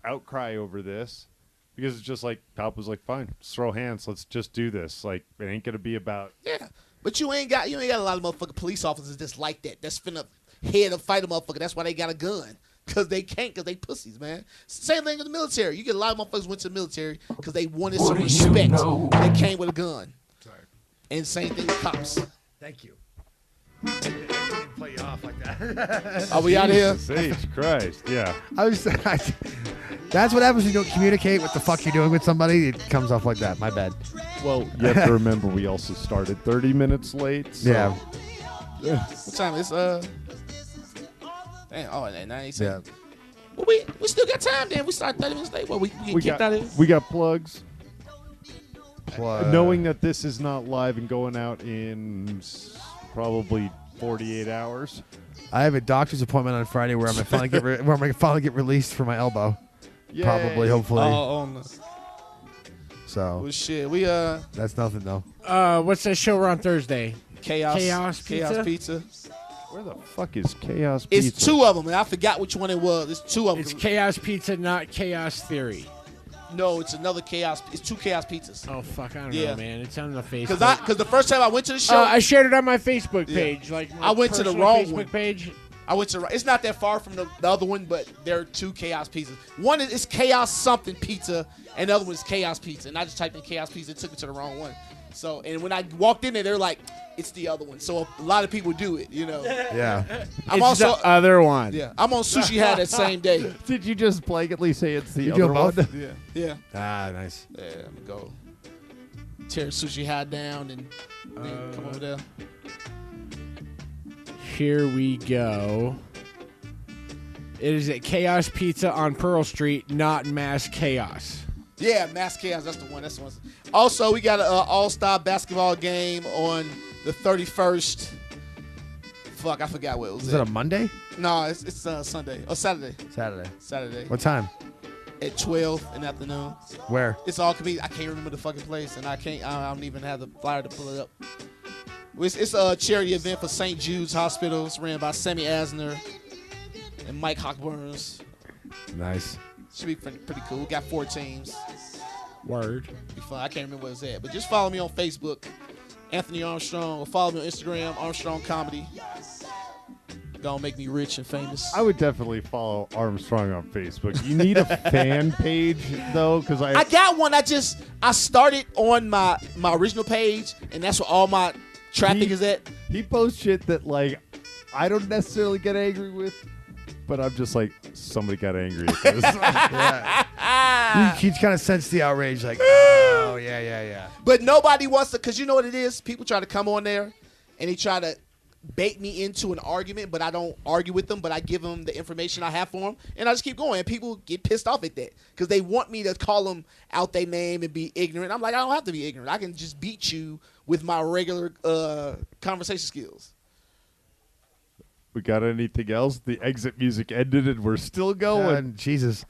outcry over this because it's just like, cop was like, fine, let's throw hands. Let's just do this. Like, it ain't gonna be about. yeah. But you ain't got a lot of motherfucking police officers that's like that. That's finna head a fight a motherfucker. That's why they got a gun. Because they can't, because they pussies, man. Same thing in the military. You get a lot of motherfuckers went to the military because they wanted some respect. They came with a gun. Sorry. And same thing with cops. Thank you. I didn't play you off like that. Are we out of here? Jesus Christ, yeah. That's what happens when you don't communicate what the fuck you're doing with somebody. It comes off like that. My bad. Well, you have to remember we also started 30 minutes late. So. Yeah. What time? It's Damn, oh, 9:87. Yeah. Well, we still got time then. We started 30 minutes late. Well, we get kicked out of here. We got plugs. Plug. Knowing that this is not live and going out in probably 48 hours. I have a doctor's appointment on Friday where I'm gonna finally get released for my elbow. Yay. Probably, hopefully. No. So Well, shit. We that's nothing though. What's that show we're on Thursday? Chaos Pizza. Where the fuck is Chaos Pizza? It's two of them, and I forgot which one it was. It's two of them. It's Chaos Pizza, not Chaos Theory. No, it's another Chaos. It's two Chaos Pizzas. Oh fuck, I don't Yeah. know, man. It's on the Facebook. Because the first time I went to the show, I shared it on my Facebook page. Like my I went to the personal wrong Facebook one. page. I went to. It's not that far from the other one, but there are two Chaos Pizzas. One is Chaos something pizza, and the other one is Chaos Pizza. And I just typed in Chaos Pizza. It took me to the wrong one. So, and when I walked in there, they're like, "It's the other one." So a lot of people do it, you know. Yeah. I'm It's also the other one. Yeah, I'm on Sushi High that same day. Did you just blanketly say it's the You other do one? both? Yeah. Ah, nice. Yeah, I'm gonna go tear Sushi High down and then come over there. Here we go. It is at Chaos Pizza on Pearl Street, not Mass Chaos. Yeah, Mass Chaos. That's the one. That's the one. Also, we got an all-star basketball game on the 31st. Fuck, I forgot what it was. Is it a Monday? No, it's Sunday. Oh, Saturday. Saturday. What time? At 12 in the afternoon. Where? It's all convenient. I can't remember the fucking place, and I don't even have the flyer to pull it up. It's a charity event for St. Jude's Hospital. It's ran by Sammy Asner and Mike Hockburns. Nice. Should be pretty cool. We got 4 teams. Word. Be fun. I can't remember where it's at, but just follow me on Facebook, Anthony Armstrong, or follow me on Instagram, Armstrong Comedy. gonna make me rich and famous. I would definitely follow Armstrong on Facebook. You need a fan page though, because I got one. I started on my original page, and that's where all my traffic is at. He posts shit that like I don't necessarily get angry with, but I'm just like, somebody got angry at this. Yeah. He kind of sensed the outrage, like, oh yeah. But nobody wants to, because you know what it is. People try to come on there, and they try to bait me into an argument, but I don't argue with them, but I give them the information I have for them, and I just keep going. And people get pissed off at that because they want me to call them out their name and be ignorant. I'm like, I don't have to be ignorant. I can just beat you with my regular conversation skills. We got anything else? The exit music ended, and we're still going. Jesus.